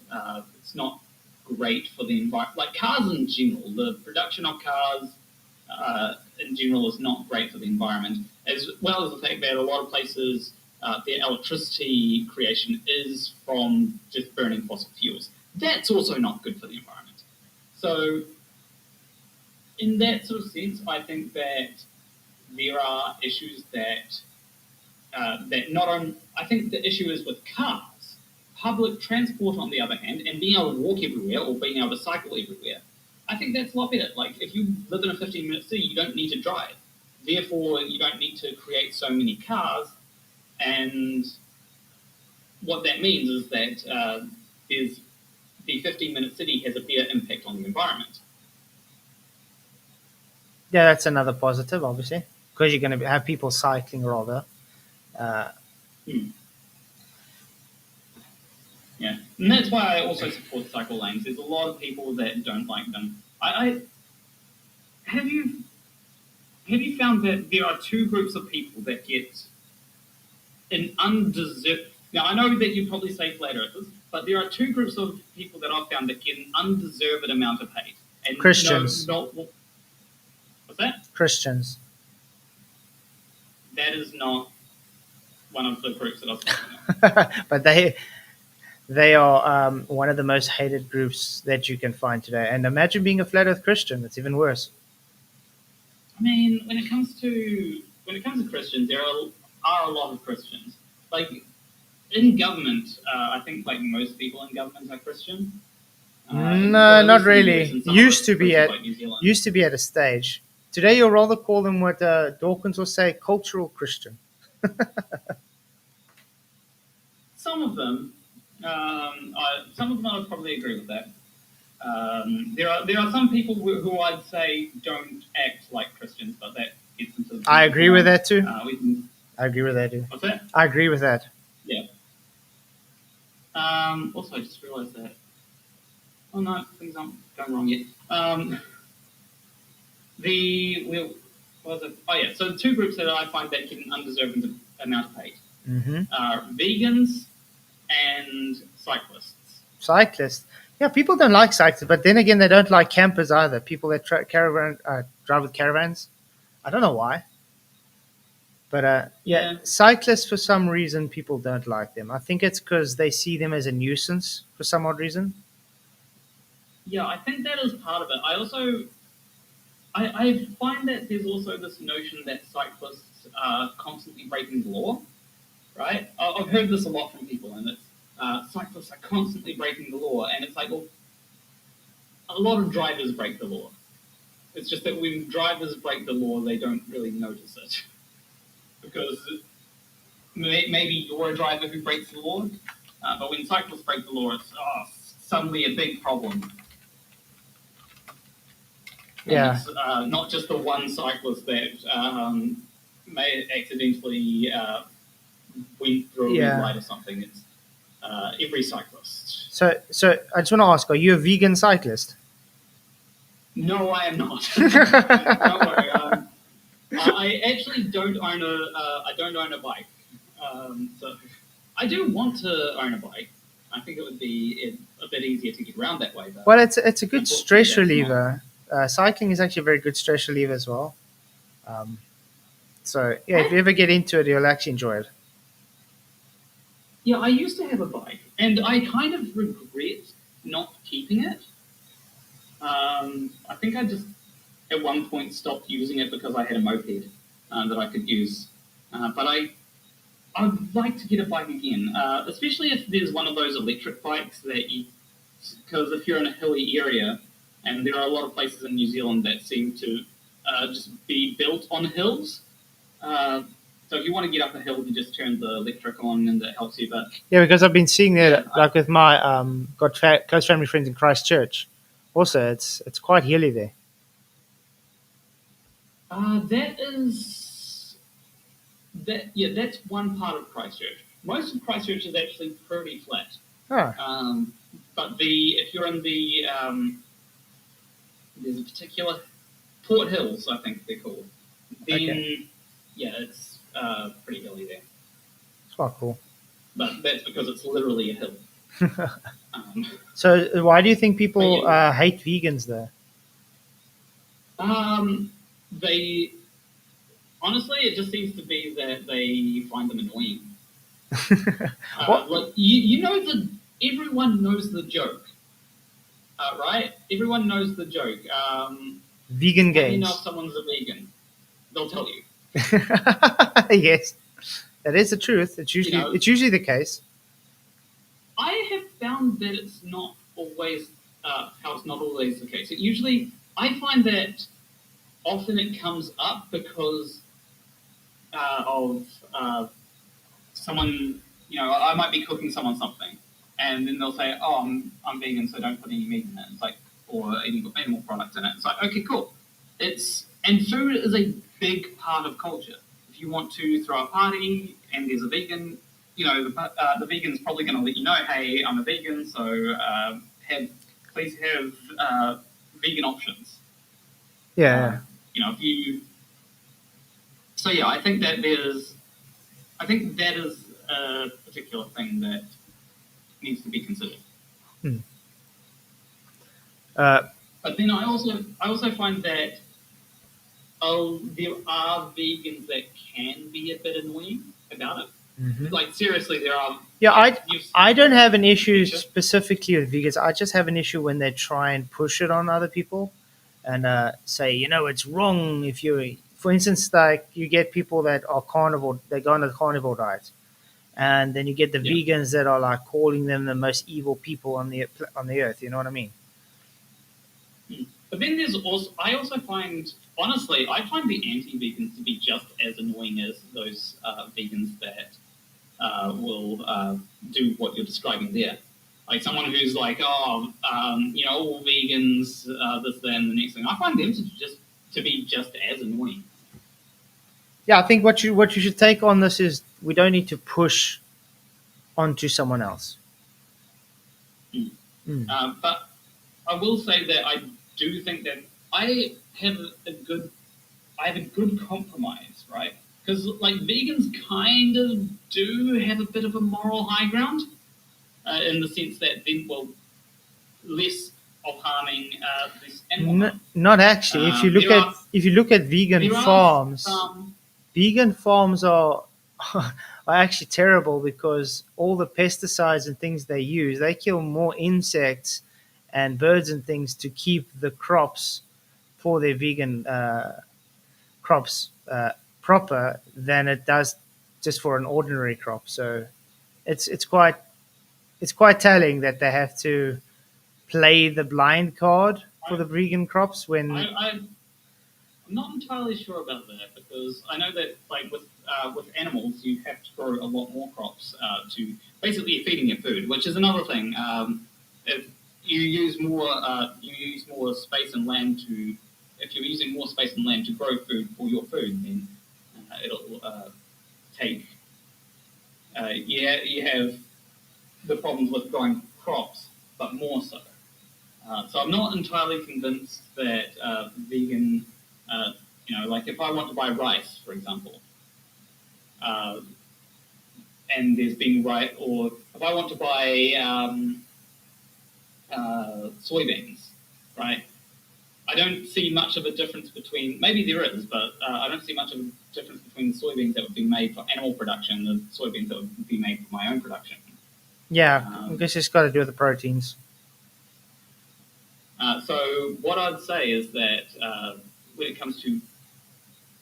It's not great for the environment. Like cars in general, the production of cars in general is not great for the environment, as well as the fact that a lot of places, their electricity creation is from just burning fossil fuels. That's also not good for the environment. So, in that sort of sense, I think that there are issues that not on. I think the issue is with cars. Public transport, on the other hand, and being able to walk everywhere or being able to cycle everywhere, I think that's a lot better. Like, if you live in a 15-minute city, you don't need to drive. Therefore, you don't need to create so many cars. And what that means is that the 15-minute city has a better impact on the environment. Yeah, that's another positive, obviously, because you're going to have people cycling rather. Yeah, and that's why I also support cycle lanes. There's a lot of people that don't like them. Have you found that there are two groups of people that get an undeserved? Now I know that you probably say flat earthers, but there are two groups of people that I've found that get an undeserved amount of hate. And Christians. What's that? Christians. That is not one of the groups that I was talking about. But they are one of the most hated groups that you can find today. And imagine being a flat Earth Christian; it's even worse. I mean, when it comes to Christians, there are a lot of Christians. Like in government, I think most people in government are Christian. No, not really. Used to be at at a stage. Today, you'll rather call them what Dawkins will say, cultural Christian. Some of them, I would probably agree with that. There are some people who I'd say don't act like Christians, but that gets into. I agree with that too. I agree with that too. What's that? I agree with that. Yeah. Also, I just realised that. Oh no, things aren't going wrong yet. So the two groups that I find that get an undeserved amount of hate are vegans and cyclists. Cyclists. Yeah, people don't like cyclists, but then again, they don't like campers either. People that drive with caravans. I don't know why. But cyclists, for some reason, people don't like them. I think it's because they see them as a nuisance for some odd reason. Yeah, I think that is part of it. I find that there's also this notion that cyclists are constantly breaking the law, right? I've heard this a lot from people, and it's cyclists are constantly breaking the law, and it's like, well, a lot of drivers break the law. It's just that when drivers break the law, they don't really notice it. Because maybe you're a driver who breaks the law, but when cyclists break the law, it's suddenly a big problem. Yeah. It's not just the one cyclist that may accidentally went through a red light or something. It's every cyclist. So I just want to ask: are you a vegan cyclist? No, I am not. Don't worry. I actually don't own a bike. So I do want to own a bike. I think it would be a bit easier to get around that way. But Well, it's a good unfortunately, stress that's not. reliever. Cycling is actually a very good stress reliever as well. Um, so yeah, if you ever get into it, you'll actually enjoy it. Yeah, I used to have a bike, and I kind of regret not keeping it. I think I just at one point stopped using it because I had a moped that I could use. But I'd like to get a bike again, especially if there's one of those electric bikes that you, because if you're in a hilly area, and there are a lot of places in New Zealand that seem to just be built on hills. Uh, so if you want to get up a hill, you just turn the electric on, and it helps you. But Yeah, because I've been seeing that, yeah, like with my close family friends in Christchurch. Also, it's quite hilly there. that is that. Yeah, that's one part of Christchurch. Most of Christchurch is actually pretty flat. Oh, But if you're in there's a particular Port Hills, I think they're called. Then okay, yeah, it's pretty hilly there. it's quite cool. But that's because it's literally a hill. Um, So, why do you think but people yeah, hate vegans there? they honestly, it just seems to be that they find them annoying. What Like you know everyone knows the joke, right? Everyone knows the joke. vegan How do you know if gains? someone's a vegan? They'll tell you. Yes, that is the truth. You know, It's usually the case. I have found that it's not always how it's not always the case. It usually, I find that often it comes up because of someone. You know, I might be cooking someone something, and then they'll say, "Oh, I'm vegan, so don't put any meat in it." It's like, or any animal products in it. It's like, okay, cool. And food is a big part of culture. If you want to throw a party and there's a vegan, you know, the vegan's probably going to let you know, hey, I'm a vegan, so please have vegan options. Yeah, You know, if you. So yeah, I think that is a particular thing that needs to be considered. yeah. Hmm. Uh, But then I also find that there are vegans that can be a bit annoying about it. mhm. Like seriously, there are. Yeah, You've I don't have an issue sure? specifically with vegans. I just have an issue when they try and push it on other people and say, it's wrong if you, for instance, like you get people that are carnivore, they go on the carnivore diet, and then you get the Yeah. vegans that are like calling them the most evil people on the earth. You know what I mean? But then I also find, honestly, I find the anti-vegans to be just as annoying as those vegans that will do what you're describing there. Like someone who's like, oh, all vegans, this, that, and the next thing. I find them to be just as annoying. Yeah, I think what you should take on this is we don't need to push onto someone else. Mm. Mm. But I will say that I do think that I have a good compromise, right? Because like vegans kind of do have a bit of a moral high ground in the sense that less of harming this animal harm. Not actually. If you look at vegan there are farms, some vegan farms are are actually terrible because all the pesticides and things they use, they kill more insects and birds and things to keep the crops for their vegan crops proper than it does just for an ordinary crop. So it's quite telling that they have to play the blind card for I, the vegan crops when I'm not entirely sure about that because I know that like with animals you have to grow a lot more crops to basically you're feeding your food, which is another thing. If you use more space and land to if you're using more space and land to grow food for your food, then it'll take you have the problems with growing crops, but more so. So I'm not entirely convinced that vegan Like if I want to buy rice, for example, uh, and there's been rice, or if I want to buy soybeans, right? I don't see much of a difference between, maybe there is, but I don't see much of a difference between the soybeans that would be made for animal production and the soybeans that would be made for my own production. Yeah, I guess it's got to do with the proteins. So what I'd say is that when it comes to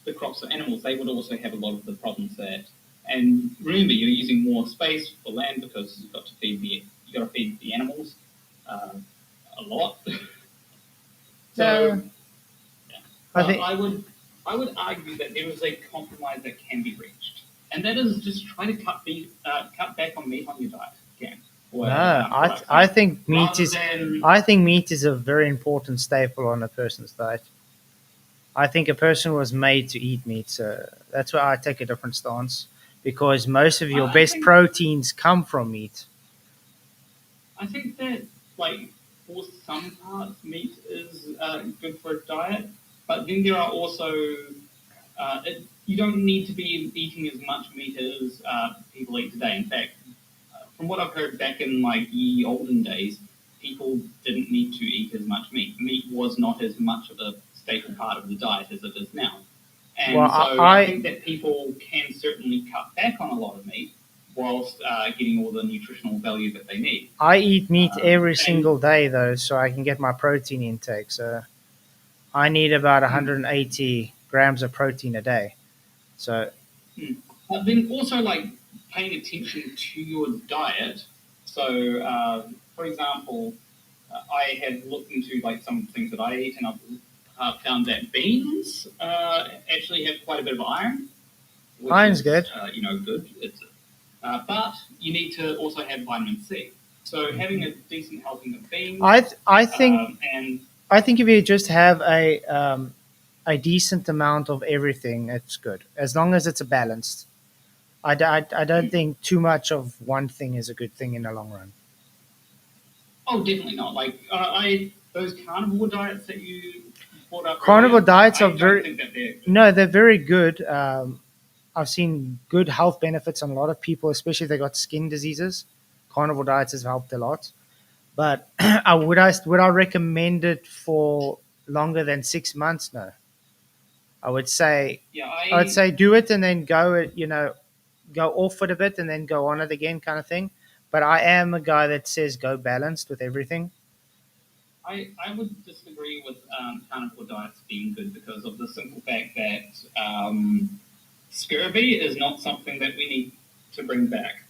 the crops for animals, they would also have a lot of the problems that. And remember, you're using more space for land because you've got to feed the animals a lot. So I would argue that there is a compromise that can be reached, and that is just try to cut back on meat on your diet again. I think meat rather is than- I think meat is a very important staple on a person's diet. I think a person was made to eat meat, so that's why I take a different stance because most of your I best think- proteins come from meat. I think that, like, for some parts, meat is good for a diet, but then there are also you don't need to be eating as much meat as people eat today. In fact, from what I've heard back in like the olden days, people didn't need to eat as much meat. Meat was not as much of a staple part of the diet as it is now. And Well, so I- I think that people can certainly cut back on a lot of meat whilst getting all the nutritional value that they need. I eat meat every and- single day though, so I can get my protein intake. So I need about 180 grams of protein a day. So But then also like paying attention to your diet. So, for example, I have looked into like some things that I eat, and I've found that beans actually have quite a bit of iron. Which Iron's is, good. Good. But you need to also have vitamin C. So having a decent helping of beans. I think and I think if you just have a decent amount of everything, it's good as long as it's balanced. I don't think too much of one thing is a good thing in the long run. oh, definitely not. Like those carnivore diets that you brought up. Carnivore earlier, diets I are don't very think that they're good. no, they're very good. I've seen good health benefits on a lot of people, especially if they got skin diseases. Carnivore diets has helped a lot, but would I recommend it for longer than 6 months? No, I would say Yeah, I would say do it and then go off it a bit and then go on it again, kind of thing. But I am a guy that says go balanced with everything. I would disagree with carnivore diets being good because of the simple fact that scurvy is not something that we need to bring back.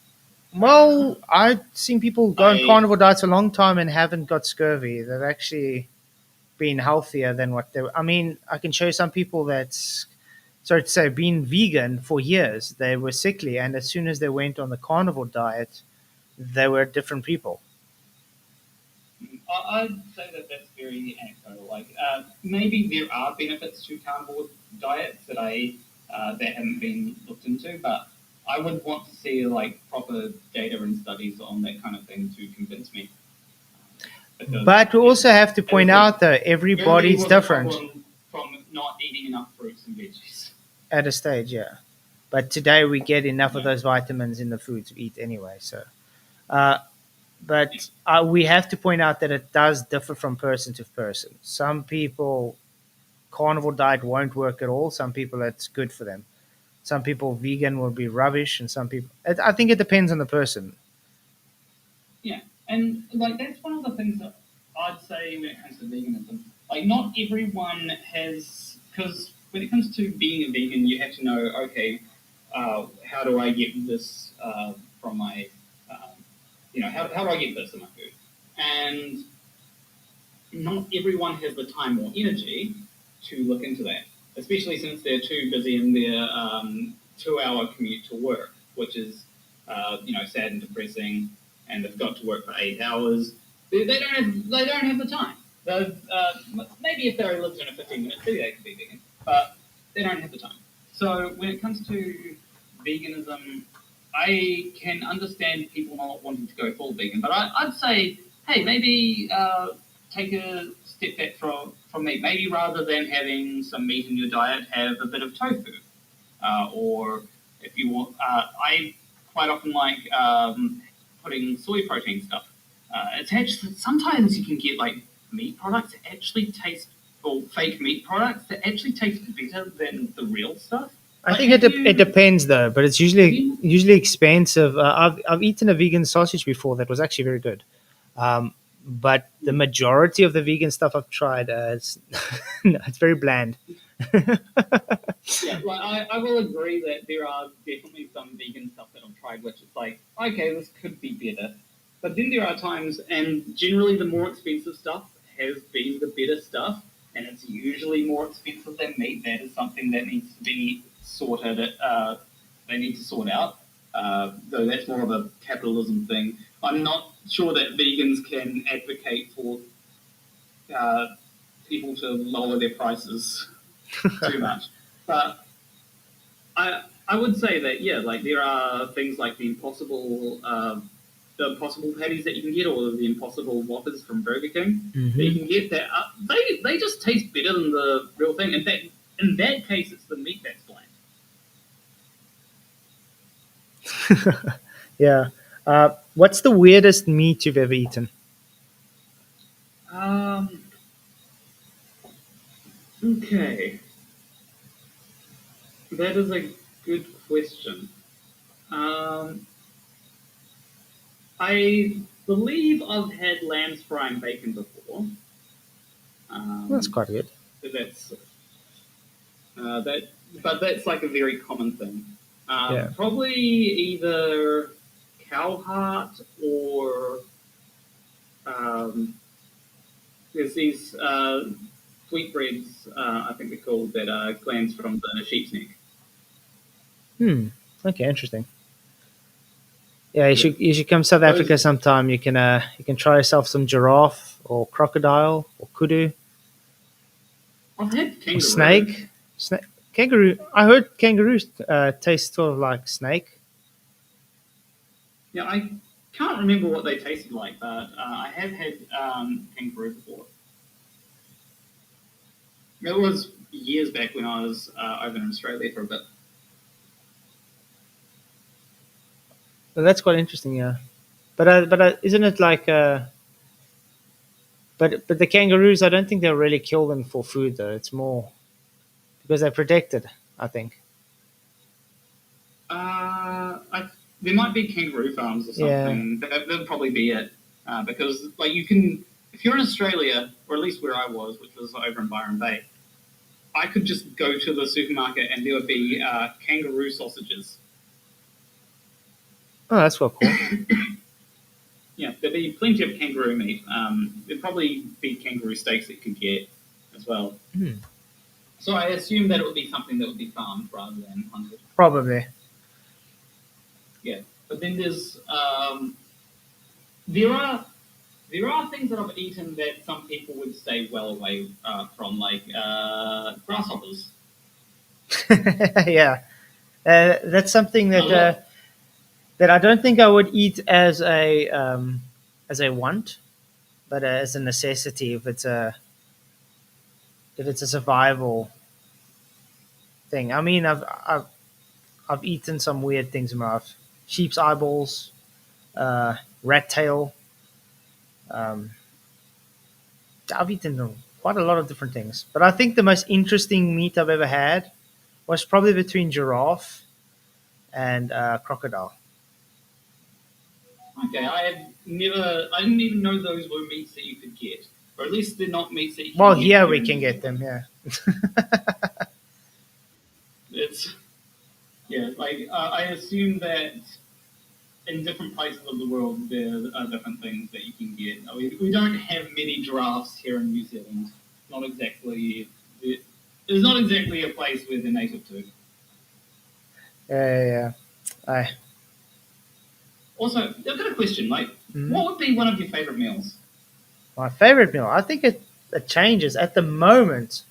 Well, I've seen people go on I- carnivore diets a long time and haven't got scurvy. They've actually been healthier than what they were. I mean, I can show you some people that's, sorry to say, been vegan for years. They were sickly, and as soon as they went on the carnivore diet, they were different people. I'd say that that's very anecdotal. Like maybe there are benefits to carnivore diets that haven't been looked into, but I would want to see like proper data and studies on that kind of thing to convince me. Because But we also have to point as I out, though, said, everybody's scurvy was a different problem from not eating enough fruits and veggies. at a stage, yeah. But today we get enough of those vitamins in the foods we eat anyway. So, but we have to point out that it does differ from person to person. Some people, carnivore diet won't work at all. Some people, it's good for them. Some people, vegan will be rubbish, and some people. I think it depends on the person. Yeah, and like that's one of the things that I'd say when it comes to veganism. Like, not everyone has, because when it comes to being a vegan, you have to know, okay, how do I get this from my, how do I get this in my food? And not everyone has the time or energy to look into that, especially since they're too busy in their 2-hour commute to work, which is, sad and depressing, and they've got to work for 8 hours. They don't have the time. Maybe if they lived in a 15-minute city, they could be vegan, but they don't have the time. So when it comes to veganism, I can understand people not wanting to go full vegan, but I'd say, hey, maybe take a step back from meat. Maybe rather than having some meat in your diet, have a bit of tofu. Or if you want, I quite often like putting soy protein stuff. It's actually, sometimes you can get like meat products that actually taste, or fake meat products that actually taste better than the real stuff. I Like, think it depends though, but it's usually expensive. I've eaten a vegan sausage before that was actually very good. But the majority of the vegan stuff I've tried, no, it's very bland. Yeah, like I will agree that there are definitely some vegan stuff that I've tried which it's like, okay, this could be better. But then there are times, and generally the more expensive stuff has been the better stuff, and it's usually more expensive than meat. That is something that needs to be sorted. They need to sort out. Though that's more of a capitalism thing. I'm not sure that vegans can advocate for uh, people to lower their prices too much. But I would say that yeah, like there are things like the impossible patties that you can get, or the impossible whoppers from Burger King that you can get. That they just taste better than the real thing. In that case, it's the meat that's bland. Yeah. What's the weirdest meat you've ever eaten? Okay, that is a good question. Um, I believe I've had lamb's frying bacon before. That's quite good. So that's that, but that's like a very common thing. Yeah. Probably either cow heart or there's these sweetbreads, I think they're called, that are glands from the sheep's neck. Okay, interesting. Yeah, Yeah. you should come to South Those- Africa sometime. You can try yourself some giraffe or crocodile or kudu I've had or kangaroo. snake. Kangaroo. I heard kangaroos taste sort of like snake. Yeah, I can't remember what they tasted like, but I have had kangaroo before. It was years back when I was over in Australia for a bit. Well, that's quite interesting. Yeah, but isn't it like but the kangaroos? I don't think they'll really kill them for food though. It's more because they're protected. I think. There might be kangaroo farms or Yeah. something. That'd probably be it. Because like you can, if you're in Australia, or at least where I was, which was over in Byron Bay, I could just go to the supermarket and there would be kangaroo sausages. Oh, that's well cool. Yeah, there'd be plenty of kangaroo meat. There'd probably be kangaroo steaks that you could get as well. So I assume that it would be something that would be farmed rather than hunted. Probably. Yeah, but then there's there are things that I've eaten that some people would stay well away from, like grasshoppers. Yeah, that's something that Oh, that I don't think I would eat as a want, but as a necessity if it's a survival thing. I mean, I've eaten some weird things in my life: sheep's eyeballs, rat tail. Um, I've eaten quite a lot of different things, but I think the most interesting meat I've ever had was probably between giraffe and crocodile. okay. I didn't even know those were meats that you could get, or at least they're not meats that you can Well, get here here we in can New get Zealand. them. Yeah. It's yeah, like I assume that in different places of the world there are different things that you can get. I mean, we don't have many giraffes here in New Zealand. Not exactly. There's not exactly a place where they're native to. Yeah. I, Also, I've got a question. Like, Mhm. what would be one of your favorite meals? My favorite meal. I think it changes. At the moment,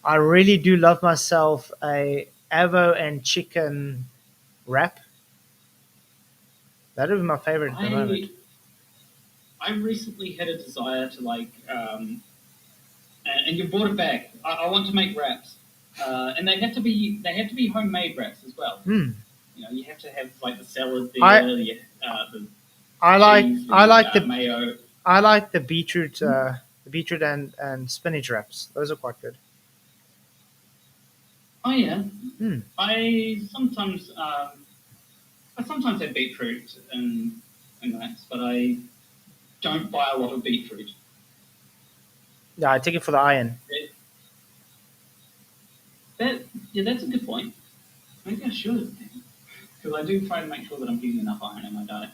I really do love myself a avo and chicken wrap. That would be my favorite at the moment. I recently had a desire to and you brought it back. I want to make wraps, and they have to be homemade wraps as well. Hmm. You know, you have to have like the salad I there, the I like cheese, I like the mayo. I like the beetroot and spinach wraps. Those are quite good. Oh yeah, Hmm. I sometimes have beetroot and wraps, but I don't buy a lot of beetroot. Yeah, I take it for the iron. That yeah, that's a good point. Maybe I should, because I do try to make sure that I'm getting enough iron in my diet.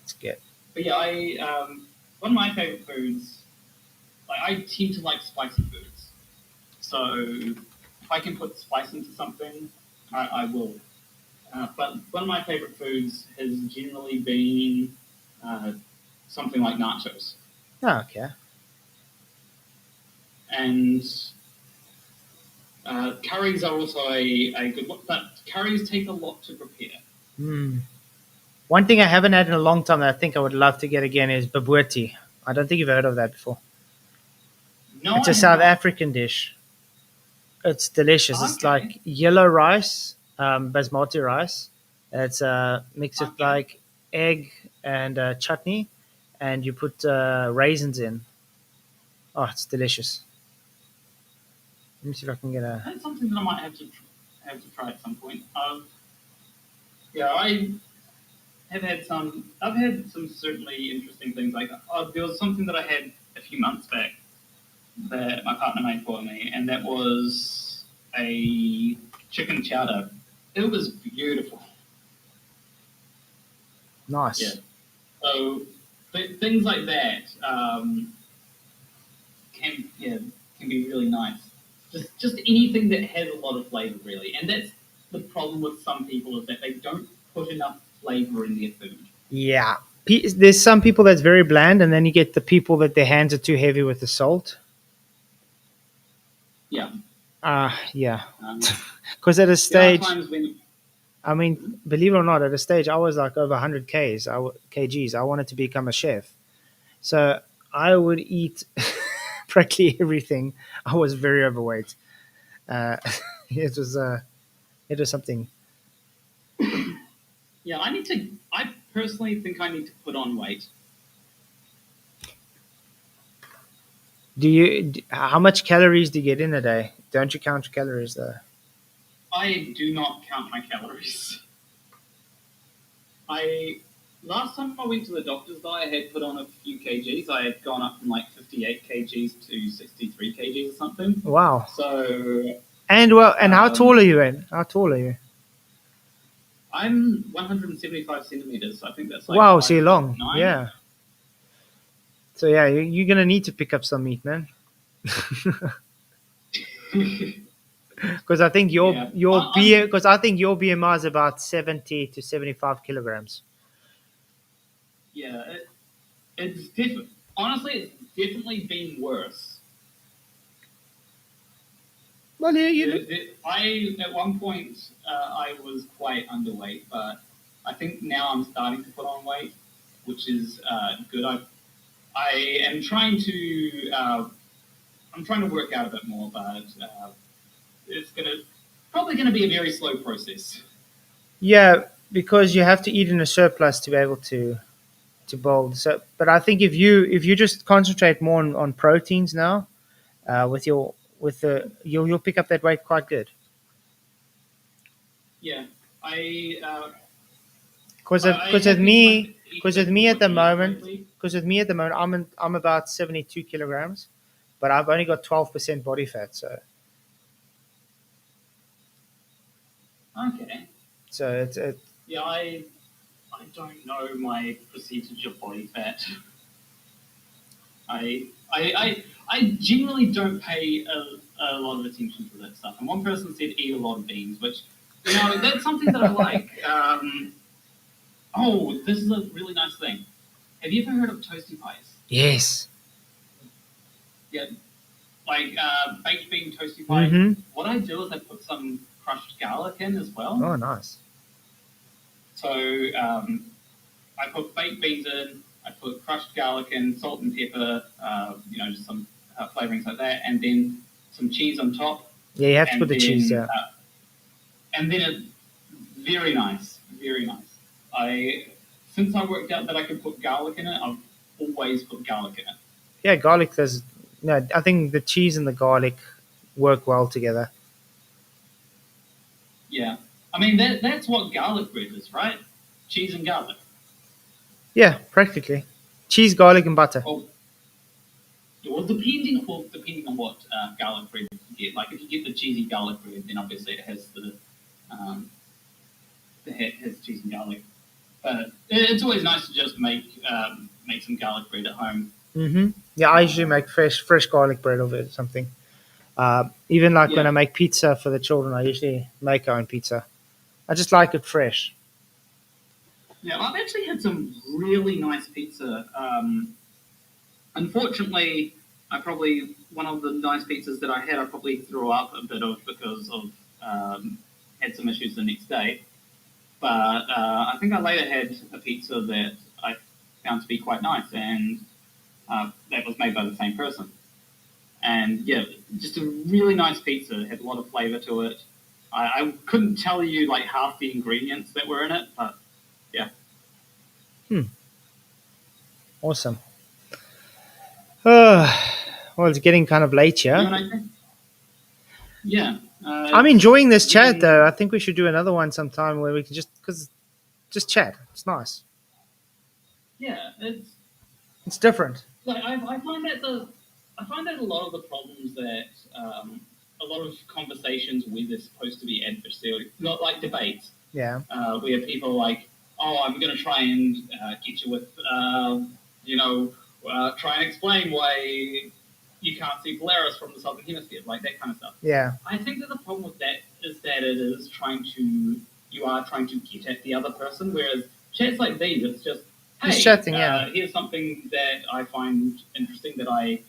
It's good. But yeah, one of my favorite foods. Like I tend to like spicy foods, so if I can put spice into something, I will. But one of my favorite foods has generally been uh, something like nachos, Oh, okay. and curries are also a good one. But curries take a lot to prepare. Hmm. One thing I haven't had in a long time that I think I would love to get again is babuati. I don't think you've heard of that before. No, It's I a have South not. African dish. It's delicious. It's Okay, like yellow rice, basmati rice. It's a mix of okay. like egg and chutney, and you put raisins in. Oh, it's delicious. Let me see if I can get a. That's something that I might have to try at some point. Yeah, I've had some certainly interesting things. Like there was something that I had a few months back that my partner made for me, and that was a chicken chowder. It was beautiful. Yeah. Nice. So things like that can be really nice. Just anything that has a lot of flavor, really, and that's the problem with some people is that they don't put enough flavor in their food. Yeah. There's some people that's very bland, and then you get the people that their hands are too heavy with the salt. Yeah. Yeah. Um, Because at a there are stage, times when I mean, believe it or not, at a stage I was like over 100 kgs. I wanted to become a chef, so I would eat practically everything. I was very overweight. Uh, it was uh, it was something. yeah, I personally think I need to put on weight. How much calories do you get in a day? Don't you count your calories though? I do not count my calories. I Last time I went to the doctor's though, I had put on a few kgs. I had gone up from like 58 kgs to 63 kgs or something. Wow. So And how tall um, are you, Ed? How tall are you? I'm 175 centimeters. I think that's like Wow, so five you're foot long. nine. Yeah. So yeah, you're gonna need to pick up some meat, man. Because I think Yeah, I'm. your BMI is about 70 to 75 kilograms. Yeah, it's different. Honestly, it's definitely been worse. Well, you I at one point I was quite underweight, but I think now I'm starting to put on weight, which is good. I am trying to work out a bit more, but it's probably gonna be a very slow process. yeah, because you have to eat in a surplus to be able to build. So, but I think if you just concentrate more on proteins now, with your with the you'll pick up that weight quite good. Yeah, I uh, Because I because with have been trying to me eat a because with bit me more at the meat moment lately. because with me at the moment I'm about 72 kilograms, but I've only got 12% body fat. Okay. So it's Yeah, I don't know my percentage of body fat. I generally don't pay a lot of attention to that stuff. And one person said eat a lot of beans, which that's something that I like. Oh, this is a really nice thing. Have you ever heard of toasty pies? yes. Yeah, like baked bean toasty pie. Mm-hmm. What I do is I put some crushed garlic in as well. Oh, nice. So I put baked beans in. I put crushed garlic in, salt and pepper, just some flavorings like that, and then some cheese on top. Yeah, you have to And put the cheese. then, Yeah. and then it, very nice, very nice. Since I worked out that I could put garlic in it, I've always put garlic in it. Yeah, garlic does. No, I think the cheese and the garlic work well together. Yeah, I mean that's what garlic bread is, right? Cheese and garlic. Yeah, practically. Cheese, garlic, and butter. Depending on what garlic bread you get. Like if you get the cheesy garlic bread, then obviously it has has cheese and garlic. But it's always nice to just make some garlic bread at home. Yeah, I usually make fresh garlic bread of it or something. Even like when Yeah. I make pizza for the children, I usually make our own pizza. I just like it fresh. Yeah, I've actually had some really nice pizza. Unfortunately, one of the nice pizzas that I had, I probably threw up a bit of because of had some issues the next day. But I think I later had a pizza that I found to be quite nice, and that was made by the same person. And yeah, just a really nice pizza. It had a lot of flavor to it. I couldn't tell you like half the ingredients that were in it, but yeah. Awesome. Well, it's getting kind of late You know here. what I think? Yeah. I'm enjoying this chat, though. I think we should do another one sometime where we can just chat. It's nice. Yeah, It's different. like I find that a lot of the problems that a lot of conversations where they're supposed to be adversarial, not like debates, Yeah. where people are like, oh, I'm going to try and get you with, try and explain why you can't see Polaris from the southern hemisphere, like that kind of stuff. Yeah. I think that the problem with that is that you are trying to get at the other person, whereas chats like these, it's just, hey, Just chatting, yeah. Here's something that I find interesting that I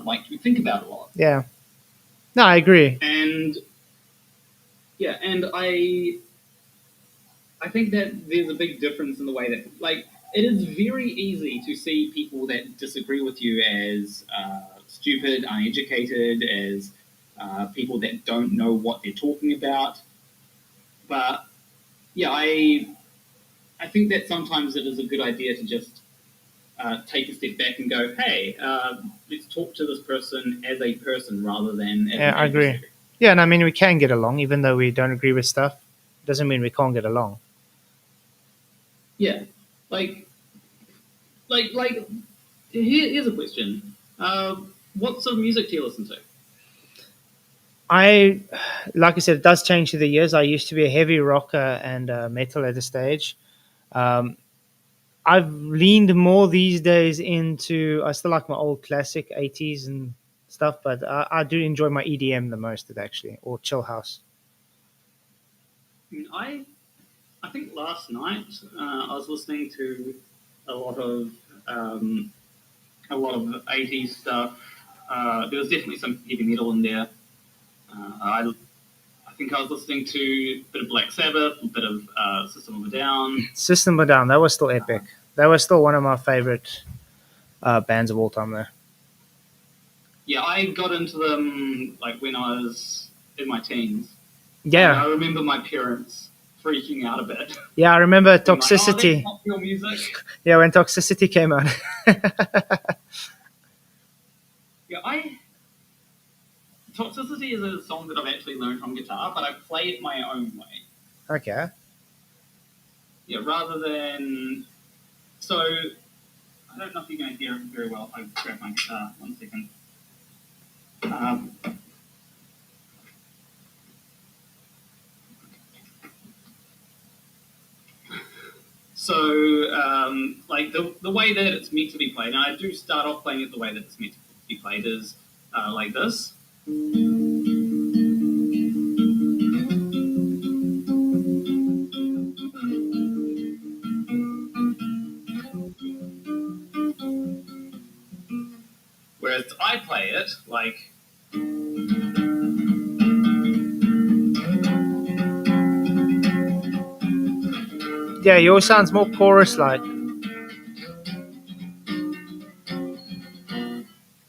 like to think about a lot. Yeah. No, I agree. And yeah, and I think that there's a big difference in the way that, like, it is very easy to see people that disagree with you as stupid, uneducated, as people that don't know what they're talking about. But yeah, I think that sometimes it is a good idea to just take a step back and go, hey, let's talk to this person as a person rather than as Yeah, an I agree. adversary. Yeah, and I mean, we can get along, even though we don't agree with stuff. Doesn't mean we can't get along. Yeah, like, here's a question. What sort of music do you listen to? Like I said, it does change through the years. I used to be a heavy rocker and metal at a stage. I've leaned more these days into, I still like my old classic 80s and stuff, but I do enjoy my EDM the most, actually, or chill house. I mean, I think last night I was listening to a lot of 80s stuff. There was definitely some heavy metal in there. I think I was listening to a bit of Black Sabbath, a bit of System of a Down. System of a Down, that was still epic. That was still one of my favorite bands of all time there. Yeah, I got into them like when I was in my teens. Yeah. And I remember my parents freaking out a bit. Yeah, I remember Being like, Toxicity. that's not your music. Yeah, when Toxicity came out. Yeah, Toxicity is a song that I've actually learned from guitar, but I play it my own way. Okay. Yeah, rather than... So, I don't know if you're going to hear it very well if I grab my guitar. 1 second. Like the way that it's meant to be played, and I do start off playing it the way that it's meant to be played, is like this. Whereas I play it like... Yeah, yours sounds more chorus-like.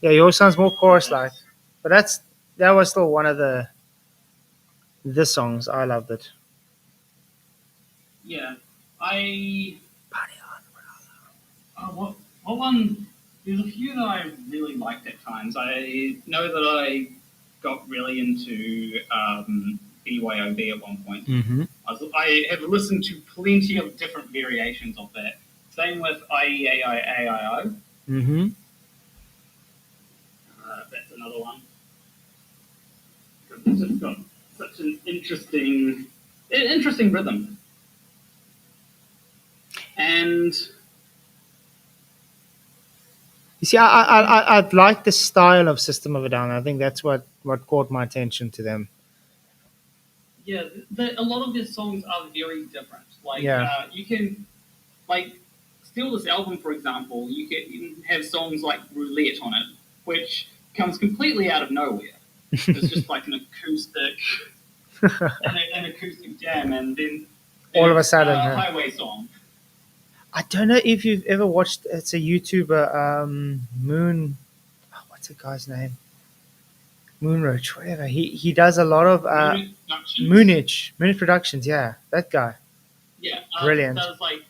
Yeah, yours sounds more chorus-like, but that was still one of the songs. I loved it. Yeah, I. What one? There's a few that I really liked at times. I know that I got really into BYOB at one point. Mm-hmm. I have listened to plenty of different variations of that. Same with IEAIAIO. Mm-hmm. That's another one. It's just got such an interesting rhythm. And You see, I like the style of System of a Down. I think that's what caught my attention to them. yeah, a lot of their songs are very different. Like Yeah. you can like steal this album, for example. You can have songs like Roulette on it, which comes completely out of nowhere. It's just like an acoustic an acoustic jam, and then All of a there's sudden, a huh? highway song. I don't know if you've ever watched. It's a YouTuber, Moon. Oh, what's the guy's name? Moonroach, whatever. He does a lot of Moonage Productions. Yeah, that guy. Yeah, Brilliant. Does like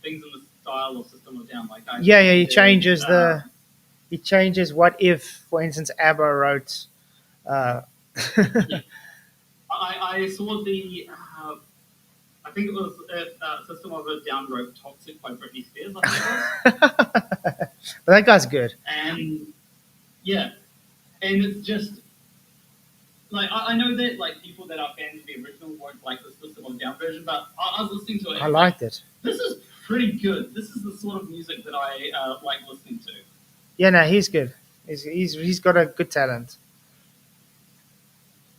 things in the style of System of a Down. Like Yeah, he changes he changes what if, for instance, ABBA wrote. Yeah. I saw the. I think it was System of a Down wrote "Toxic" by Britney Spears. I think it was. That guy's good. And yeah, and it's just like I know that like people that are fans of the original won't like the System of a Down version, but I was listening to it. I liked it. This is pretty good. This is the sort of music that I like listening to. Yeah, no, he's good. He's got a good talent.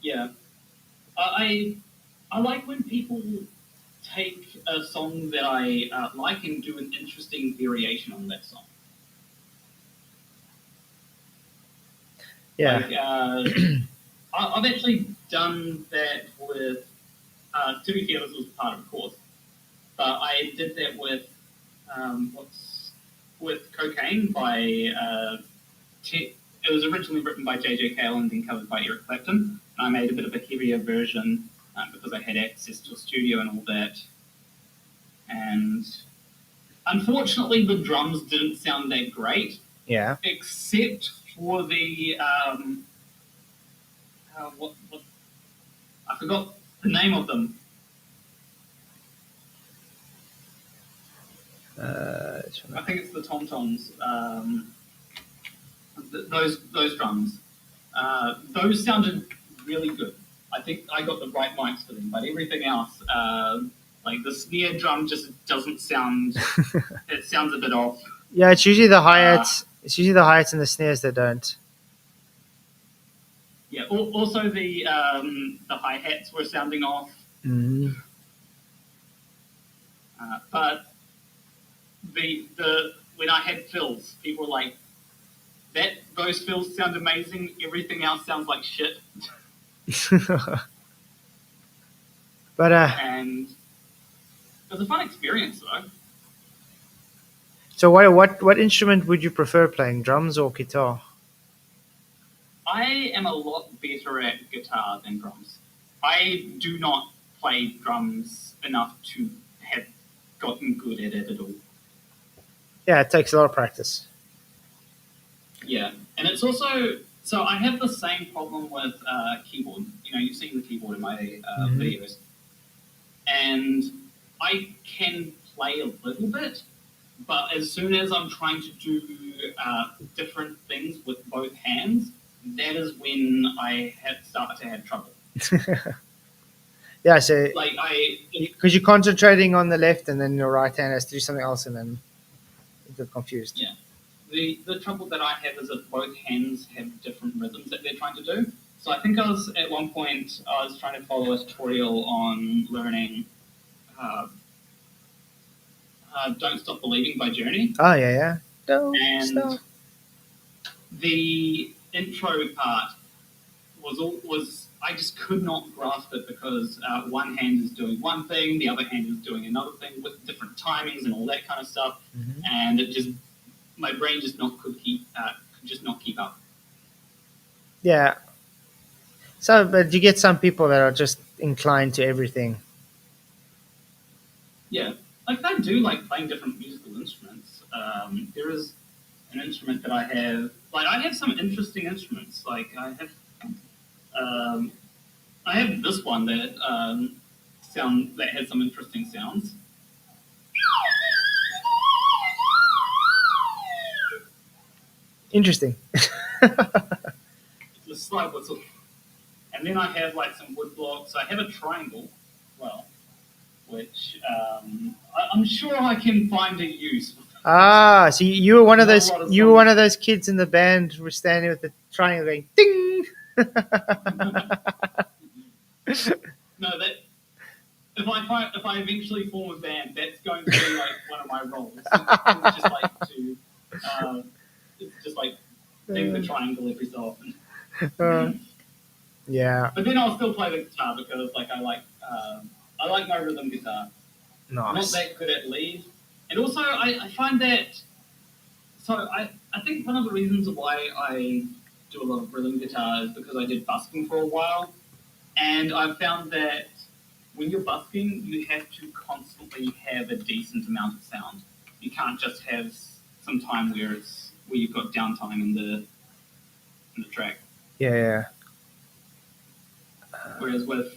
Yeah, I like when people take a song that I like and do an interesting variation on that song. Yeah. Like, I've actually done that with. To be fair, this was part of a course, but I did that with with Cocaine by. It was originally written by J.J. Cale and then covered by Eric Clapton. And I made a bit of a heavier version because I had access to a studio and all that. And unfortunately, the drums didn't sound that great. Yeah. Except for the what I forgot the name of them. I think it's the tom-toms. Those drums. Those sounded really good. I think I got the right mics for them, but everything else, like the snare drum, just doesn't sound. It sounds a bit off. Yeah, it's usually the hi-hats. It's usually the hi-hats and the snares that don't. Yeah. Also, the hi-hats were sounding off. Mm-hmm. But the when I had fills, people were like, those fills sound amazing. Everything else sounds like shit. But and it was a fun experience though. So what instrument would you prefer playing, drums or guitar? I am a lot better at guitar than drums. I do not play drums enough to have gotten good at it at all. Yeah, it takes a lot of practice. Yeah, and it's also so I have the same problem with keyboard. You know, you've seen the keyboard in my videos, and I can play a little bit, but as soon as I'm trying to do different things with both hands, that is when I start to have trouble. Yeah, so like because you're concentrating on the left and then your right hand has to do something else and then you get confused. Yeah. The trouble that I have is that both hands have different rhythms that they're trying to do. So I think at one point I was trying to follow a tutorial on learning Don't Stop Believing by Journey. Oh, yeah. Don't stop. The intro part was I just could not grasp it because one hand is doing one thing, the other hand is doing another thing with different timings and all that kind of stuff, and it just my brain just could just not keep up. Yeah. So, but you get some people that are just inclined to everything. Yeah, like I do like playing different musical instruments. There is an instrument that I have. Like I have some interesting instruments. Like um, I have this one that that has some interesting sounds. Interesting. It's a slide whistle. And then I have like some wood blocks. I have a triangle as well, which I'm sure I can find a use. Ah, so you were one of Not a those. lot of You were one songs. of those kids in the band who were standing with the triangle going ding. No, that if I eventually form a band, that's going to be like one of my roles. It's just like to it's just like ding the triangle every so often. Yeah. But then I'll still play the guitar because like I like my rhythm guitar. I'm not Nice. that good at lead, and also I find that. So I think one of the reasons why I do a lot of rhythm guitar is because I did busking for a while, and I've found that when you're busking, you have to constantly have a decent amount of sound. You can't just have some time where you've got downtime in the track. Yeah. Whereas with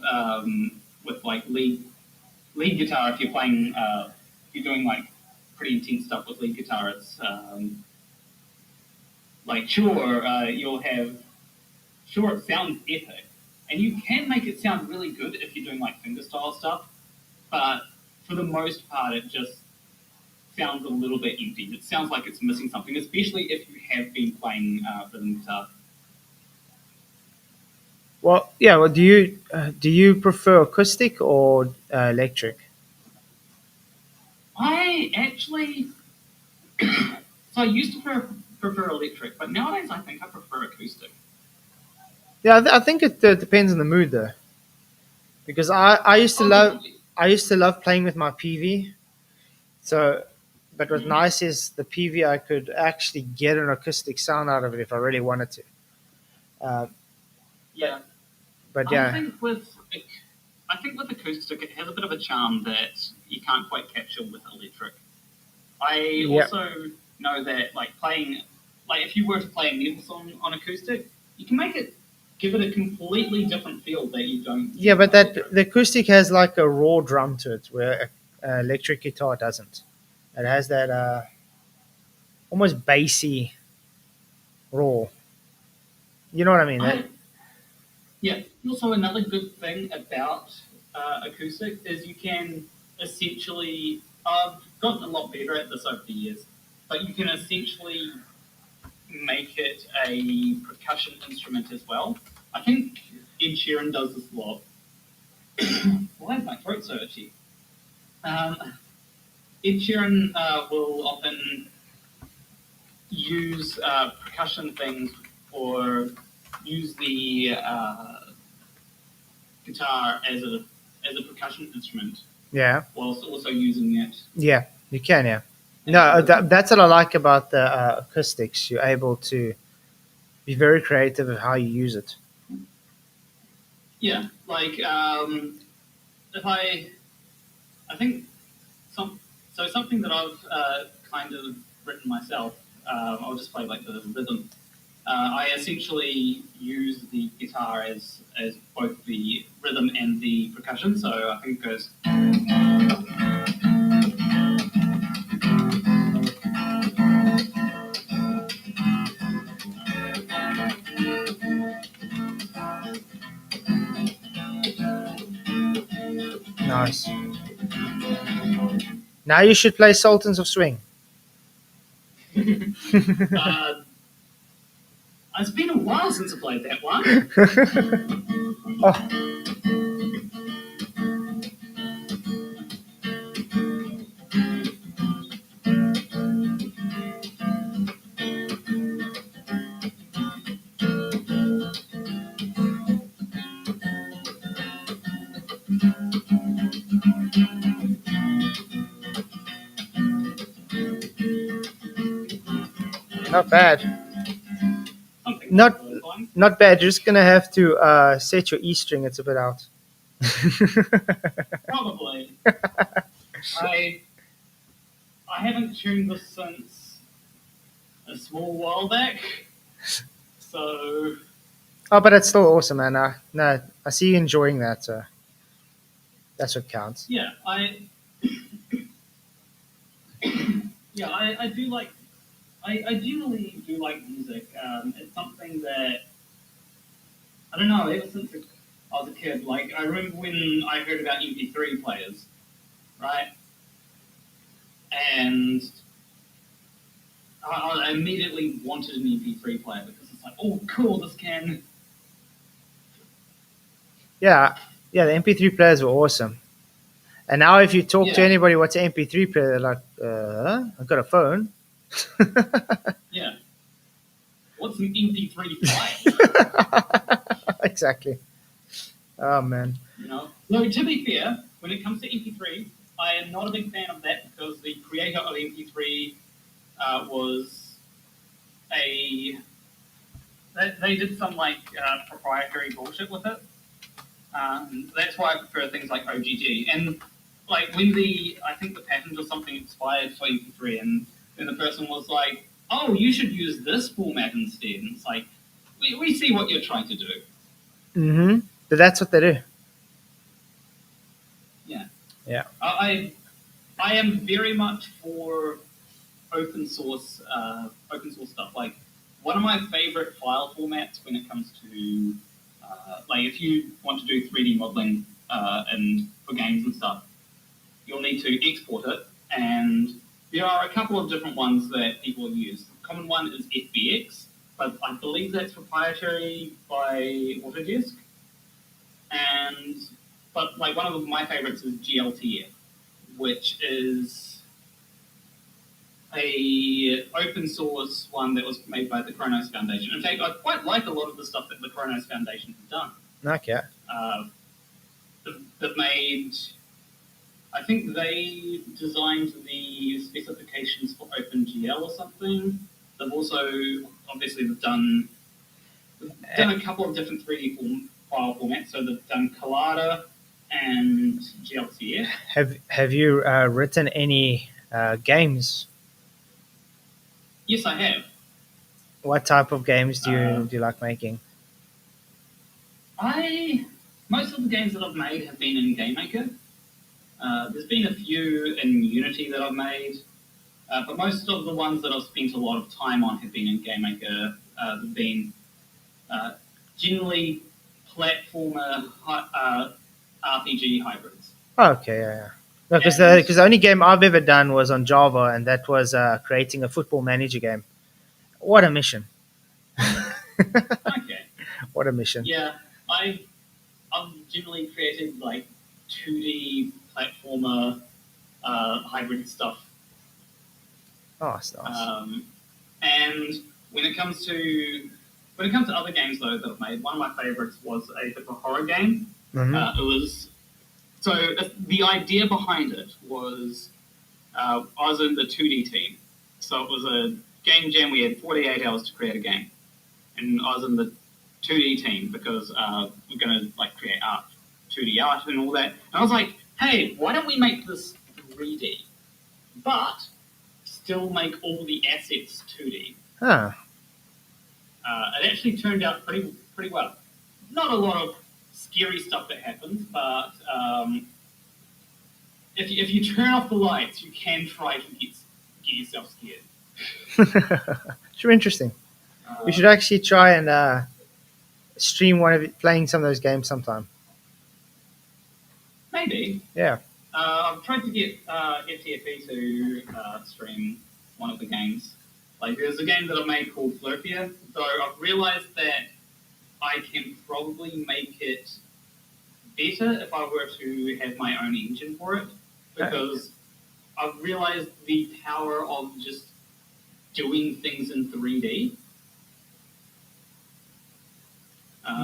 like lead guitar, if you're playing if you're doing like pretty intense stuff with lead guitar, it's like sure it sounds epic, and you can make it sound really good if you're doing like fingerstyle stuff, but for the most part, it just sounds a little bit empty. It sounds like it's missing something, especially if you have been playing rhythm guitar. Well, yeah. Well, do you prefer acoustic or electric? I actually, so I used to prefer electric, but nowadays I think I prefer acoustic. Yeah, I think it depends on the mood though. Because I used to Oh, love definitely. I used to love playing with my PV. So, but what's nice is the PV I could actually get an acoustic sound out of it if I really wanted to. Uh, Yeah. but I yeah, think with acoustic, it has a bit of a charm that you can't quite capture with electric. I Yep. also know that like if you were to play a metal song on acoustic, you can give it a completely different feel that you don't. Yeah, but on electric. the acoustic has like a raw drum to it, where electric guitar doesn't. It has that almost bassy raw. You know what I mean? I Yeah. Also, another good thing about acoustic is you can essentially. I've gotten a lot better at this over the years, but you can essentially make it a percussion instrument as well. I think Ed Sheeran does this a lot. Why is my throat so itchy? Um, Ed Sheeran will often use percussion things or use the guitar as a percussion instrument Yeah, whilst also using it. yeah, you can. Yeah, no, that's what I like about the acoustics. You're able to be very creative of how you use it. Yeah, like if I think something that I've kind of written myself. I'll just play like the rhythm. I essentially use the guitar as both the rhythm and the percussion. So I think it goes. Nice. Now you should play Sultans of Swing. Uh, it's been a while since I played that one. Oh, not bad. Not all the time. not bad. You're just gonna have to set your E string. It's a bit out. Probably. I haven't tuned this since a small while back, so Oh, but it's still awesome, man. No, I see you enjoying that. So that's what counts. yeah, I do like. I generally do like music. It's something that I don't know. Ever since I was a kid, like I remember when I heard about MP3 players, right? And I immediately wanted an MP3 player because it's like, oh, cool, this can. Yeah, the MP3 players were awesome. And now, if you talk to Yeah. anybody what's an MP3 player, they're like, I've got a phone. Yeah. What's an MP3 file? Exactly. Oh, man. You know. No, to be fair, when it comes to MP3, I am not a big fan of that because the creator of MP3 was a. They did some like proprietary bullshit with it. That's why I prefer things like OGG. And like when I think the patent or something expired for MP3, and then the person was like, "Oh, you should use this format instead." And it's like, we see what you're trying to do. Mm-hmm. But that's what they do. Yeah. Yeah. I am very much for open source stuff. Like one of my favorite file formats when it comes to like if you want to do 3D modeling and for games and stuff, you'll need to export it, and there are a couple of different ones that people use. The common one is FBX, but I believe that's proprietary by Autodesk. But like one of my favorites is GLTF, which is a open source one that was made by the Kronos Foundation. In fact, I quite like a lot of the stuff that the Kronos Foundation have done. Okay. They've made, I think they designed the specifications for OpenGL or something. They've also, obviously, they've done a couple of different 3D file formats. So they've done Collada and GLTF. Have you written any games? Yes, I have. What type of games do you like making? Most of the games that I've made have been in GameMaker. There's been a few in Unity that I've made, but most of the ones that I've spent a lot of time on have been in GameMaker. They've been generally platformer RPG hybrids. Okay, yeah. Because the only game I've ever done was on Java, and that was creating a football manager game. What a mission! Okay. What a mission! Yeah, I've generally created like 2D platformer hybrid stuff. Oh, that's nice. And when it comes to other games though that I've made, one of my favorites was a bit of a horror game. Mm-hmm. It was the idea behind it was I was in the 2D team, so it was a game jam. We had 48 hours to create a game, and I was in the 2D team because we're going to like create art, 2D art, and all that. And I was like, hey, why don't we make this 3D, but still make all the assets 2D? Huh. It actually turned out pretty well. Not a lot of scary stuff that happens, but if you turn off the lights, you can try to get yourself scared. Sure, interesting. We should actually try and stream one of it, playing some of those games sometime. Maybe. Yeah. I've tried to get FTFE to stream one of the games. Like, there's a game that I've made called Flurpia, so I've realized that I can probably make it better if I were to have my own engine for it, because I've realized the power of just doing things in 3D.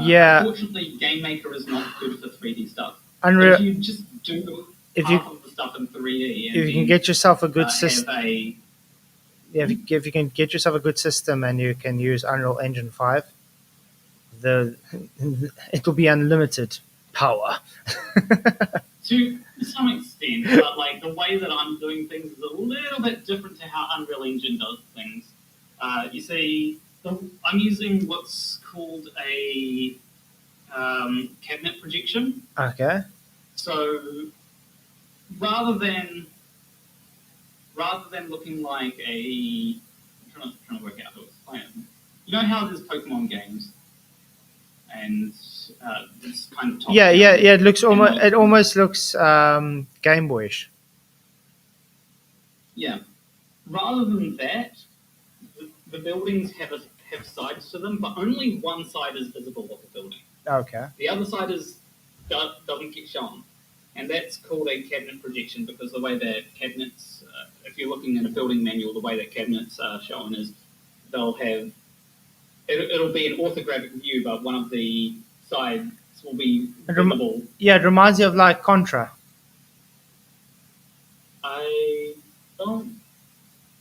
Yeah. Unfortunately, GameMaker is not good for 3D stuff. Unreal. If you just do half of the stuff in 3D, and if you can get yourself a good have system, a if you can get yourself a good system, and you can use Unreal Engine 5, the it will be unlimited power. To some extent, but like the way that I'm doing things is a little bit different to how Unreal Engine does things. You see, I'm using what's called a cabinet projection. Okay. So rather than looking like a, I'm trying to work out how to explain it. You know how there's Pokemon games, and it's kind of top Yeah, down. yeah, yeah. It looks And, almost. like, It almost looks Game Boyish. yeah. Rather than that, the buildings have sides to them, but only one side is visible of the building. Okay. The other side doesn't get shown, and that's called a cabinet projection because the way that cabinets, if you're looking in a building manual, the way that cabinets are shown is they'll have it'll be an orthographic view, but one of the sides will be visible. Yeah, it reminds you of like Contra. I don't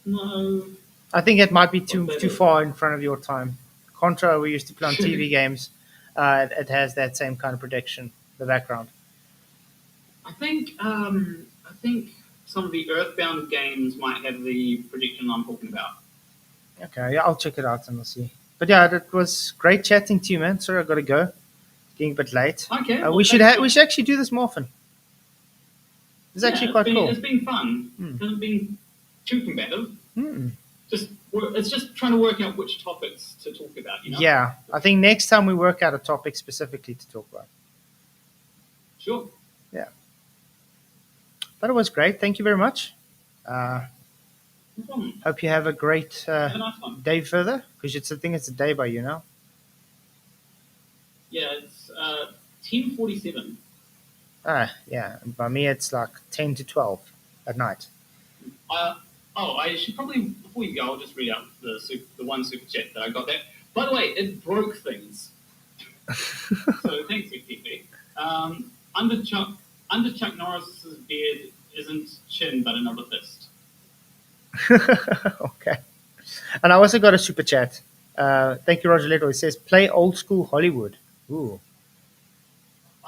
know. I think it might be too that too is. far in front of your time. Contra, we used to play on TV games. It has that same kind of protection, the background. I think some of the Earthbound games might have the projection I'm talking about. Okay, yeah, I'll check it out and we'll see. But yeah, it was great chatting to you, man. Sorry, I got to go. Getting a bit late. Okay, we well, should actually do this more often. It's actually quite cool. It's been fun. It hasn't been too combative. Mm. It's just trying to work out which topics to talk about. You know? Yeah, I think next time we work out a topic specifically to talk about. Sure. Yeah. But it was great. Thank you very much. No problem. Hope you have a great Have a nice one. day further, because I think it's a day by you now. Yeah, it's 10:47. Yeah. By me, it's like 10 to 12 at night. I should probably, before you go, I'll just read out the one super chat that I got there. By the way, it broke things. So thanks, FTP. Under Chuck Norris's beard isn't chin, but another fist. Okay. And I also got a super chat. Thank you, Roger Little. It says, play old school Hollywood. Ooh.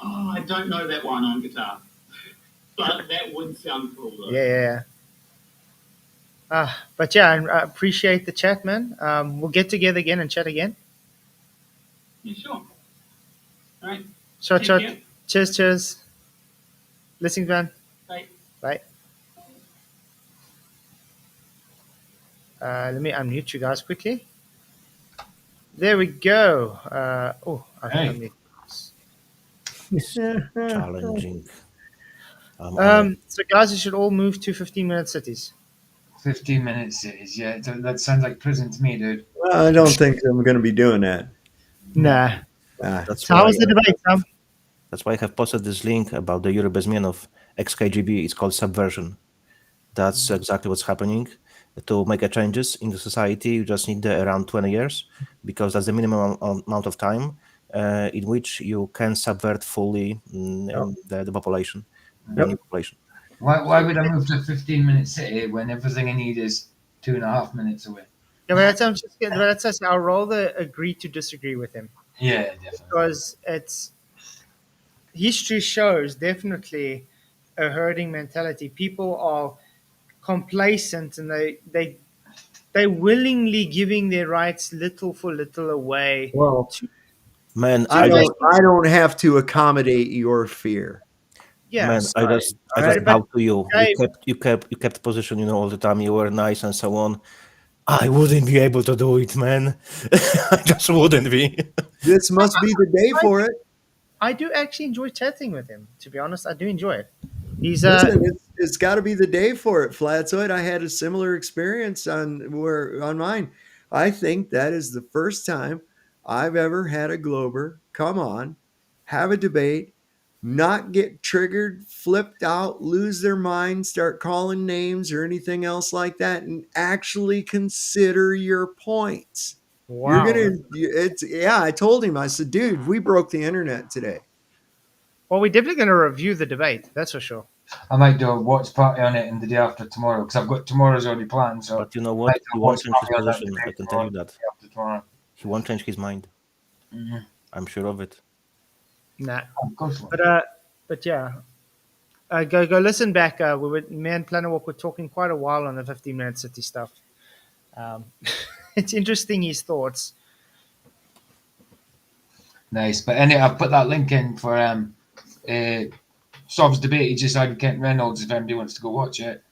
Oh, I don't know that one on guitar. But that would sound cool, though. Yeah. But yeah, I appreciate the chat, man. We'll get together again and chat again. Yeah, sure. All right. Shot. Take care. Cheers. Listening, man. Bye. Bye. Let me unmute you guys quickly. There we go. I think Challenging. So guys, you should all move to 15-minute cities. 15-minute cities, yeah. That sounds like prison to me, dude. Well, I don't think I'm going to be doing that. Nah. That's So how was the debate, Sam? That's why I have posted this link about the Yuri Bezmenov XKGB. It's called Subversion. That's exactly what's happening. To make a changes in the society, you just need around 20 years, because that's the minimum amount of time in which you can subvert fully the population, the new population. Why would I move to a 15-minute city when everything I need is 2.5 minutes away? Yeah, but that's I'll rather agree to disagree with him. Yeah, definitely. Because history shows definitely a herding mentality. People are complacent, and they willingly giving their rights little for little away. Well, man, I don't have to accommodate your fear. Yeah, man, I just bow to you. You kept position, all the time. You were nice and so on. I wouldn't be able to do it, man. I just wouldn't be. This must be the day for it. I do actually enjoy chatting with him. To be honest, I do enjoy it. Listen, it's got to be the day for it, Flatzoid. I had a similar experience on mine. I think that is the first time I've ever had a Glober come on, have a debate, not get triggered, flipped out, lose their mind, start calling names or anything else like that, and actually consider your points. Wow. I told him, I said, dude, we broke the internet today. Well, we're definitely going to review the debate. That's for sure. I might do a watch party on it in the day after tomorrow, because I've got tomorrow's already planned. So, but you know what? He won't change his position. I can tell you that. He won't change his mind. Mm-hmm. I'm sure of it. Nah, Go for but it. but yeah, go listen back. Me and Planarwalk were talking quite a while on the 15-minute city stuff. Um, it's interesting his thoughts. Nice. But anyway, I've put that link in for Sob's debate he just had with Kent Reynolds if anybody wants to go watch it.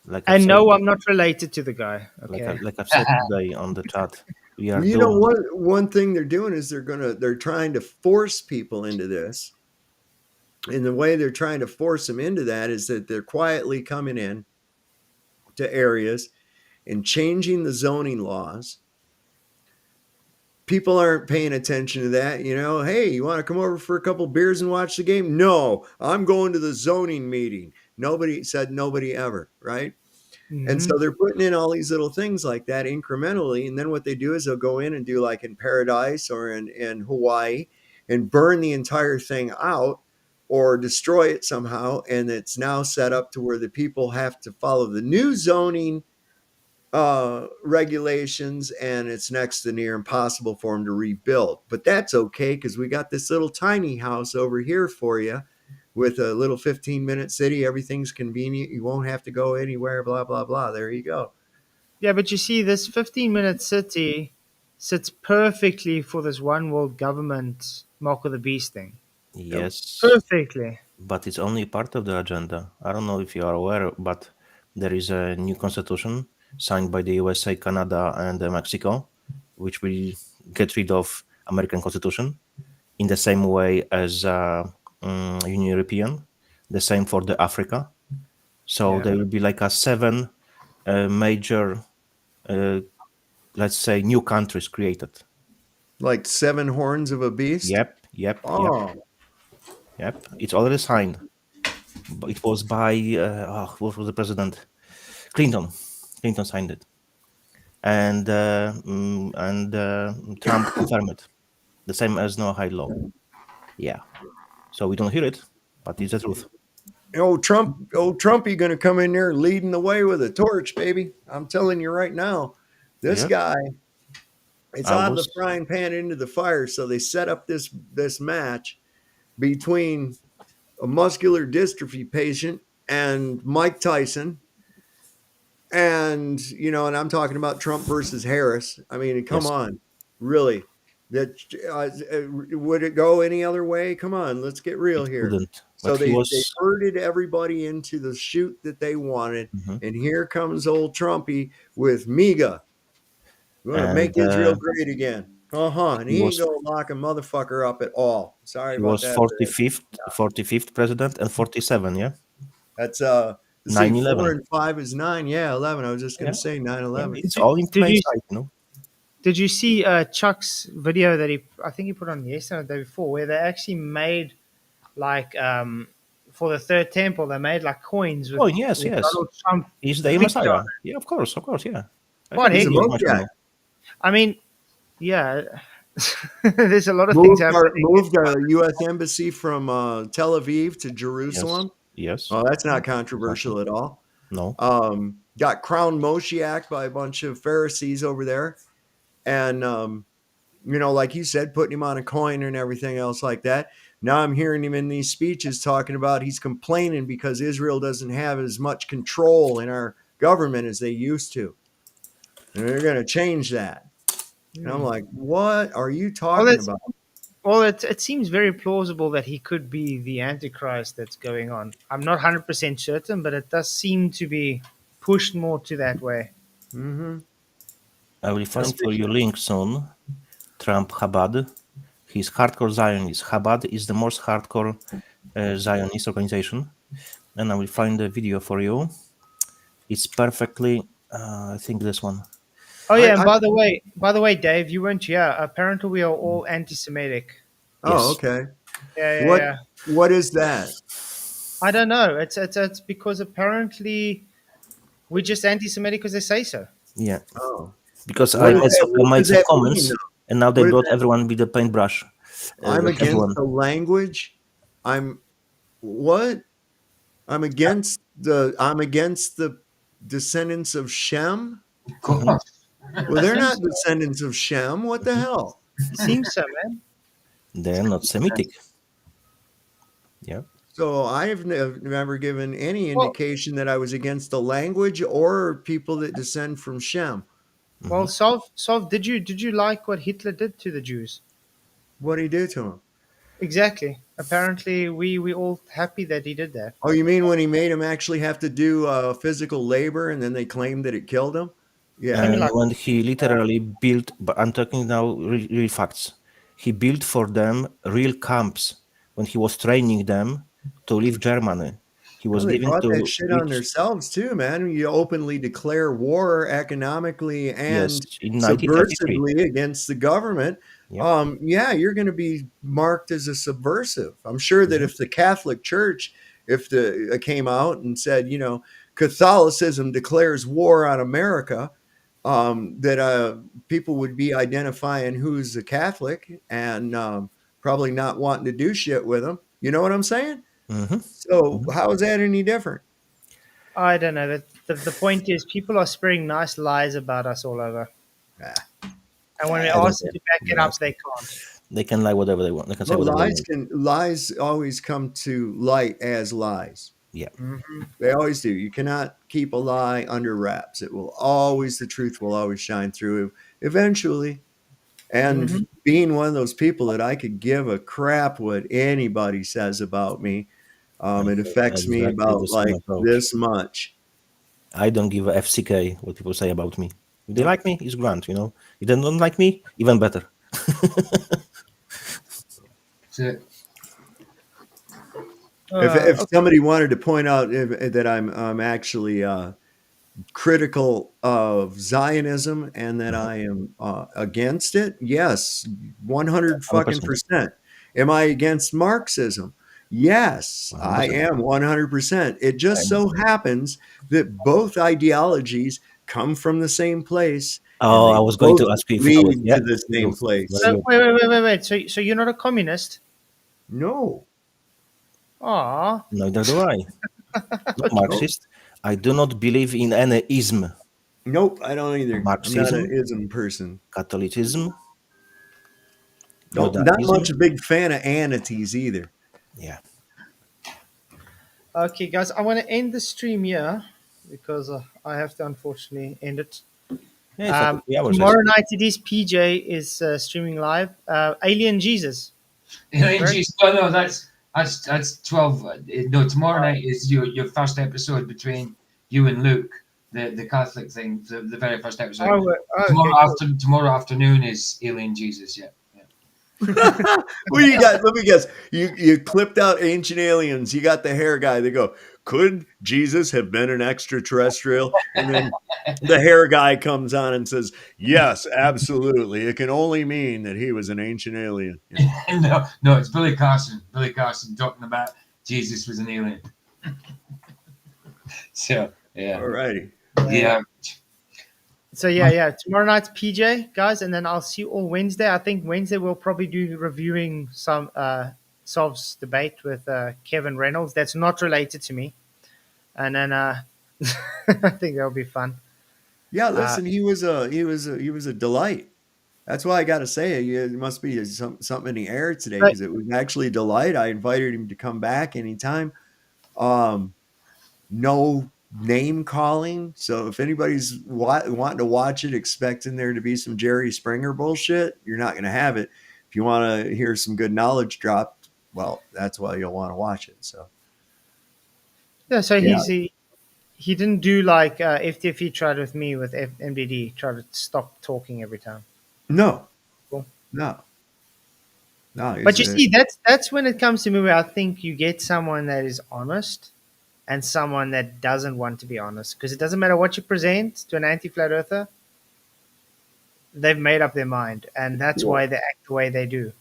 Like I've And said, no, I'm not related to the guy. Okay. like I've said today on the chat, we are You know doomed. one thing they're doing is they're trying to force people into this. And the way they're trying to force them into that is that they're quietly coming in to areas and changing the zoning laws. People aren't paying attention to that. Hey, you want to come over for a couple beers and watch the game? No, I'm going to the zoning meeting. Nobody said nobody ever, right? And Hmm. so they're putting in all these little things like that incrementally. And then what they do is they'll go in and do like in Paradise or in Hawaii and burn the entire thing out or destroy it somehow. And it's now set up to where the people have to follow the new zoning regulations, and it's next to near impossible for them to rebuild. But that's okay because we got this little tiny house over here for you with a little 15-minute city. Everything's convenient. You won't have to go anywhere, blah, blah, blah. There you go. Yeah, but you see, this 15-minute city sits perfectly for this one world government Mark of the Beast thing. Yep. Yes, Perfectly. but it's only part of the agenda. I don't know if you are aware, but there is a new constitution signed by the USA, Canada, and Mexico, which will get rid of American constitution in the same way as Union European, the same for the Africa. So Yeah. there will be like a 7 major, let's say, new countries created. Like 7 horns of a beast. Yep. Oh, It's already signed. It was by what was the president? Clinton. Clinton signed it, and Trump confirmed it. The same as no high law. Yeah. So we don't hear it, but it's the truth. old Trumpy going to come in there leading the way with a torch, baby. I'm telling you right now, this Yeah. guy, it's I out of the was. frying pan into the fire. So they set up this match between a muscular dystrophy patient and Mike Tyson. And I'm talking about Trump versus Harris. I mean, come Yes. on, really? That would it go any other way? Come on, let's get real It here. couldn't, So but he they was. herded everybody into the shoot that they wanted, Mhm. and here comes old Trumpy with MIGA. We're gonna make And Israel great again. And he he ain't was gonna lock a motherfucker up at all. Sorry he about was that. 45th president and 47. Yeah. That's let's see, 4 9/11. and 5 is 9. Yeah, 11. I was just gonna Yeah. say 9/11. It's all in Did plain you sight, you know. did you see Chuck's video that I think he put on yesterday or the day before, where they actually made like for the third temple, they made like coins Oh yes. with Donald Trump He's the picture on Messiah. it. Yeah, of course. Yeah. I Quite have a He's a heavy. video on my Moshiach. channel. I mean, yeah. There's a lot of things happening. Moved our U.S. embassy from Tel Aviv to Jerusalem. Yes. Well, that's not controversial at all. No. Got crowned Moshiach by a bunch of Pharisees over there, and like you said, putting him on a coin and everything else like that. Now I'm hearing him in these speeches talking about he's complaining because Israel doesn't have as much control in our government as they used to, and they're going to change that. And I'm like, what are you talking about? Well, it seems very plausible that he could be the Antichrist that's going on. I'm not 100% certain, but it does seem to be pushed more to that way. Mm-hmm. I will find for you link soon. Trump Chabad. He's hardcore Zionist. Chabad is the most hardcore Zionist organization, and I will find the video for you. It's perfectly. I think this one. Oh yeah, and by the way, Dave, you weren't here. Apparently, we are all anti-Semitic. Oh, Yes. okay. Yeah. What is that? I don't know. It's because apparently we're just anti-Semitic because they say so. Yeah. Oh, Because what I made does some that comments, mean, though? and now they What does brought that- everyone with the paintbrush. I'm against everyone. the language. I'm against the descendants of Shem. God. Well, they're not descendants of Shem. What the hell? It seems so, man. They're not Semitic. Yeah. So I've never given any Well, indication that I was against the language or people that descend from Shem. well, Sov, did you like what Hitler did to the Jews? What did he do to him? Exactly. Apparently, we all happy that he did that. Oh, you mean when he made him actually have to do physical labor and then they claimed that it killed him? Yeah. Maybe And like when he literally built, but I'm talking now real facts, he built for them real camps when he was training them to leave Germany. He Well, was they giving brought that to shit on each, themselves too, man. You openly declare war economically yes, and in 1933. subversively against the government. Yep. Yeah, you're going to be marked as a subversive. I'm sure that if the Catholic Church, if the came out and said, Catholicism declares war on America, that people would be identifying who's a Catholic and probably not wanting to do shit with them. You know what I'm saying? Hmm. So how is that any different? I don't know. The point is, people are spreading nice lies about us all over, Ah. and when we I don't ask them care. to back it up, they can't. They can lie whatever they want. They can say Well, whatever they want. lies always come to light as lies. Yeah. Hmm. They always do. You cannot keep a lie under wraps. It will always, the truth will always shine through eventually. And Hmm. being one of those people that I could give a crap what anybody says about me, I it have affects me exactly the about same like approach. this much. I don't give a FCK what people say about me. If they like me, it's grand, you know. If they don't like me, even better. So, If Okay. somebody wanted to point out that I'm actually critical of Zionism and that I am against it, yes, 100 fucking 100%. percent. Am I against Marxism? Yes, I 100%. am 100%. It just so happens that both ideologies come from the same place and Oh, I they was going both to ask you if I was. lead Yeah, to the very same good. place. Very So good. wait. So you're not a communist? No, Ah, Neither do I. Not no, Marxist. I do not believe in any ism. nope, I don't either. I'm not an Marxism, ism person. Catholicism, Not Judaism. much a big fan of anities either. Yeah. okay, guys. I want to end the stream here because I have to unfortunately end it. Yeah, it's like 3 hours. Tomorrow night it is. PJ is streaming live. Alien Jesus. Correct? geez, no, that's 12. No, tomorrow night is your first episode between you and Luke, the Catholic thing, the very first episode. Okay, cool. Tomorrow afternoon is Alien Jesus. Yeah. What do you got? Let me guess. You clipped out Ancient Aliens. You got the hair guy. They go, could Jesus have been an extraterrestrial? And then the hair guy comes on and says, yes, absolutely. It can only mean that he was an ancient alien. Yeah. No, it's Billy Carson. Billy Carson talking about Jesus was an alien. So yeah. All righty. Yeah. So yeah. Tomorrow night's PJ, guys, and then I'll see you all Wednesday. I think Wednesday we'll probably do reviewing some Sov's debate with Kevin Reynolds. That's not related to me, and then I think that'll be fun. Yeah, listen, he was a delight. That's why I got to say it must be something in the air today But because it was actually a delight. I invited him to come back anytime. No name calling. So if anybody's wanting to watch it, expecting there to be some Jerry Springer bullshit, you're not going to have it. If you want to hear some good knowledge dropped, well, that's why you'll want to watch it. So yeah, so yeah, he didn't do like FTFE tried with me with MDD. Tried to stop talking every time. no, Cool. no. But you see, that's when it comes to me where I think you get someone that is honest and someone that doesn't want to be honest. Because it doesn't matter what you present to an anti-flat earther, they've made up their mind, and that's why they act the way they do.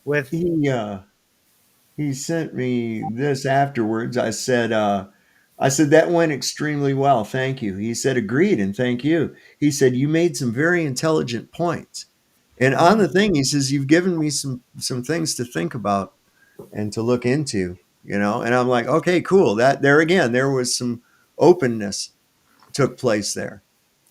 With he sent me this afterwards. I said that went extremely well. Thank you. He said agreed and thank you. He said you made some very intelligent points. And on the thing, he says you've given me some things to think about and to look into, And I'm like, okay, cool. That there again, there was some openness took place there.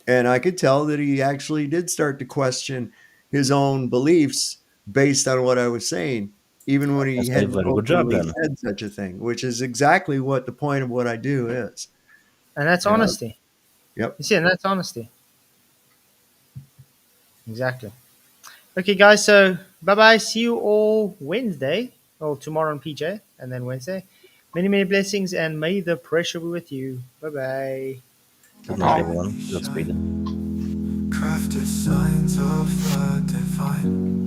And I could tell that he actually did start to question his own beliefs based on what I was saying, even when he That's a hadn't very good job openly then. said such a thing, which is exactly what the point of what I do is. And that's You know? honesty. Yep. You see, and that's honesty. Exactly. Okay, guys. So bye bye. See you all Wednesday or tomorrow on PJ, and then Wednesday. Many, many blessings, and may the pressure be with you. Bye bye. Good night, everyone. Godspeed. Crafted signs of the divine.